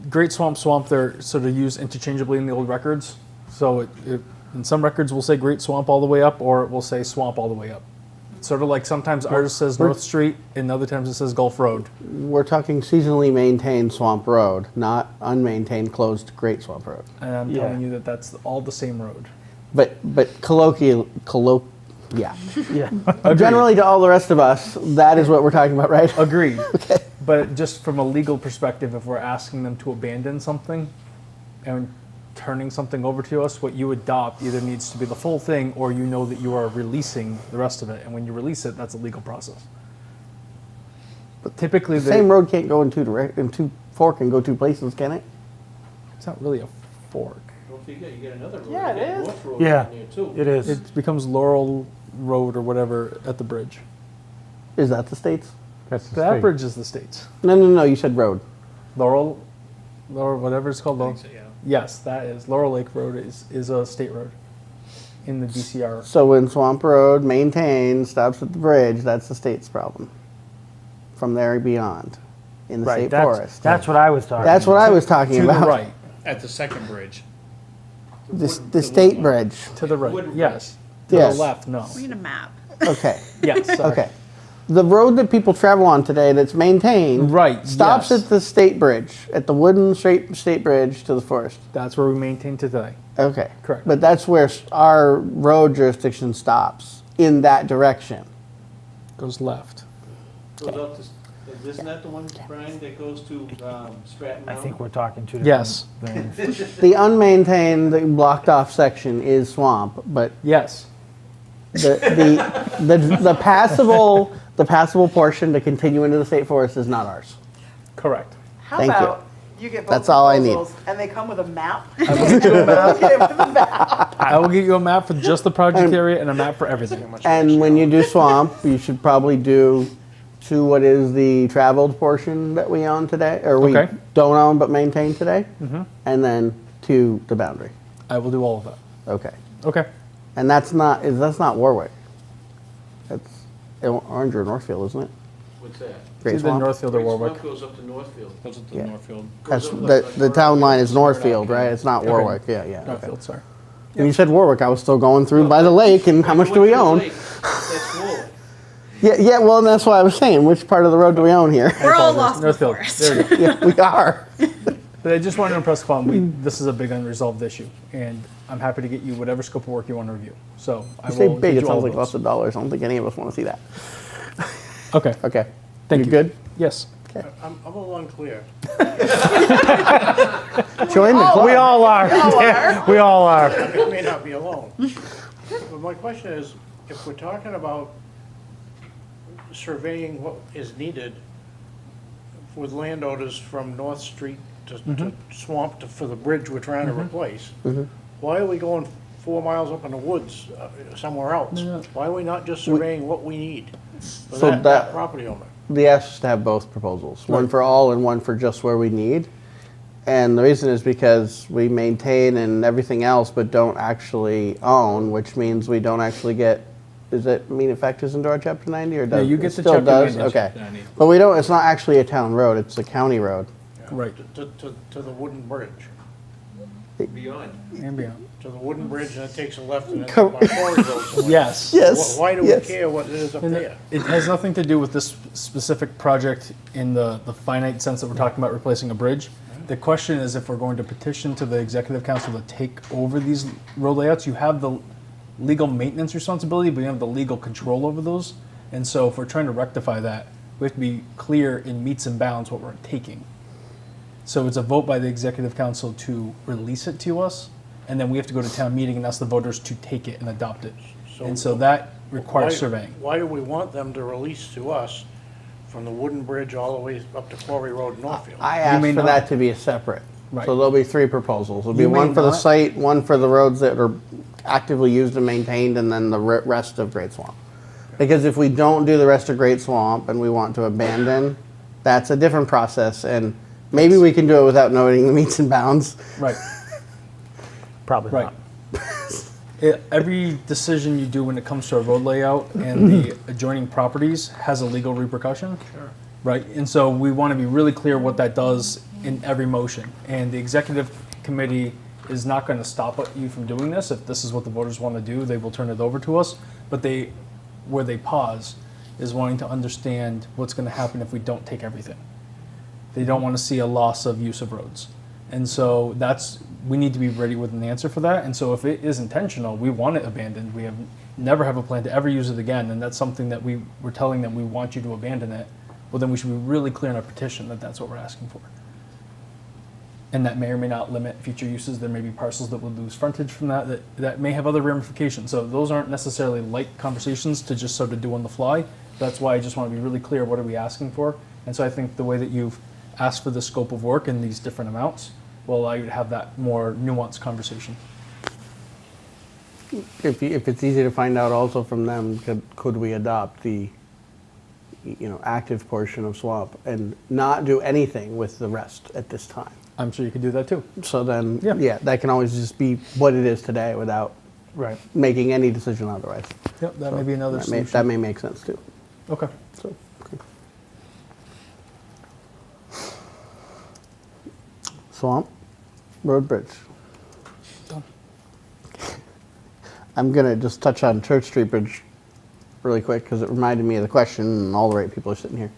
Great Swamp, they're sort of used interchangeably in the old records. So in some records we'll say Great Swamp all the way up, or it will say Swamp all the way up. Sort of like sometimes ours says North Street, and other times it says Gulf Road. We're talking seasonally maintained Swamp Road, not unmaintained closed Great Swamp Road. And I'm Yeah. telling you that that's all the same road. But yeah. Yeah. Generally, to all the rest of us, that is what we're talking about, right? Agreed. But just from a legal perspective, if we're asking them to abandon something and turning something over to us, what you adopt either needs to be the full thing, or you know that you are releasing the rest of it. And when you release it, that's a legal process. But typically, The same road can't go in two fork and go two places, can it? it's not really a fork. Don't forget, you get another road. Yeah, it you get is. North Road Yeah, down there too. it is. It becomes Laurel Road or whatever at the bridge. Is that the state's? that's the That state. bridge is the state's. No. You said road. Laurel, whatever it's called. I think so, yeah. Yes, that is. Laurel Lake Road is a state road in the DCR. So when Swamp Road maintained stops at the bridge, that's the state's problem. From there beyond, in the Right. state That's, forest. that's what I was talking. That's what I was talking To the about. right. At the second bridge. The state bridge. To the right. Wood Yes. To Yes. the left, no. We need a map. Okay. Yes. sorry. Okay. The road that people travel on today that's maintained Right, stops yes. at the state bridge, at the wooden state bridge to the forest. That's where we maintain today. Okay. Correct. But that's where our road jurisdiction stops, in that direction. Goes left. Goes up to, isn't that the one, Brian, that goes to Stratton I Mountain? think we're talking two different Yes. things. The unmaintained, the blocked off section is swamp, but Yes. the passable portion to continue into the state forest is not ours. Correct. How Thank you. about you get both That's all I need. proposals and they come with a map? I will get you a map for just the project area and a map for everything. And when you do swamp, you should probably do to what is the traveled portion that we own today, or we Okay. don't own but maintain today, and then to the boundary. I will do all of that. Okay. Okay. And that's not Warwick. That's Orange or Northfield, isn't it? What's that? Great It's either Swamp? Northfield or Great Warwick. Swamp goes up to Northfield. Goes up to Yeah. Northfield. That's, Goes up like the town line is Start out Northfield, here. right? It's not Warwick, yeah, yeah. okay. Northfield, sorry. When you said Warwick, I was still going through by the lake, and how much do we own? That's Warwick. Yeah, well, and that's why I was saying, which part of the road do we own here? We're all lost in the Northfield. forest. There you go. Yeah, we are. But I just wanted to impress upon, this is a big unresolved issue, and I'm happy to get you whatever scope of work you want to review. So I You say will big, get it you all sounds of like those. lots of dollars. I don't think any of us want to see that. Okay, Okay. thank you. You good? Yes. I'm a little unclear. Join the club. We all are. We all are. I may not be alone. But my question is, if we're talking about surveying what is needed with landowners from North Street to Swamp for the bridge we're trying to replace, why are we going 4 miles up in the woods somewhere else? Why are we not just surveying what we need for So that that- property owner? They asked us to have both proposals, one for all and one for just where we need. And the reason is because we maintain and everything else, but don't actually own, which means we don't actually get, does that mean it factors into our chapter 90 or does? you get it the still chapter does? 90. Okay. 90. But we don't, it's not actually a town road, it's a county road. Right. To the wooden bridge. Beyond. And beyond. To the wooden bridge, and it takes a left and then Come- by Quarry Road. somewhere. Yes. Yes. Why do we yes. care what it is up And there? it has nothing to do with this specific project in the finite sense that we're talking about replacing a bridge. The question is if we're going to petition to the executive council to take over these road layouts, you have the legal maintenance responsibility, but you have the legal control over those. And so if we're trying to rectify that, we have to be clear in meets and bounds what we're taking. So it's a vote by the executive council to release it to us, and then we have to go to town meeting and ask the voters to take it and adopt it. And so that requires Why- surveying. Why do we want them to release to us from the wooden bridge all the way up to Quarry Road, Northfield? I You asked may for not. that to be a separate. Right. So there'll be 3 proposals. There'll be You may one for the not. site, one for the roads that are actively used and maintained, and then the rest of Great Swamp. Because if we don't do the rest of Great Swamp and we want to abandon, that's a different process, and maybe we can do it without noting the meets and bounds. Right. Probably Right. not. Every decision you do when it comes to a road layout and the adjoining properties has a legal repercussion. Sure. Right, and so we want to be really clear what that does in every motion. And the executive committee is not going to stop you from doing this. If this is what the voters want to do, they will turn it over to us. But where they pause is wanting to understand what's going to happen if we don't take everything. They don't want to see a loss of use of roads. And so we need to be ready with an answer for that. And so if it is intentional, we want it abandoned. We never have a plan to ever use it again. And that's something that we're telling them we want you to abandon it. Well, then we should be really clear in our petition that that's what we're asking for. And that may or may not limit future uses. There may be parcels that would lose frontage from that may have other ramifications. So those aren't necessarily light conversations to just sort of do on the fly. That's why I just want to be really clear, what are we asking for? And so I think the way that you've asked for the scope of work in these different amounts will allow you to have that more nuanced conversation. If it's easy to find out also from them, could we adopt the active portion of Swamp and not do anything with the rest at this time? I'm sure you could do that too. So then, Yeah. yeah, that can always just be what it is today without Right. making any decision otherwise. Yep, that may be another That solution. may make sense too. Okay. So, okay. Swamp, Road Bridge. Done. I'm gonna just touch on Church Street Bridge really quick because it reminded me of the question and all the right people are sitting here.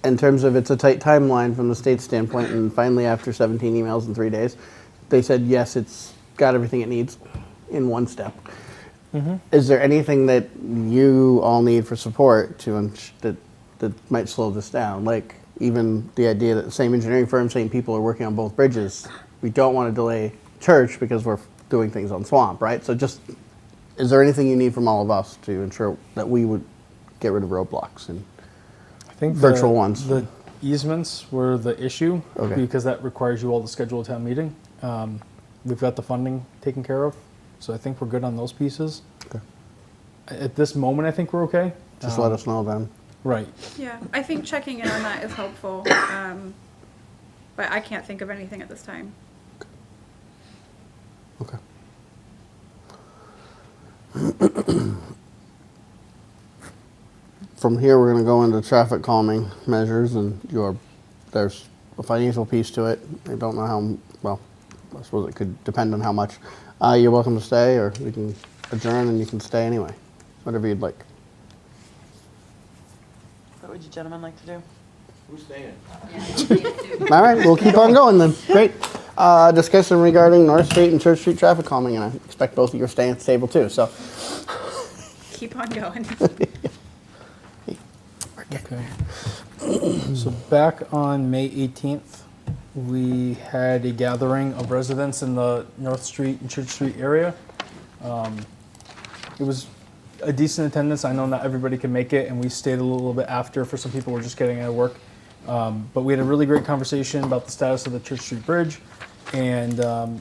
In terms of it's a tight timeline from the state standpoint, and finally after 17 emails in 3 days, they said yes, it's got everything it needs in one step. Is there anything that you all need for support that might slow this down? Like even the idea that the same engineering firm, same people are working on both bridges. We don't want to delay Church because we're doing things on Swamp, right? So just, is there anything you need from all of us to ensure that we would get rid of roadblocks and I think virtual ones? The easements were the issue Okay. because that requires you all to schedule a town meeting. We've got the funding taken care of, so I think we're good on those pieces. Okay. At this moment, I think we're okay. Just let us know then. Right. Yeah, I think checking in on that is helpful, but I can't think of anything at this time. Okay. from here, we're going to go into traffic calming measures, and there's a financial piece to it. I don't know how, well, I suppose it could depend on how much. You're welcome to stay, or we can adjourn and you can stay anyway. Whatever you'd like. What would you gentlemen like to do? Who's staying? All right, we'll keep on going then. Great. Discussion regarding North Street and Church Street traffic calming, and I expect both of you are staying at the table too, so. Keep on going. Okay. So back on May 18th, we had a gathering of residents in the North Street and Church Street area. It was a decent attendance. I know not everybody can make it, and we stayed a little bit after for some people who were just getting out of work. But we had a really great conversation about the status of the Church Street Bridge, and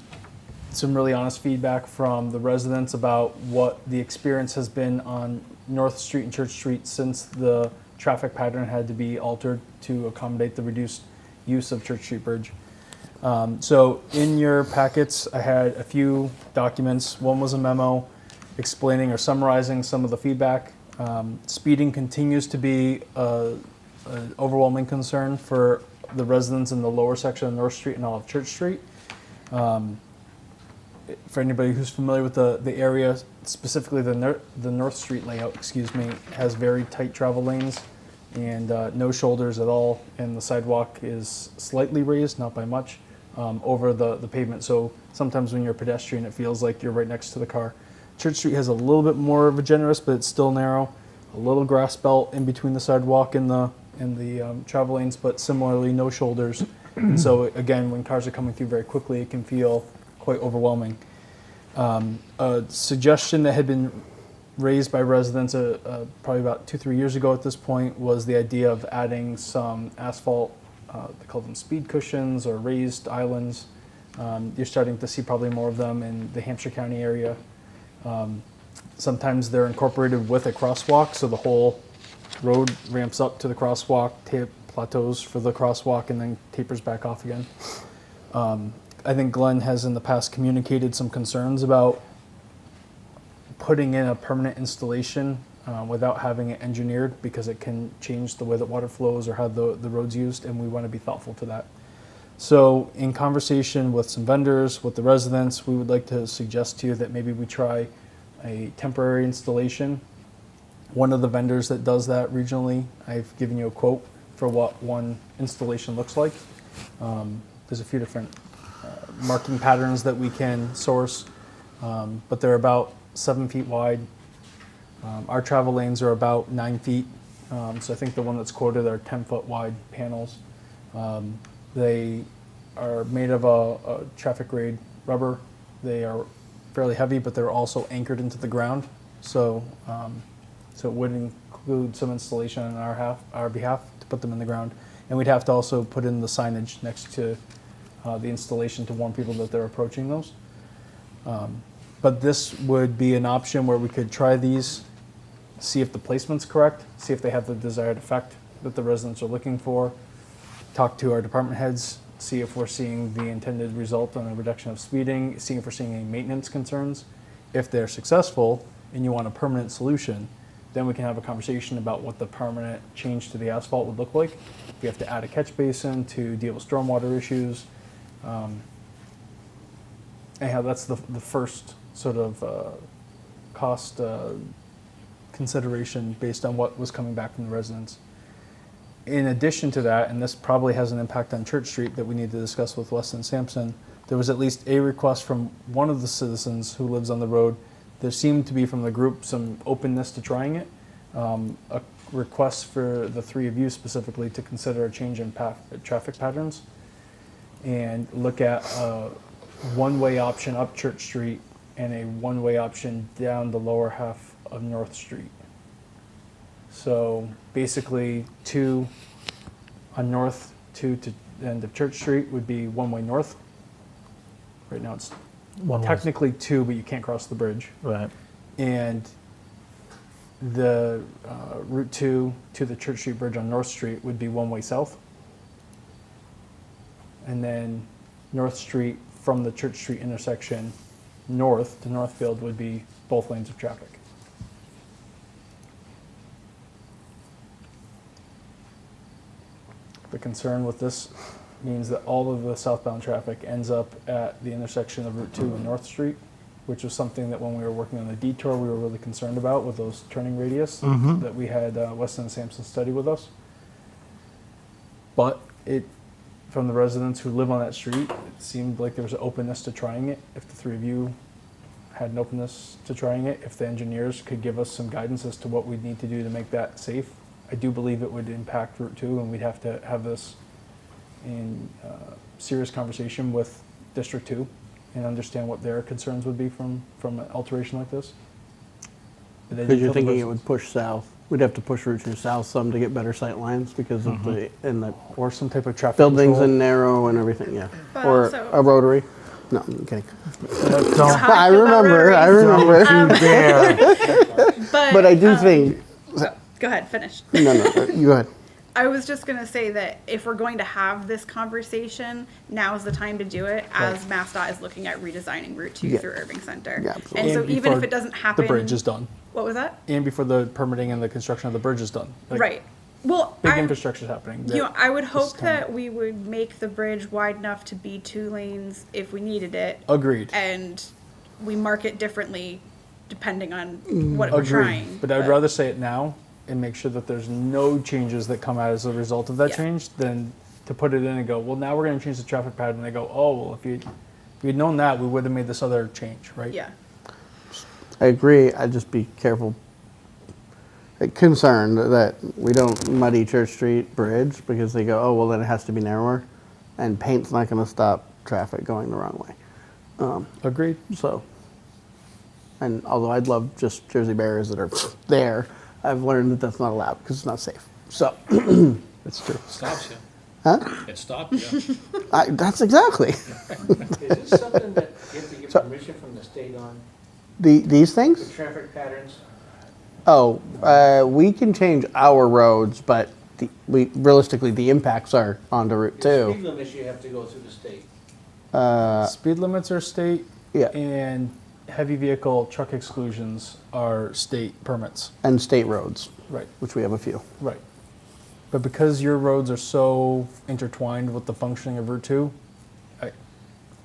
some really honest feedback from the residents about what the experience has been on North Street and Church Street since the traffic pattern had to be altered to accommodate the reduced use of Church Street Bridge. So in your packets, I had a few documents. One was a memo explaining or summarizing some of the feedback. Speeding continues to be an overwhelming concern for the residents in the lower section of North Street and all of Church Street. For anybody who's familiar with the area, specifically the North Street layout, has very tight travel lanes and no shoulders at all, and the sidewalk is slightly raised, not by much, over the pavement. So sometimes when you're a pedestrian, it feels like you're right next to the car. Church Street has a little bit more of a generous, but it's still narrow. A little grass belt in between the sidewalk and the travel lanes, but similarly no shoulders. And so again, when cars are coming through very quickly, it can feel quite overwhelming. A suggestion that had been raised by residents probably about 2-3 years ago at this point was the idea of adding some asphalt, they call them speed cushions or raised islands. You're starting to see probably more of them in the Hampshire County area. Sometimes they're incorporated with a crosswalk, so the whole road ramps up to the crosswalk, plateaus for the crosswalk, and then tapers back off again. I think Glenn has in the past communicated some concerns about putting in a permanent installation without having it engineered, because it can change the way that water flows or how the road's used, and we want to be thoughtful to that. So in conversation with some vendors, with the residents, we would like to suggest to you that maybe we try a temporary installation. One of the vendors that does that regionally, I've given you a quote for what one installation looks like. There's a few different marking patterns that we can source, but they're about 7 feet wide. Our travel lanes are about 9 feet, so I think the one that's quoted are 10-foot wide panels. They are made of a traffic grade rubber. They are fairly heavy, but they're also anchored into the ground, so it would include some installation on our behalf to put them in the ground, and we'd have to also put in the signage next to the installation to warn people that they're approaching those. But this would be an option where we could try these, see if the placement's correct, see if they have the desired effect that the residents are looking for, talk to our department heads, see if we're seeing the intended result on a reduction of speeding, see if we're seeing any maintenance concerns. If they're successful and you want a permanent solution, then we can have a conversation about what the permanent change to the asphalt would look like. We have to add a catch basin to deal with stormwater issues. Anyhow, that's the first sort of cost consideration based on what was coming back from the residents. In addition to that, and this probably has an impact on Church Street that we need to discuss with Weston Sampson, there was at least a request from one of the citizens who lives on the road. There seemed to be from the group some openness to trying it. A request for the three of you specifically to consider a change in traffic patterns and look at a one-way option up Church Street and a one-way option down the lower half of North Street. So basically 2 on North, 2 to the end of Church Street would be one-way north. Right now it's technically 2, but you can't cross the bridge. Right. And the Route 2 to the Church Street Bridge on North Street would be one-way south. And then North Street from the Church Street intersection north to Northfield would be both lanes of traffic. The concern with this means that all of the southbound traffic ends up at the intersection of Route 2 and North Street, which was something that when we were working on the detour, we were really concerned about with those turning radius that we had Weston and Sampson study with us. But from the residents who live on that street, it seemed like there was an openness to trying it. If the three of you had an openness to trying it, if the engineers could give us some guidance as to what we'd need to do to make that safe, I do believe it would impact Route 2, and we'd have to have this in serious conversation with District 2 and understand what their concerns would be from an alteration like this. Because you're thinking it would push south. We'd have to push Route 2 south some to get better sight lines because of the Or some type of traffic buildings control. and narrow and everything, yeah. But Or also- a rotary. No, I'm kidding. How I I feel about remember. rotaries. But I do think, Go ahead, finish. no, you go ahead. I was just gonna say that if we're going to have this conversation, now is the time to do it as MassDOT is looking at redesigning Route 2 Yeah. through Erving Center. Yeah, absolutely. And so And even if before it doesn't happen. The bridge is done. What was that? And before the permitting and the construction of the bridge is done. Like, Right. Well, Big I, infrastructure is happening. you know, I would hope time. that we would make the bridge wide enough to be 2 lanes if we needed it. Agreed. And we mark it differently depending on what we're Agreed. trying. But I'd rather say it now and make sure that there's no changes that come out as a result of that Yeah. change than to put it in and go, well, now we're going to change the traffic pattern. And they go, oh, well, if we'd known that, we would have made this other change, right? Yeah. I agree. I'd just be careful, concerned that we don't muddy Church Street Bridge because they go, oh, well, then it has to be narrower. And paint's not going to stop traffic going the wrong way. Agreed. So, and although I'd love just Jersey barriers that are there, I've learned that that's not allowed because it's not safe. So, That's true. Stops you. huh? It stops you. That's exactly. Is this something that you have to get permission from the state on, These the things? traffic patterns? Oh, we can change our roads, but realistically the impacts are onto Route The 2. speed limits, you have to go through the state. Speed limits are state, Yeah. and heavy vehicle truck exclusions are state permits. And state roads, Right. which we have a few. Right. But because your roads are so intertwined with the functioning of Route 2,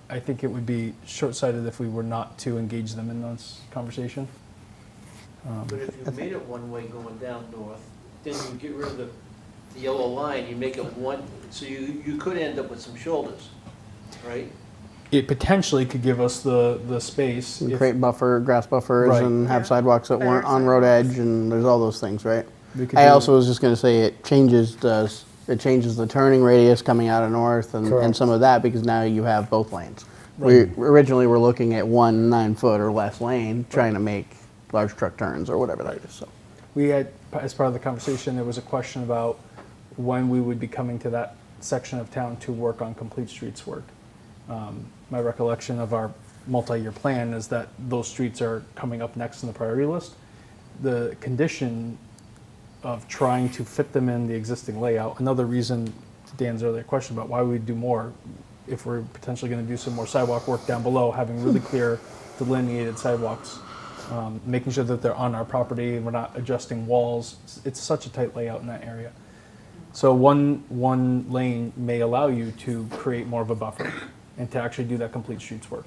I think it would be short-sighted if we were not to engage them in this conversation. But if you made it one way going down north, then you get rid of the yellow line, you make it one, so you could end up with some shoulders, right? It potentially could give us the space. And if- create grass buffers Right. and have Yeah. sidewalks that Better weren't on road sidewalks. edge and there's all those things, right? we could I do- also was just gonna say it changes the turning radius coming out of north and Correct. some of that because now you have both lanes. We originally were looking at 1 9-foot or less lane, trying to make large truck turns or whatever that is, so. We had, as part of the conversation, there was a question about when we would be coming to that section of town to work on complete streets work. My recollection of our multi-year plan is that those streets are coming up next in the priority list. The condition of trying to fit them in the existing layout, another reason to Dan's earlier question about why we would do more, if we're potentially going to do some more sidewalk work down below, having really clear delineated sidewalks, making sure that they're on our property and we're not adjusting walls. It's such a tight layout in that area. So one lane may allow you to create more of a buffer and to actually do that complete streets work.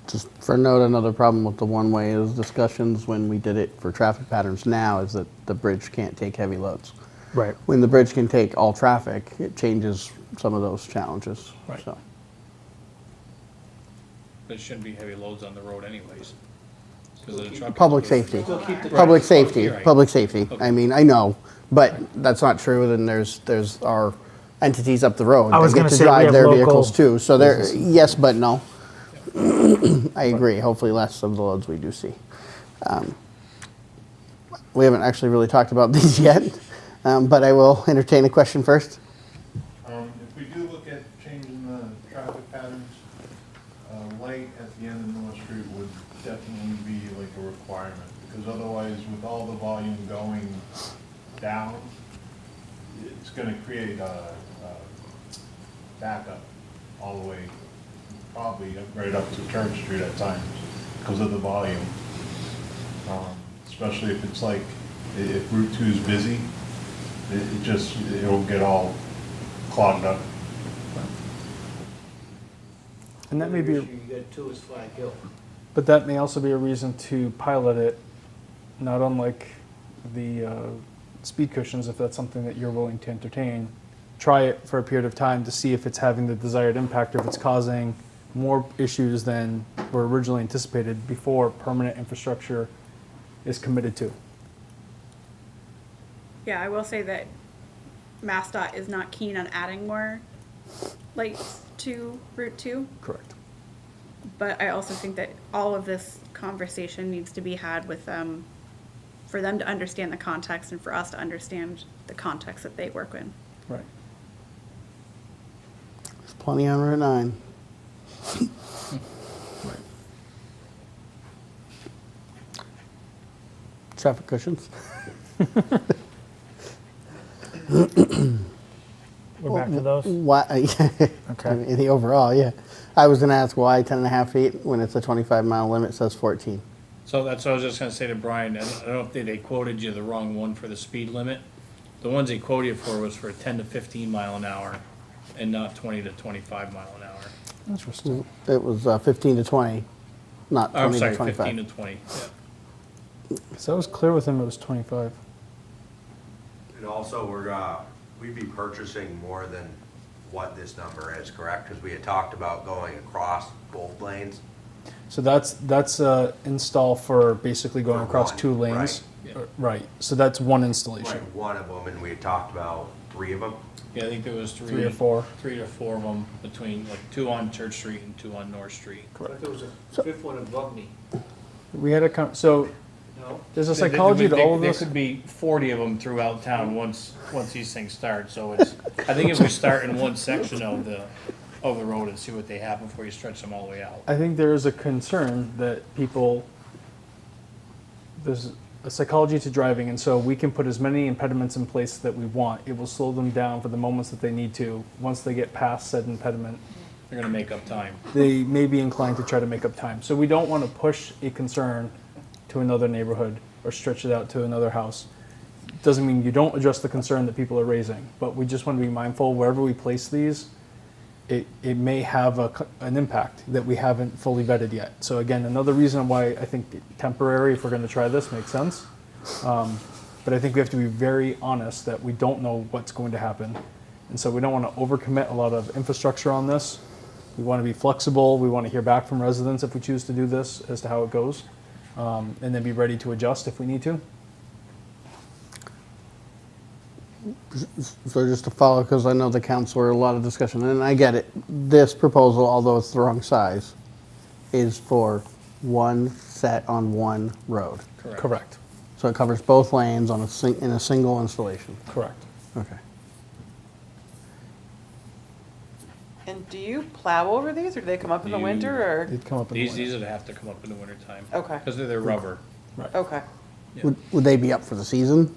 Just for a note, another problem with the one-way is discussions when we did it for traffic patterns now is that the bridge can't take heavy loads. Right. When the bridge can take all traffic, it changes some of those challenges, Right. so. There shouldn't be heavy loads on the road anyways. 'Cause of the truck. Public safety. Still keep the Public traffic safety, Right. public safety. I mean, I know, but that's not true. Then there's our entities up the road. I was They gonna get to say, we drive have their local vehicles too. So there, yes, but no. I agree. Hopefully less of the loads we do see. We haven't actually really talked about these yet, but I will entertain a question first. If we do look at changing the traffic patterns, light at the end of North Street would definitely be like a requirement, because otherwise, with all the volume going down, it's gonna create a backup all the way, probably right up to Church Street at times, because of the volume. Especially if it's like, if Route 2 is busy, it just, it'll get all clogged up. And that may be, The issue you get too is Flag Hill. but that may also be a reason to pilot it, not unlike the speed cushions, if that's something that you're willing to entertain. Try it for a period of time to see if it's having the desired impact, or if it's causing more issues than were originally anticipated before permanent infrastructure is committed to. Yeah, I will say that MassDOT is not keen on adding more lights to Route 2. Correct. But I also think that all of this conversation needs to be had with them, for them to understand the context and for us to understand the context that they work in. Right. There's plenty on Route 9. Traffic cushions. We're back to those? Why? Okay. In the overall, yeah. I was going to ask why 10.5 feet when it's a 25-mile limit says 14. So that's what I was just gonna say to Brian, I don't know if they quoted you the wrong one for the speed limit. The ones they quoted you for was for 10 to 15 mile an hour and not 20 to 25 mile an hour. Interesting. It was 15 to 20, not 20 I'm sorry, to 25. 15 to 20, yeah. So I was clear with him it was 25. And also, we'd be purchasing more than what this number is, correct? Because we had talked about going across both lanes. So that's install for basically going For across one, 2 lanes. right. Right. So that's one installation. Right, one of them, and we had talked about 3 of them. Yeah, I think there was 3 or 4. 3 or 4 of them between, like 2 on Church Street and 2 on North Street. But there was a fifth one above me, We had so no? there's a psychology to all of There this. could be 40 of them throughout town once these things start, so it's, I think if we start in one section of the road and see what they have before you stretch them all the way out. I think there is a concern that there's a psychology to driving, and so we can put as many impediments in place that we want. It will slow them down for the moments that they need to. Once they get past said impediment, They're gonna make up time. they may be inclined to try to make up time. So we don't want to push a concern to another neighborhood or stretch it out to another house. Doesn't mean you don't address the concern that people are raising, but we just want to be mindful wherever we place these, it may have an impact that we haven't fully vetted yet. So again, another reason why I think temporary, if we're going to try this, makes sense. But I think we have to be very honest that we don't know what's going to happen. And so we don't want to overcommit a lot of infrastructure on this. We want to be flexible. We want to hear back from residents if we choose to do this as to how it goes. And then be ready to adjust if we need to. So just to follow, because I know the council were a lot of discussion, and I get it. This proposal, although it's the wrong size, is for one set on one road. Correct. So it covers both lanes on in a single installation. Correct. Okay. And do you plow over these, or do they come up in the winter, or? It'd come up in the These winter. would have to come up in the wintertime. Okay. Because they're rubber. Okay. Yeah. Would they be up for the season?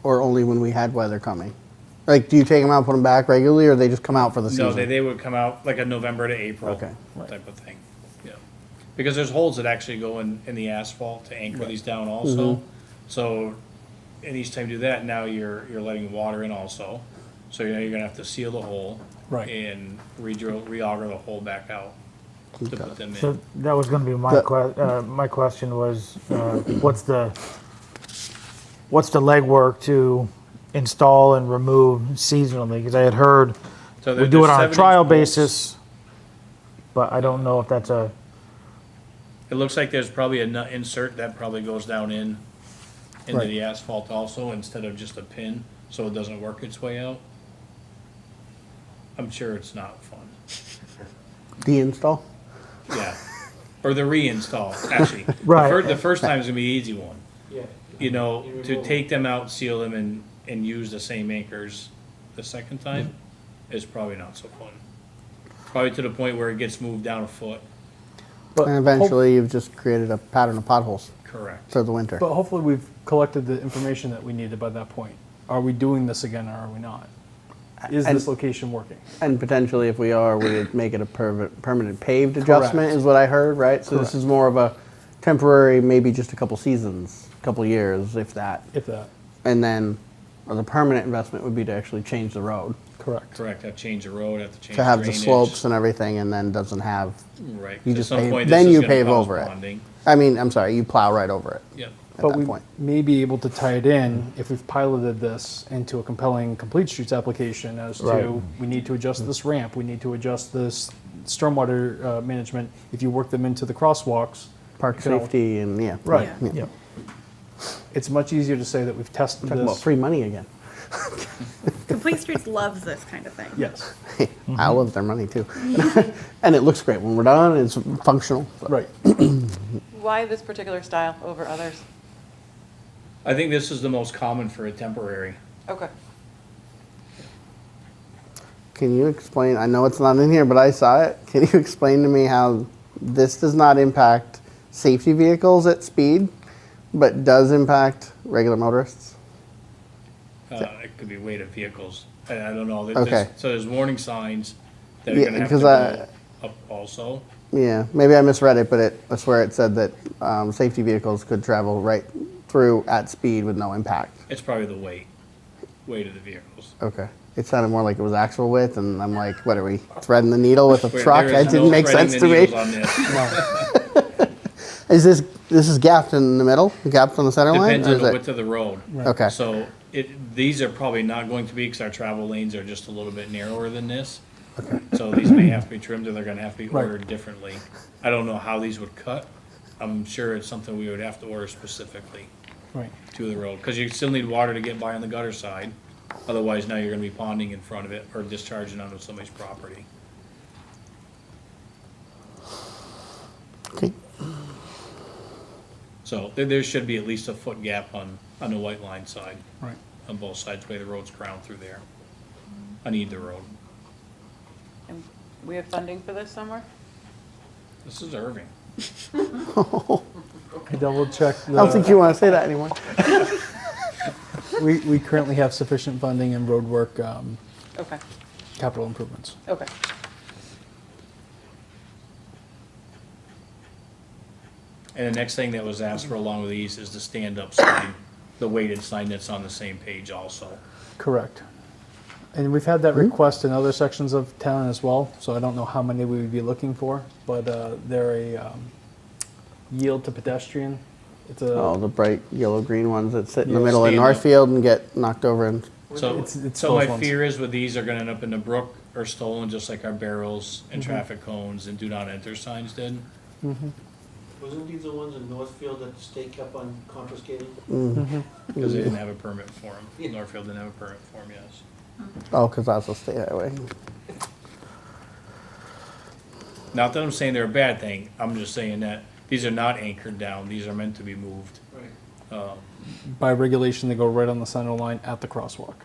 Or only when we had weather coming? Like, do you take them out, put them back regularly, or they just come out for the season? No, they would come out like a November to April Okay. type of thing. Yeah. Because there's holes that actually go in the asphalt to anchor these down also. So, and each time you do that, now you're letting water in also. So you're gonna have to seal the hole. Right. And re-auger the hole back out to put them So in. that was gonna be my question was, what's the legwork to install and remove seasonally? Because I had heard So we do it on a 7-inch trial bolts. basis, but I don't know if that's a, It looks like there's probably a nut insert that probably goes down into Right. the asphalt also instead of just a pin, so it doesn't work its way out. I'm sure it's not fun. De-install? Yeah, or the reinstall, actually. Right. The first time's gonna be the easy one. Yeah. You know, You to remove take them out, seal them, and use the same anchors the second time is probably not so fun. Probably to the point where it gets moved down a foot. But And eventually, you've just created a pattern of potholes Correct. for the winter. But hopefully we've collected the information that we needed by that point. Are we doing this again or are we not? Is And- this location working? And potentially, if we are, we'd make it a permanent paved adjustment, Correct. is what I heard, right? So this Correct. is more of a temporary, maybe just a couple seasons, couple years, if that. If that. And then or the permanent investment would be to actually change the road, Correct. Correct, have to change the road, have to change to have the drainage. slopes and everything, and then doesn't have, Right. you At just some pave, point, then this is you gonna pave cause over it. bonding. I mean, I'm sorry, you plow right over it Yep. at But that we point. may be able to tie it in if we've piloted this into a compelling complete streets application as to, Right. we need to adjust this ramp, we need to adjust this stormwater management. If you work them into the crosswalks. Park you can al- safety and, yeah. Right. Yeah. It's much easier to say that we've tested Talking about this. free money again. Complete Streets loves this kind of thing. Yes, I love their money too. And it looks great when we're done, it's functional. so. right. Why this particular style over others? I think this is the most common for a temporary. Okay. Can you explain, I know it's not in here, but I saw it. Can you explain to me how this does not impact safety vehicles at speed, but does impact regular motorists? It could be weighted vehicles. I don't know. Okay. So there's warning signs that are Yeah, gonna have to because go up also. Yeah, maybe I misread it, but I swear it said that safety vehicles could travel right through at speed with no impact. It's probably the weight of the vehicles. Okay. It sounded more like it was actual width, and I'm like, what are we, threading the needle with a Where truck? there is That didn't no make threading sense the to me. needles on this. Is this is gapped in the middle? Gapped on the center line? Depends or on is the it- width of the road. Okay. So these are probably not going to be, because our travel lanes are just a little bit narrower than this. So these may have to be trimmed, or they're gonna have to be Right. ordered differently. I don't know how these would cut. I'm sure it's something we would have to order specifically Right. to the road, because you still need water to get by on the gutter side. Otherwise, now you're gonna be ponding in front of it or discharging onto somebody's property. Okay. So there should be at least a foot gap on the white line side, Right. on both sides, where the road's crowned through there, on either road. And we have funding for this somewhere? This is Erving. I double checked. I don't think you want to say that anymore. We currently have sufficient funding in road work, Okay, capital improvements. okay. And the next thing that was asked for along with these is the stand-up sign, the weighted sign that's on the same page also. Correct. And we've had that request in other sections of town as well, so I don't know how many we would be looking for, but they're a yield to pedestrian. It's a, Oh, the bright yellow-green ones that sit in the Yeah. middle of Stand up. Northfield and get knocked over and, So, It's so my those ones. fear is with these, are gonna end up in the brook or stolen, just like our barrels and traffic cones and do not enter signs did. Wasn't these the ones in Northfield that the state kept on confiscating? Because they didn't have a permit for them. Northfield didn't have a permit for them, yes. oh, because that's a state highway. Not that I'm saying they're a bad thing, I'm just saying that these are not anchored down, these are meant to be moved. Right. by regulation, they go right on the center line at the crosswalk.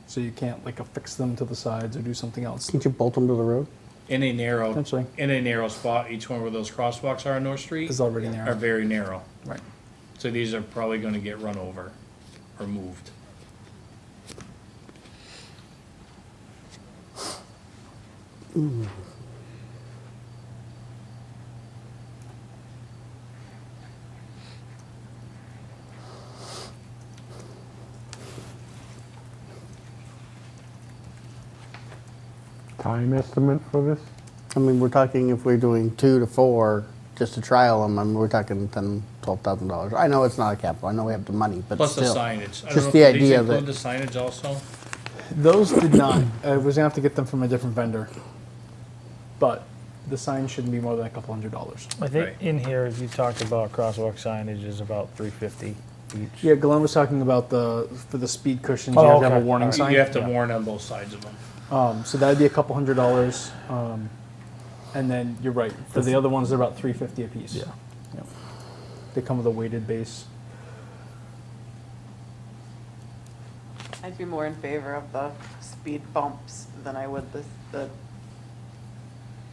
So you can't like affix them to the sides or do something else. Can't you bolt them to the road? In a narrow, Potentially. in a narrow spot, each one where those crosswalks are on North Street Is already are narrow. very narrow. Right. So these are probably gonna get run over or moved. Time estimate for this? I mean, we're talking if we're doing 2 to 4, just to trial them, I mean, we're talking $12,000. I know it's not a capital, I know we have the money, but Plus the still. signage. I don't Just know the if these idea include that, the signage also? Those did not. I was gonna have to get them from a different vendor. But the sign shouldn't be more than a couple $100s. I think Right. in here, as you talked about, crosswalk signage is about $350 each. Yeah, Glenn was talking about for the speed cushions, you Oh, have to have a okay. warning Alright. sign. You have to Yeah. warn on both sides of them. So that'd be a couple $100. And then you're right, for the other ones, they're about $350 a piece. Yeah. Yep. They come with a weighted base. I'd be more in favor of the speed bumps than I would the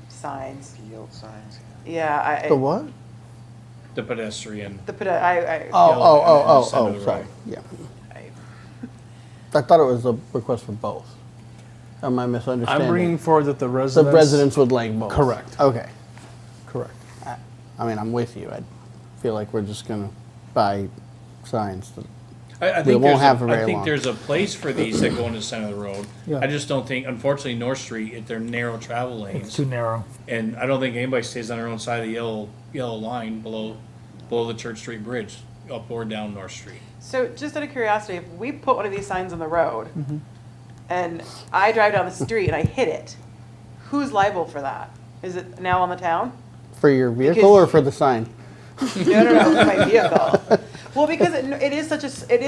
signs. Yield signs. Yeah, the what? The pedestrian. I Oh, Center of the sorry, road. yeah. I- I thought it was a request for both. Am I misunderstanding? I'm bringing forward that the The residents. residents would like both? Correct. Okay. Correct. I mean, I'm with you. I feel like we're just gonna buy signs. I we think won't there's have for I very think long. there's a place for these that go in the center of the road. Yeah. I just don't think, unfortunately, North Street, they're narrow travel It's lanes. too narrow. And I don't think anybody stays on their own side of the yellow line below the Church Street Bridge, up or down North Street. So just out of curiosity, if we put one of these signs on the road and I drive down the street and I hit it, who's liable for that? Is it now on the town? For your vehicle Because- or for the sign? No, for my vehicle. Well, because it is such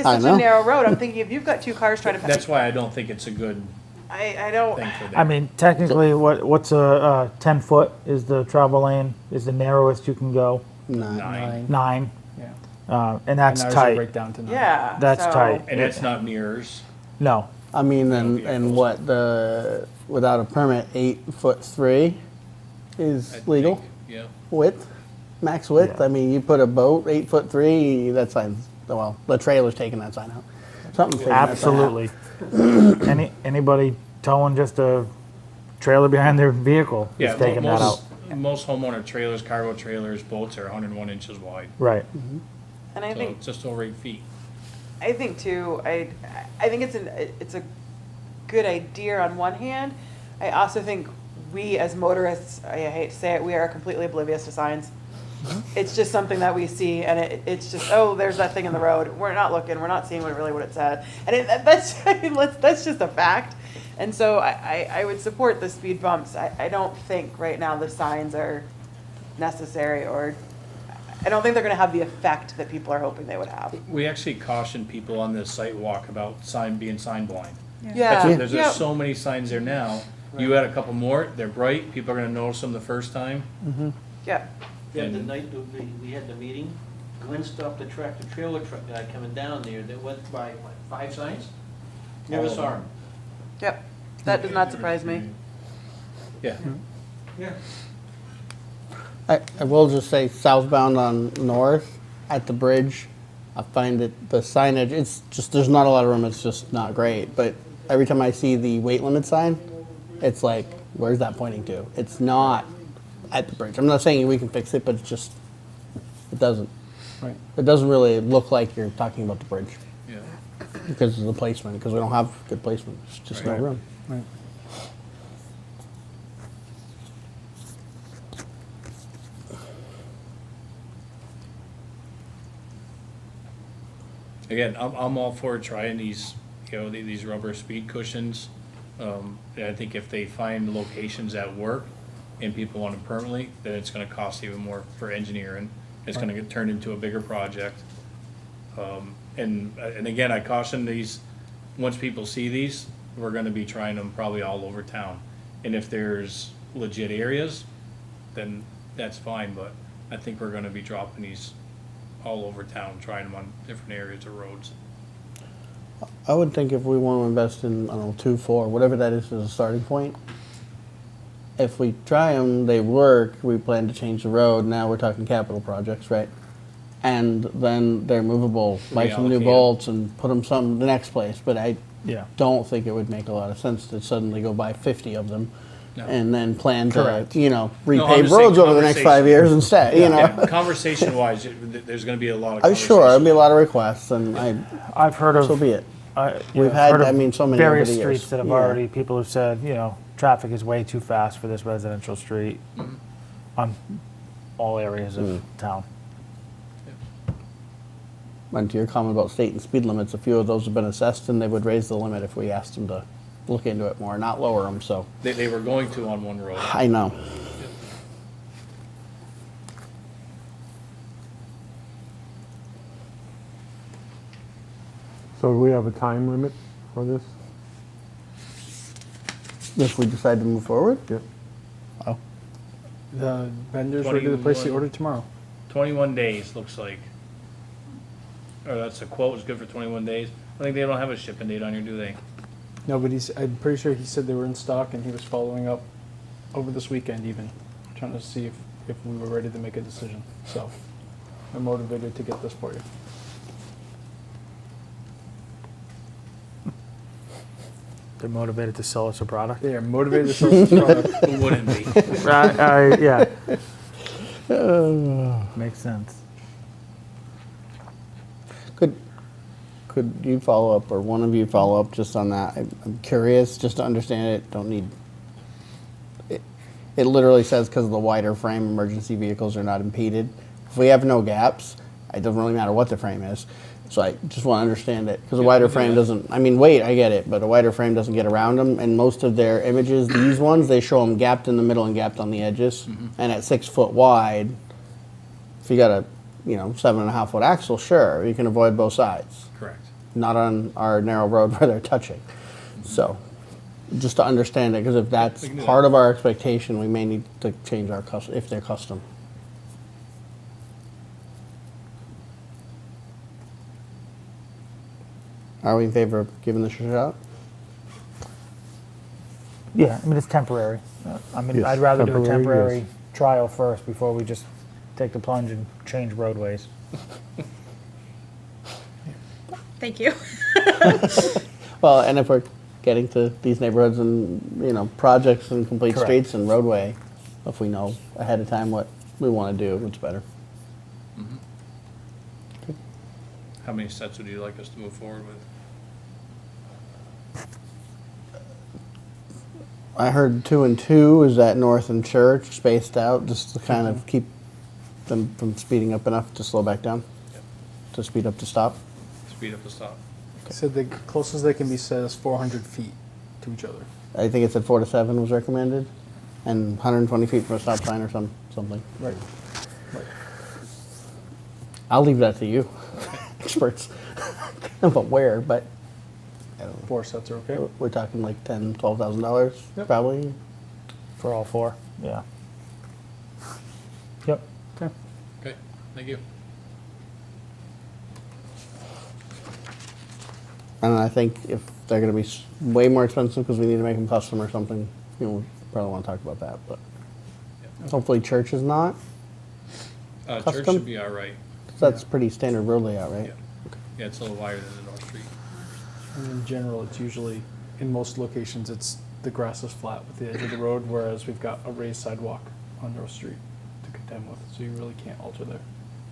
I a know. narrow road. I'm thinking if you've got two cars trying to pass, That's why I don't think it's a good I don't. thing for them. I mean, technically, what's a 10-foot is the travel lane, is the narrowest you can go, Nine. 9, Yeah. and And that's ours are tight. Right down to 9. Yeah. That's so- tight. And it's not mirrors. No, I mean, and vehicles. what without a permit, 8'3" is I legal think, yeah. width, max width. Yeah. I mean, you put a boat 8'3", that sign's, well, the trailer's taking that sign out. Something's taking that sign out. absolutely. Anybody towing just a trailer behind their vehicle Yeah, is taking that out. most homeowner trailers, cargo trailers, boats are 101 inches wide. Right. And I So think it's just over 8 feet. I think too. I think it's a good idea on one hand. I also think we as motorists, I hate to say it, we are completely oblivious to signs. It's just something that we see, and it's just, oh, there's that thing in the road. We're not looking. We're not seeing what it said, and that's just a fact. And so I would support the speed bumps. I don't think right now the signs are necessary, or I don't think they're going to have the effect that people are hoping they would have. We actually caution people on this site walk about being sign blind. Yeah. There's Yep. just so many signs there now. You add a couple more, they're bright, people are gonna notice them the first time. Yep. The other night, we had the meeting, Glenn stopped the tractor trailer truck guy coming down there that went by, what, 5 signs? Never saw him. Yep. That does not surprise me. Yeah. Yeah. I will just say southbound on North at the bridge, I find that the signage, it's just, there's not a lot of room, it's just not great. But every time I see the weight limit sign, it's like, where's that pointing to? It's not at the bridge. I'm not saying we can fix it, but it's just, it doesn't. Right. It doesn't really look like you're talking about the bridge Yeah. because of the placement, because we don't have good placement. There's just no Right. room. Right. Again, I'm all for trying these, these rubber speed cushions. I think if they find locations that work and people want them permanently, then it's gonna cost even more for engineering. It's gonna get turned into a bigger project. And again, I caution these, once people see these, we're gonna be trying them probably all over town. And if there's legit areas, then that's fine, but I think we're gonna be dropping these all over town, trying them on different areas of roads. I would think if we want to invest in, I don't know, 2, 4, whatever that is as a starting point, if we try them, they work, we plan to change the road, now we're talking capital projects, right? And then they're movable, buy some new Reallocate 'em. bolts and put them the next place. But I Yeah. don't think it would make a lot of sense to suddenly go buy 50 of them No. and then plan to, Correct. repave I'm just saying roads over the next 5 years instead, you know? Yeah, conversation-wise, there's gonna be a lot of I'm sure, there'll conversation. be a lot of requests, and I've heard of. so be it. We've We've had, I mean, so many over various the years. streets that have Yeah. already, people have said, traffic is way too fast for this residential street on all areas of town. And to your comment about state and speed limits, a few of those have been assessed, and they would raise the limit if we asked them to look into it more, not lower them, so. They were going to on one road. I know. So do we have a time limit for this? If we decide to move forward? Yep. Oh, The vendor's ready to place the 21. order tomorrow. 21 days, looks like. Or that's a quote, it's good for 21 days. I think they don't have a shipping date on here, do they? No, but I'm pretty sure he said they were in stock and he was following up over this weekend even, trying to see if we were ready to make a decision. So I'm motivated to get this for you. They're motivated to sell us a product. They are motivated to sell this product. Who wouldn't be? Yeah. Makes sense. could could you follow up, or one of you follow up just on that? I'm curious, just to understand it. Don't need. It literally says because of the wider frame, emergency vehicles are not impeded. If we have no gaps, it doesn't really matter what the frame is. So I just want to understand it, because a wider frame doesn't, I mean, weight, I get it, but a wider frame doesn't get around them. And most of their images, these ones, they show them gapped in the middle and gapped on the edges. And at 6 foot wide, if you got a 7.5 foot axle, sure, you can avoid both sides. Correct. Not on our narrow road where they're touching. So, just to understand it, because if that's We can do part that. of our expectation, we may need to change our custom, if they're custom. Are we in favor of giving this a shot? Yeah, I mean, it's temporary. I mean, Yes, I'd rather do a temporary, temporary yes. trial first before we just take the plunge and change roadways. Thank you. Well, and if we're getting to these neighborhoods and, projects and complete Correct. streets and roadway, if we know ahead of time what we want to do, it's better. How many sets would you like us to move forward with? I heard 2 and 2 is that North and Church spaced out, just to kind of keep them from speeding up enough to slow back down, Yep. to speed up to stop. Speed up the stop. Said the closest they can be set is 400 feet to each other. I think it said 4 to 7 was recommended, and 120 feet from a stop sign or something. Right. I'll leave that to you, experts, about where, but I don't know. 4 sets are okay. We're talking like $10,000, $12,000 Yep. probably. For all 4, yeah. Yep. Okay. Okay, thank you. And I think if they're going to be way more expensive because we need to make them custom or something, we probably want to talk about that. But hopefully, Church is not. Church Custom? should be all right. That's pretty standard road layout, right? Yeah. Yeah, it's a little wider than the North Street. And in general, it's usually, in most locations, it's the grass is flat with the edge of the road, whereas we've got a raised sidewalk on North Street to contend with, so you really can't alter there.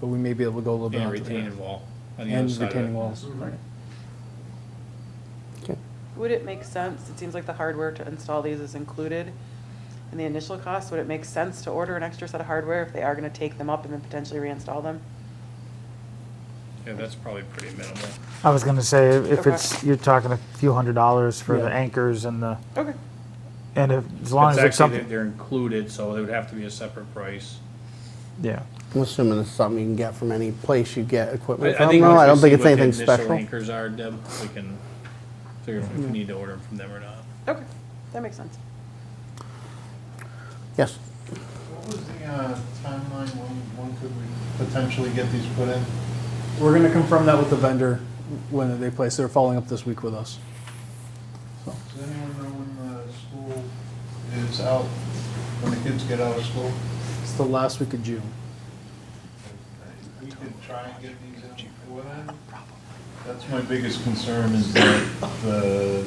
But we may be able to go a little bit And onto there. retaining wall on the other And side of it. retaining walls, right. Okay. Would it make sense, it seems like the hardware to install these is included in the initial cost, would it make sense to order an extra set of hardware if they are gonna take them up and then potentially reinstall them? Yeah, that's probably pretty minimal. I was gonna say, if Okay. it's, you're talking a few $100s for the Yeah. anchors and the, Okay. and as long as it's actually, something, they're included, so it would have to be a separate price. yeah. I'm assuming it's something you can get from any place you get equipment I from. think No, once I we don't think see it's what the anything initial special. anchors are, Deb, we can figure if we need to order them from them or not. Okay, that makes sense. Yes. What was the timeline, when could we potentially get these put in? We're gonna confirm that with the vendor when they place. They're following up this week with us. Does anyone know when the school is out, when the kids get out of school? It's the last week of June. We could try and get these in before then. That's my biggest concern, is that the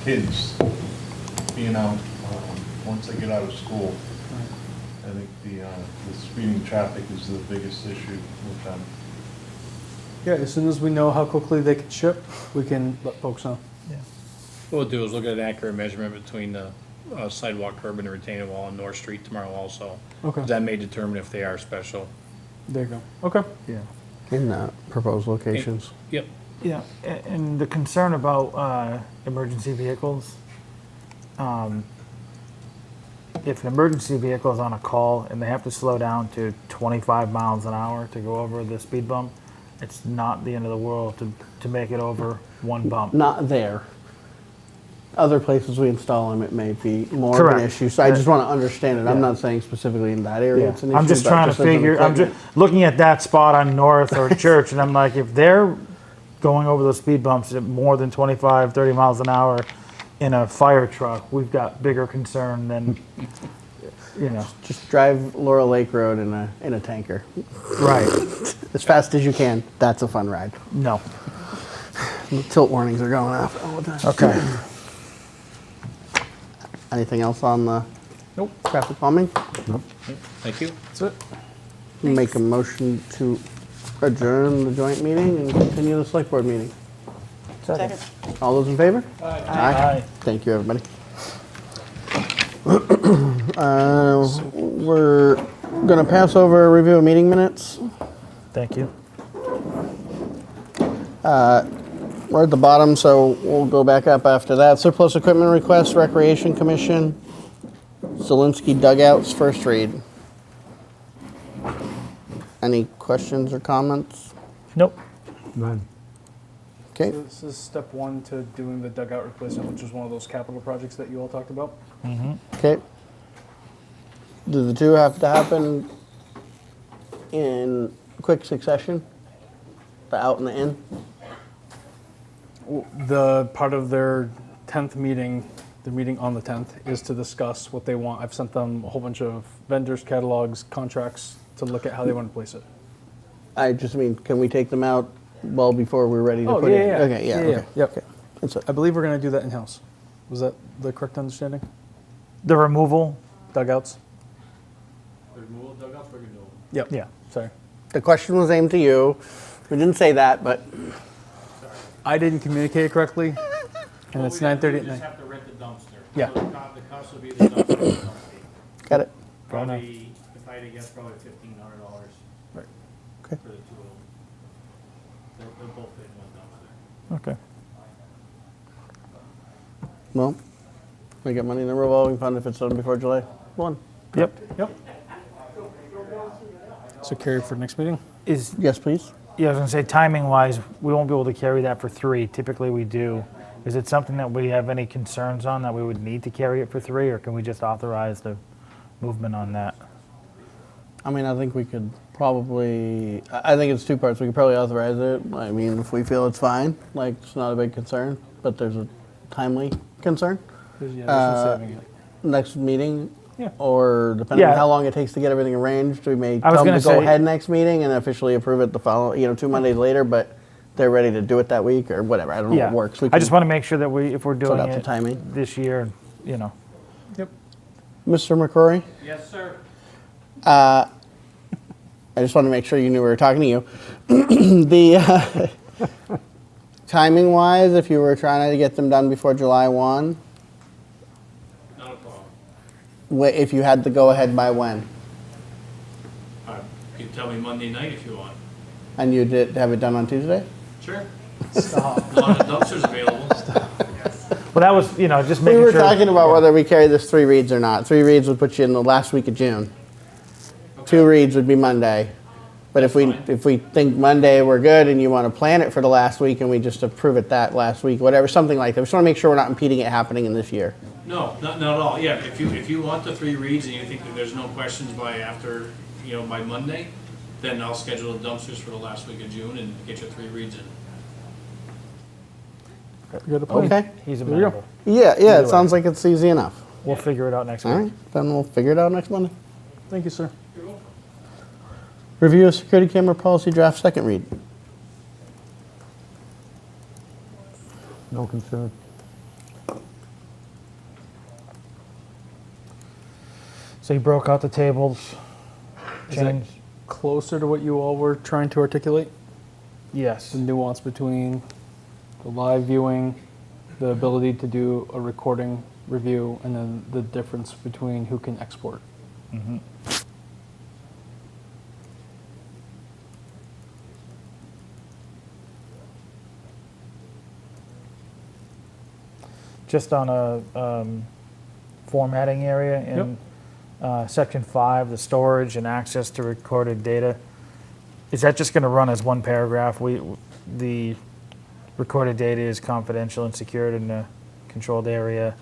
kids being out, once they get out of school. I think the speeding traffic is the biggest issue with them. Yeah, as soon as we know how quickly they can ship, we can let folks know. What we'll do is look at an accurate measurement between the sidewalk curb and the retaining wall on North Street tomorrow also. Okay. That may determine if they are special. There you go. Okay. Yeah. In proposed locations. Yep. Yeah, and the concern about emergency vehicles, if an emergency vehicle is on a call and they have to slow down to 25 miles an hour to go over the speed bump, it's not the end of the world to make it over one bump. Not there. Other places we install them, it may be more of Correct. an issue. So I just want to understand it. I'm Yeah. not saying specifically in that area it's an issue. I'm just but trying to as an figure, I'm just equipment- looking at that spot on North or Church, and I'm like, if they're going over those speed bumps at more than 25, 30 miles an hour in a fire truck, we've got bigger concern than, Just drive Laurel Lake Road in a tanker. Right. As fast as you can. That's a fun ride. No. The tilt warnings are going off all the time. Okay. Anything else on the traffic calming? Thank you. That's it. Make a motion to adjourn the joint meeting and continue the select board meeting. Second. All those in favor? Aye. Thank you, everybody. We're gonna pass over a review of meeting minutes. Thank you. We're at the bottom, so we'll go back up after that. Surplus equipment request, Recreation Commission, Zelinsky dugouts, first read. Any questions or comments? Nope. None. Okay, This is step one to doing the dugout replacement, which is one of those capital projects that you all talked about. okay. Do the two have to happen in quick succession? The out and the in? The part of their 10th meeting, the meeting on the 10th, is to discuss what they want. I've sent them a whole bunch of vendors, catalogs, contracts to look at how they want to place it. I just mean, can we take them out well before we're ready to Oh, put yeah, it? yeah. Okay, yeah, Yeah, okay. Yep. Okay. That's it. I believe we're going to do that in-house. Was that the correct understanding? The removal? Dugouts? The removal of dugouts, we're gonna do. Yep. Yeah. Sorry. The question was aimed to you. We didn't say that, but I didn't communicate correctly, and it's 9:30 at We just night. have to rent the dumpster. Yeah. So the cost will be the dumpster. and the dump fee. got it. Probably, if I had to guess, probably $1,500 Right. Okay. for the two of them. They'll both fit in one dumpster. Okay. Well, we get money in the revolving fund if it's done before July 1. Yep. Yep. So carry for next meeting? Yes, please. Yeah, I was gonna say, timing-wise, we won't be able to carry that for 3. Typically, we do. Is it something that we have any concerns on, that we would need to carry it for 3, or can we just authorize the movement on that? I mean, I think we could probably, I think it's two parts. We could probably authorize it. I mean, if we feel it's fine, like, it's not a big concern, but there's a timely concern. There's no saving it. Next meeting? Yeah. Or depending on Yeah. how long it takes to get everything arranged, we may I was tell them gonna to go say- ahead next meeting and officially approve it the following, 2 Mondays later, but they're ready to do it that week or whatever. I don't know Yeah. what works. We I just can want to make sure that if we're sort doing out the it timing. this year, you know. Yep. Mr. McCrory? Yes, sir. I just wanted to make sure you knew we were talking to you. The timing wise, if you were trying to get them done before July 1, Not a problem. if you had to go ahead by when? You can tell me Monday night if you want. And you did have it done on Tuesday? Sure. Stop. A lot of dumpsters available. Well, that was, just We making were sure. talking about whether we carry this 3 reads or not. 3 reads would put you in the last week of June. 2 reads would be Monday. But if we think Monday we're good and you want to plan it for the last week and we just approve it that last week, whatever, something like that. We just want to make sure we're not impeding it happening in this year. No, not at all. Yeah, if you want the 3 reads and you think that there's no questions by by Monday, then I'll schedule the dumpsters for the last week of June and get your 3 reads in. You got a plan? Okay? He's There you go. amenable. Yeah, Either it sounds like it's easy enough. We'll figure it out next All week. right, then we'll figure it out next Monday. Thank you, sir. Review of security camera policy draft, second read. No concern. So you broke out the tables, Is that changed. closer to what you all were trying to articulate? Yes. The nuance between the live viewing, the ability to do a recording review, and then the difference between who can export. Just on a formatting area in section 5, the storage and access to recorded data. Is that just going to run as one paragraph? The recorded data is confidential and secured in a controlled area.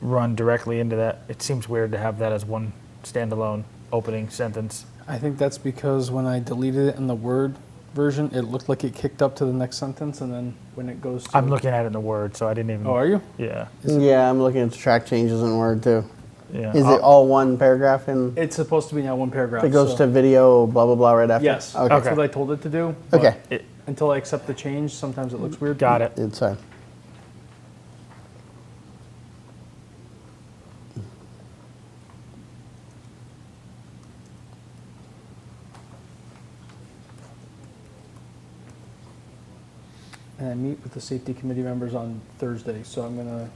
Run directly into that. It seems weird to have that as one standalone opening sentence. I think that's because when I deleted it in the Word version, it looked like it kicked up to the next sentence, and then when it goes to... I'm looking at it in the Word, so I didn't even. Oh, are you? Yeah. Yeah, I'm looking at the track changes in Word too. Yeah. Is it all one paragraph in? It's supposed to be now one paragraph. It goes so- to video, blah, blah, blah, right after? Yes, Okay. that's what I told it to do. but Okay. Until I accept the change, sometimes it looks weird. Got it. It's fine. And I meet with the safety committee members on Thursday, so I'm gonna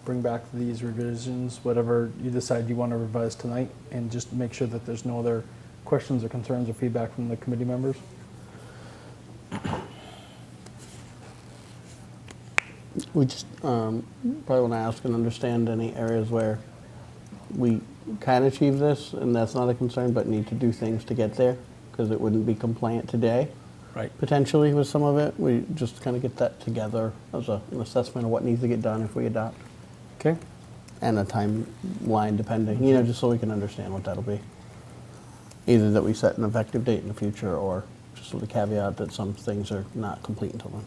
bring back these revisions, whatever you decide you want to revise tonight, and just make sure that there's no other questions or concerns or feedback from the committee members. We just probably want to ask and understand any areas where we can achieve this, and that's not a concern, but need to do things to get there, because it wouldn't be compliant today. Right. Potentially with some of it, we just kind of get that together as an assessment of what needs to get done if we adopt, Okay? and a timeline depending, just so we can understand what that'll be. Either that we set an effective date in the future, or just with the caveat that some things are not complete until then.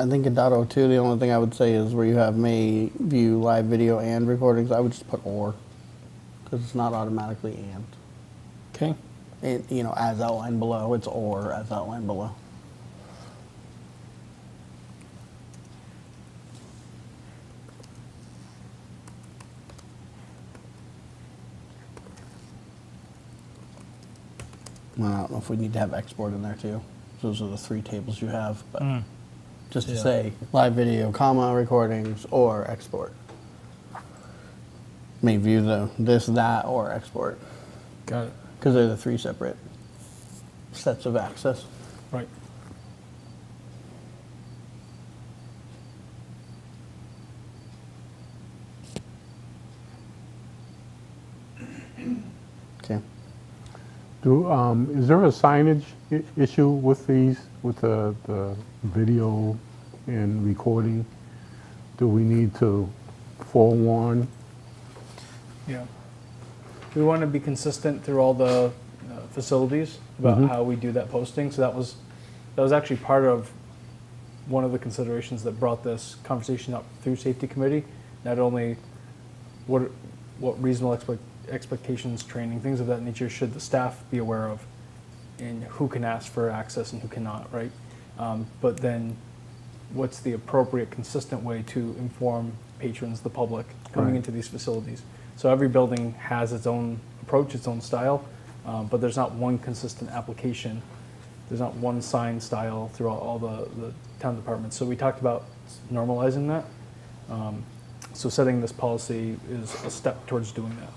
I think in .02, the only thing I would say is where you have may view live video and recordings, I would just put or, because it's not automatically and. Okay. It, as outlined below, it's or as outlined below. Well, I don't know if we need to have export in there too. Those are the three tables you have, but just to say live video, comma, recordings, or export. May view this, that, or export. Got it. Because they're the three separate sets of access. Right. Okay. Is there a signage issue with these, with the video and recording? Do we need to forewarn? Yeah. We want to be consistent through all the facilities about how we do that posting. So that was actually part of one of the considerations that brought this conversation up through safety committee. Not only what reasonable expectations, training, things of that nature should the staff be aware of, and who can ask for access and who cannot, right? But then what's the appropriate, consistent way to inform patrons, the public, coming Right. into these facilities? So every building has its own approach, its own style, but there's not one consistent application. There's not one sign style throughout all the town departments. So we talked about normalizing that. So setting this policy is a step towards doing that.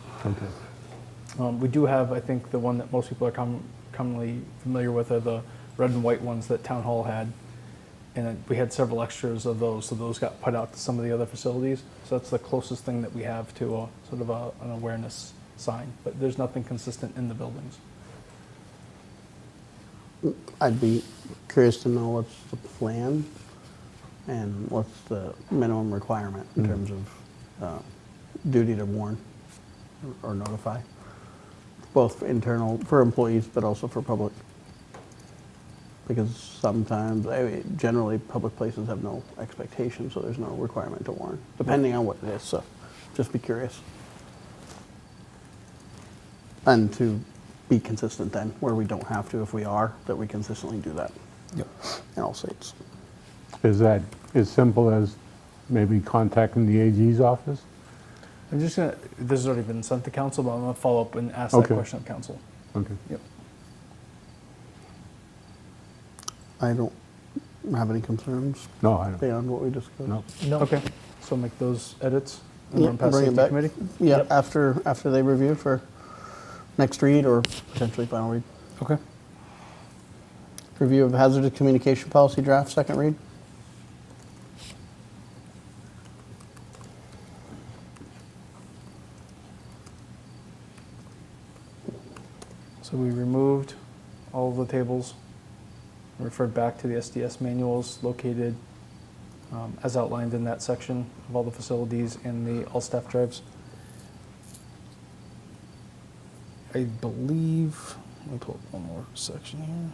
Okay. We do have, I think, the one that most people are commonly familiar with are the red and white ones that Town Hall had. And then we had several extras of those, so those got put out to some of the other facilities. So that's the closest thing that we have to a sort of an awareness sign, but there's nothing consistent in the buildings. I'd be curious to know what's the plan and what's the minimum requirement in terms of duty to warn or notify, both internal for employees but also for public. Because sometimes, generally, public places have no expectation, so there's no requirement to warn, depending on what it is. So, just be curious, and to be consistent then, where we don't have to, if we are, that we consistently do that. Yep. In all states. Is that as simple as maybe contacting the AG's office? I'm just gonna, this has already been sent to council, but I'm gonna follow up and ask Okay. that question of council. Okay. Yep. I don't have any concerns No, I don't. beyond what we discussed. No. Okay, so make those edits and Yep, run past bring it safety back. committee? Yeah, Yep. after they review for next read or potentially final read. Okay. Review of hazardous communication policy draft, second read. So we removed all of the tables, referred back to the SDS manuals located as outlined in that section of all the facilities and the all staff drives. I believe, let me pull up one more section here.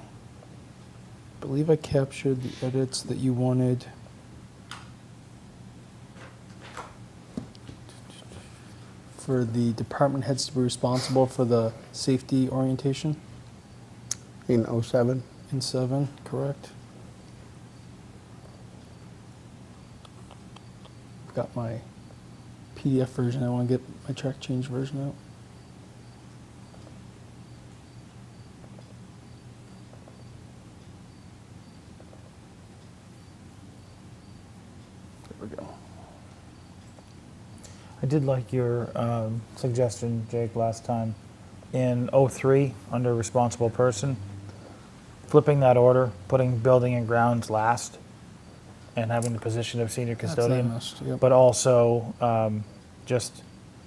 I believe I captured the edits that you wanted for the department heads to be responsible for the safety orientation In '07. in 7, correct? Got my PDF version. I want to get my track change version out. There we go. I did like your suggestion, Jake, last time. In '03, under responsible person, flipping that order, putting building and grounds last, and having the position of senior custodian. missed, yep. But also just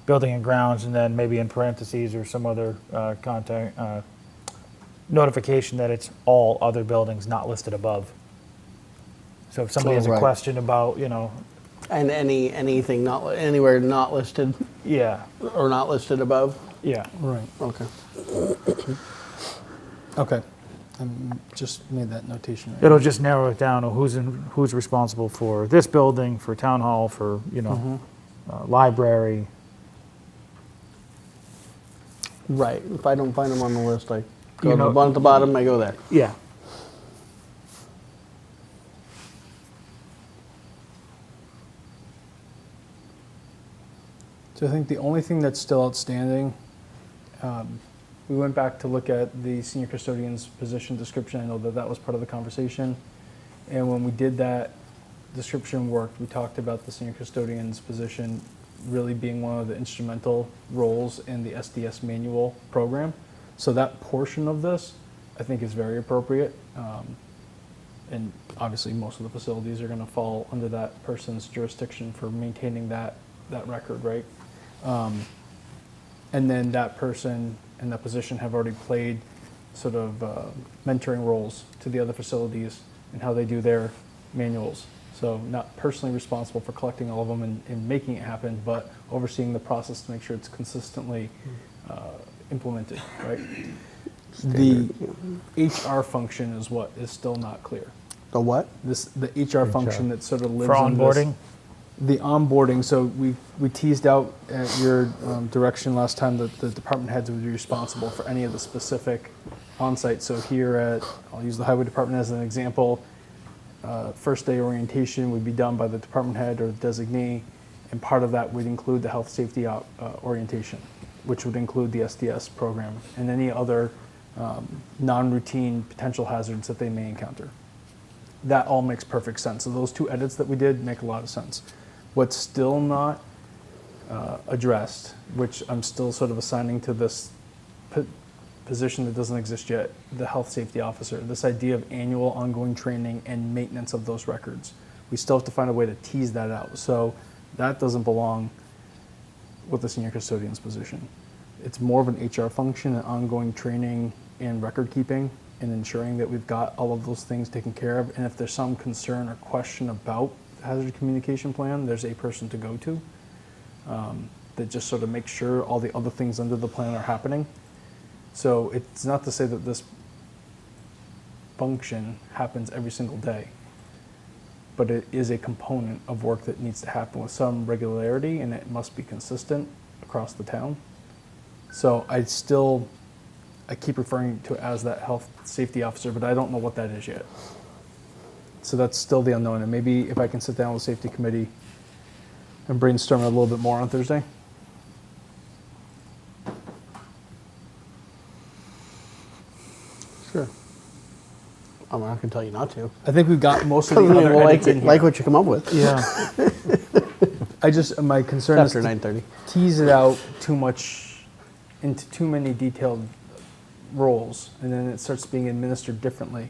building and grounds, and then maybe in parentheses or some other contact notification that it's all other buildings not listed above. So if somebody has a Right. question about, And anything not, anywhere not listed yeah, or not listed above? yeah. Right. Okay. Okay. I just made that notation. Right It'll just narrow it down of who's responsible for this building, for town hall, for, library. Right. If I don't find them on the list, I go You to know- the one at the bottom, I go there. Yeah. So I think the only thing that's still outstanding, we went back to look at the senior custodian's position description. I know that that was part of the conversation. And when we did that description work, we talked about the senior custodian's position really being one of the instrumental roles in the SDS manual program. So that portion of this, I think, is very appropriate. And obviously, most of the facilities are going to fall under that person's jurisdiction for maintaining that record, right? And then that person in that position have already played sort of mentoring roles to the other facilities and how they do their manuals. So not personally responsible for collecting all of them and making it happen, but overseeing the process to make sure it's consistently implemented, right? The HR function is what is still not clear. The what? The HR function that sort of lives For in this- onboarding? The onboarding, so we teased out at your direction last time that the department heads would be responsible for any of the specific on-site. So here at, I'll use the highway department as an example, first day orientation would be done by the department head or the designee, and part of that would include the health safety orientation, which would include the SDS program and any other non-routine potential hazards that they may encounter. That all makes perfect sense. So those two edits that we did make a lot of sense. What's still not addressed, which I'm still sort of assigning to this position that doesn't exist yet, the health safety officer, this idea of annual ongoing training and maintenance of those records. We still have to find a way to tease that out. So that doesn't belong with the senior custodian's position. It's more of an HR function and ongoing training and record keeping and ensuring that we've got all of those things taken care of. And if there's some concern or question about the hazard communication plan, there's a person to go to that just sort of makes sure all the other things under the plan are happening. So it's not to say that this function happens every single day, but it is a component of work that needs to happen with some regularity, and it must be consistent across the town. So I keep referring to it as that health safety officer, but I don't know what that is yet. So that's still the unknown, and maybe if I can sit down with the safety committee and brainstorm a little bit more on Thursday. Sure. I'm not gonna tell you not to. I think we've got most of the We'll other edits in here. like what you come up with. Yeah. My concern is After to 9:30. tease it out too much into too many detailed roles, and then it starts being administered differently.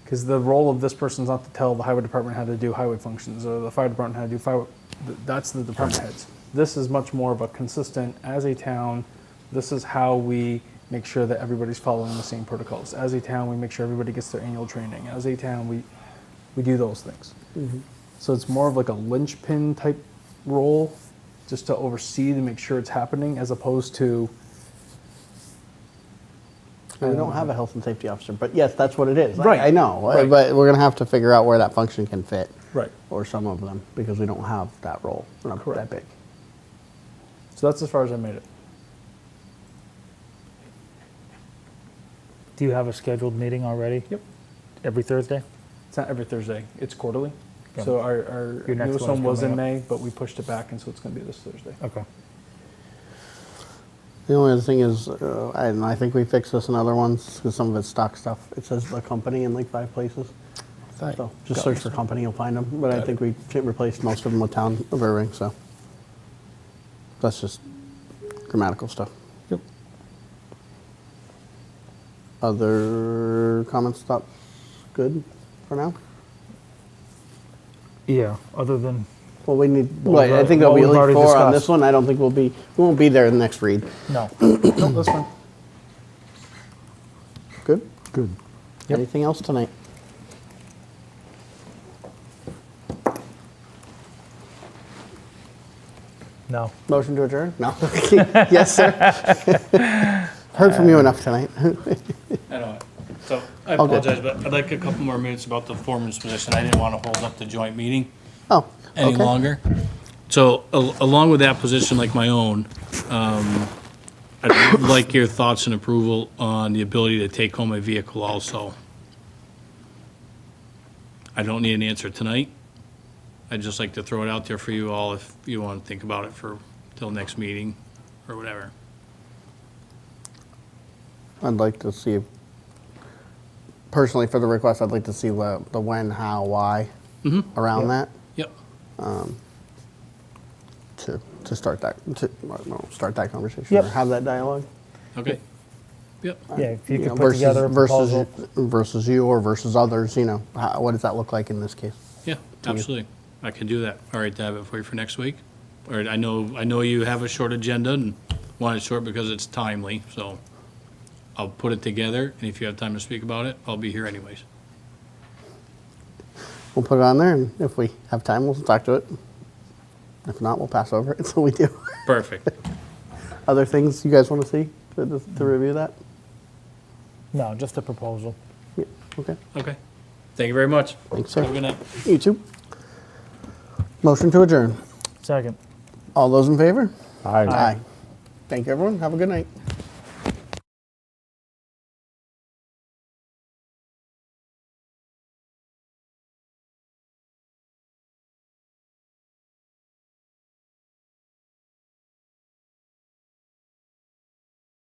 Because the role of this person is not to tell the highway department how to do highway functions or the fire department how to do fire. That's the department heads. This is much more of a consistent, as a town, this is how we make sure that everybody's following the same protocols. As a town, we make sure everybody gets their annual training. As a town, we do those things. So it's more of like a linchpin type role, just to oversee to make sure it's happening, as opposed to. We don't have a health and safety officer, but yes, that's what it is. Right. I know, Right. but we're gonna have to figure out where that function can fit. Right. Or some of them, because we don't have that role. We're not Correct. that big. So that's as far as I made it. Do you have a scheduled meeting already? Yep. Every Thursday? It's not every Thursday, it's quarterly. Okay. So our Your next newest one's one was in coming May, but we pushed it back, and so it's gonna be this Thursday. Okay. The only other thing is, and I think we fixed this in other ones, because some of it's stock stuff. It says the company in like 5 places. So just search for company, you'll find them. But I think we replaced most of them with town of Erving, so. That's just grammatical stuff. Yep. Other comments, thoughts, good for now? Yeah, other than, Well, we need, Well, right, I think there'll what be at we've least already 4 on discussed. this one. I don't think we won't be there in the next read. no. Nope, that's fine. Good? Good. Yep. Anything else tonight? No. Motion to adjourn? No. Yes, sir. Heard from you enough tonight. I know. So I All good. apologize, but I'd like a couple more minutes about the foreman's position. I didn't want to hold up the joint meeting Oh, any okay. longer. So along with that position like my own, I'd like your thoughts and approval on the ability to take home a vehicle also. I don't need an answer tonight. I'd just like to throw it out there for you all if you want to think about it for till next meeting or whatever. I'd like to see, personally for the request, I'd like to see the when, how, why around that Yep. to start that, start that conversation Yep. or have that dialogue. Okay. Yep. Yeah, if you You could know, put together a proposal. versus you or versus others, what does that look like in this case? Yeah, absolutely. I can do that. All right, to have it for you for next week. All right, I know you have a short agenda and want it short because it's timely, so I'll put it together, and if you have time to speak about it, I'll be here anyways. We'll put it on there, and if we have time, we'll talk to it. If not, we'll pass over it until we do. Perfect. Other things you guys want to see to review that? No, just a proposal. Yeah, okay. Okay. Thank you very much. Thanks, sir. Have a good night. You too. Motion to adjourn. Second. All those in favor? Aye. Thank you, everyone. Have a good night.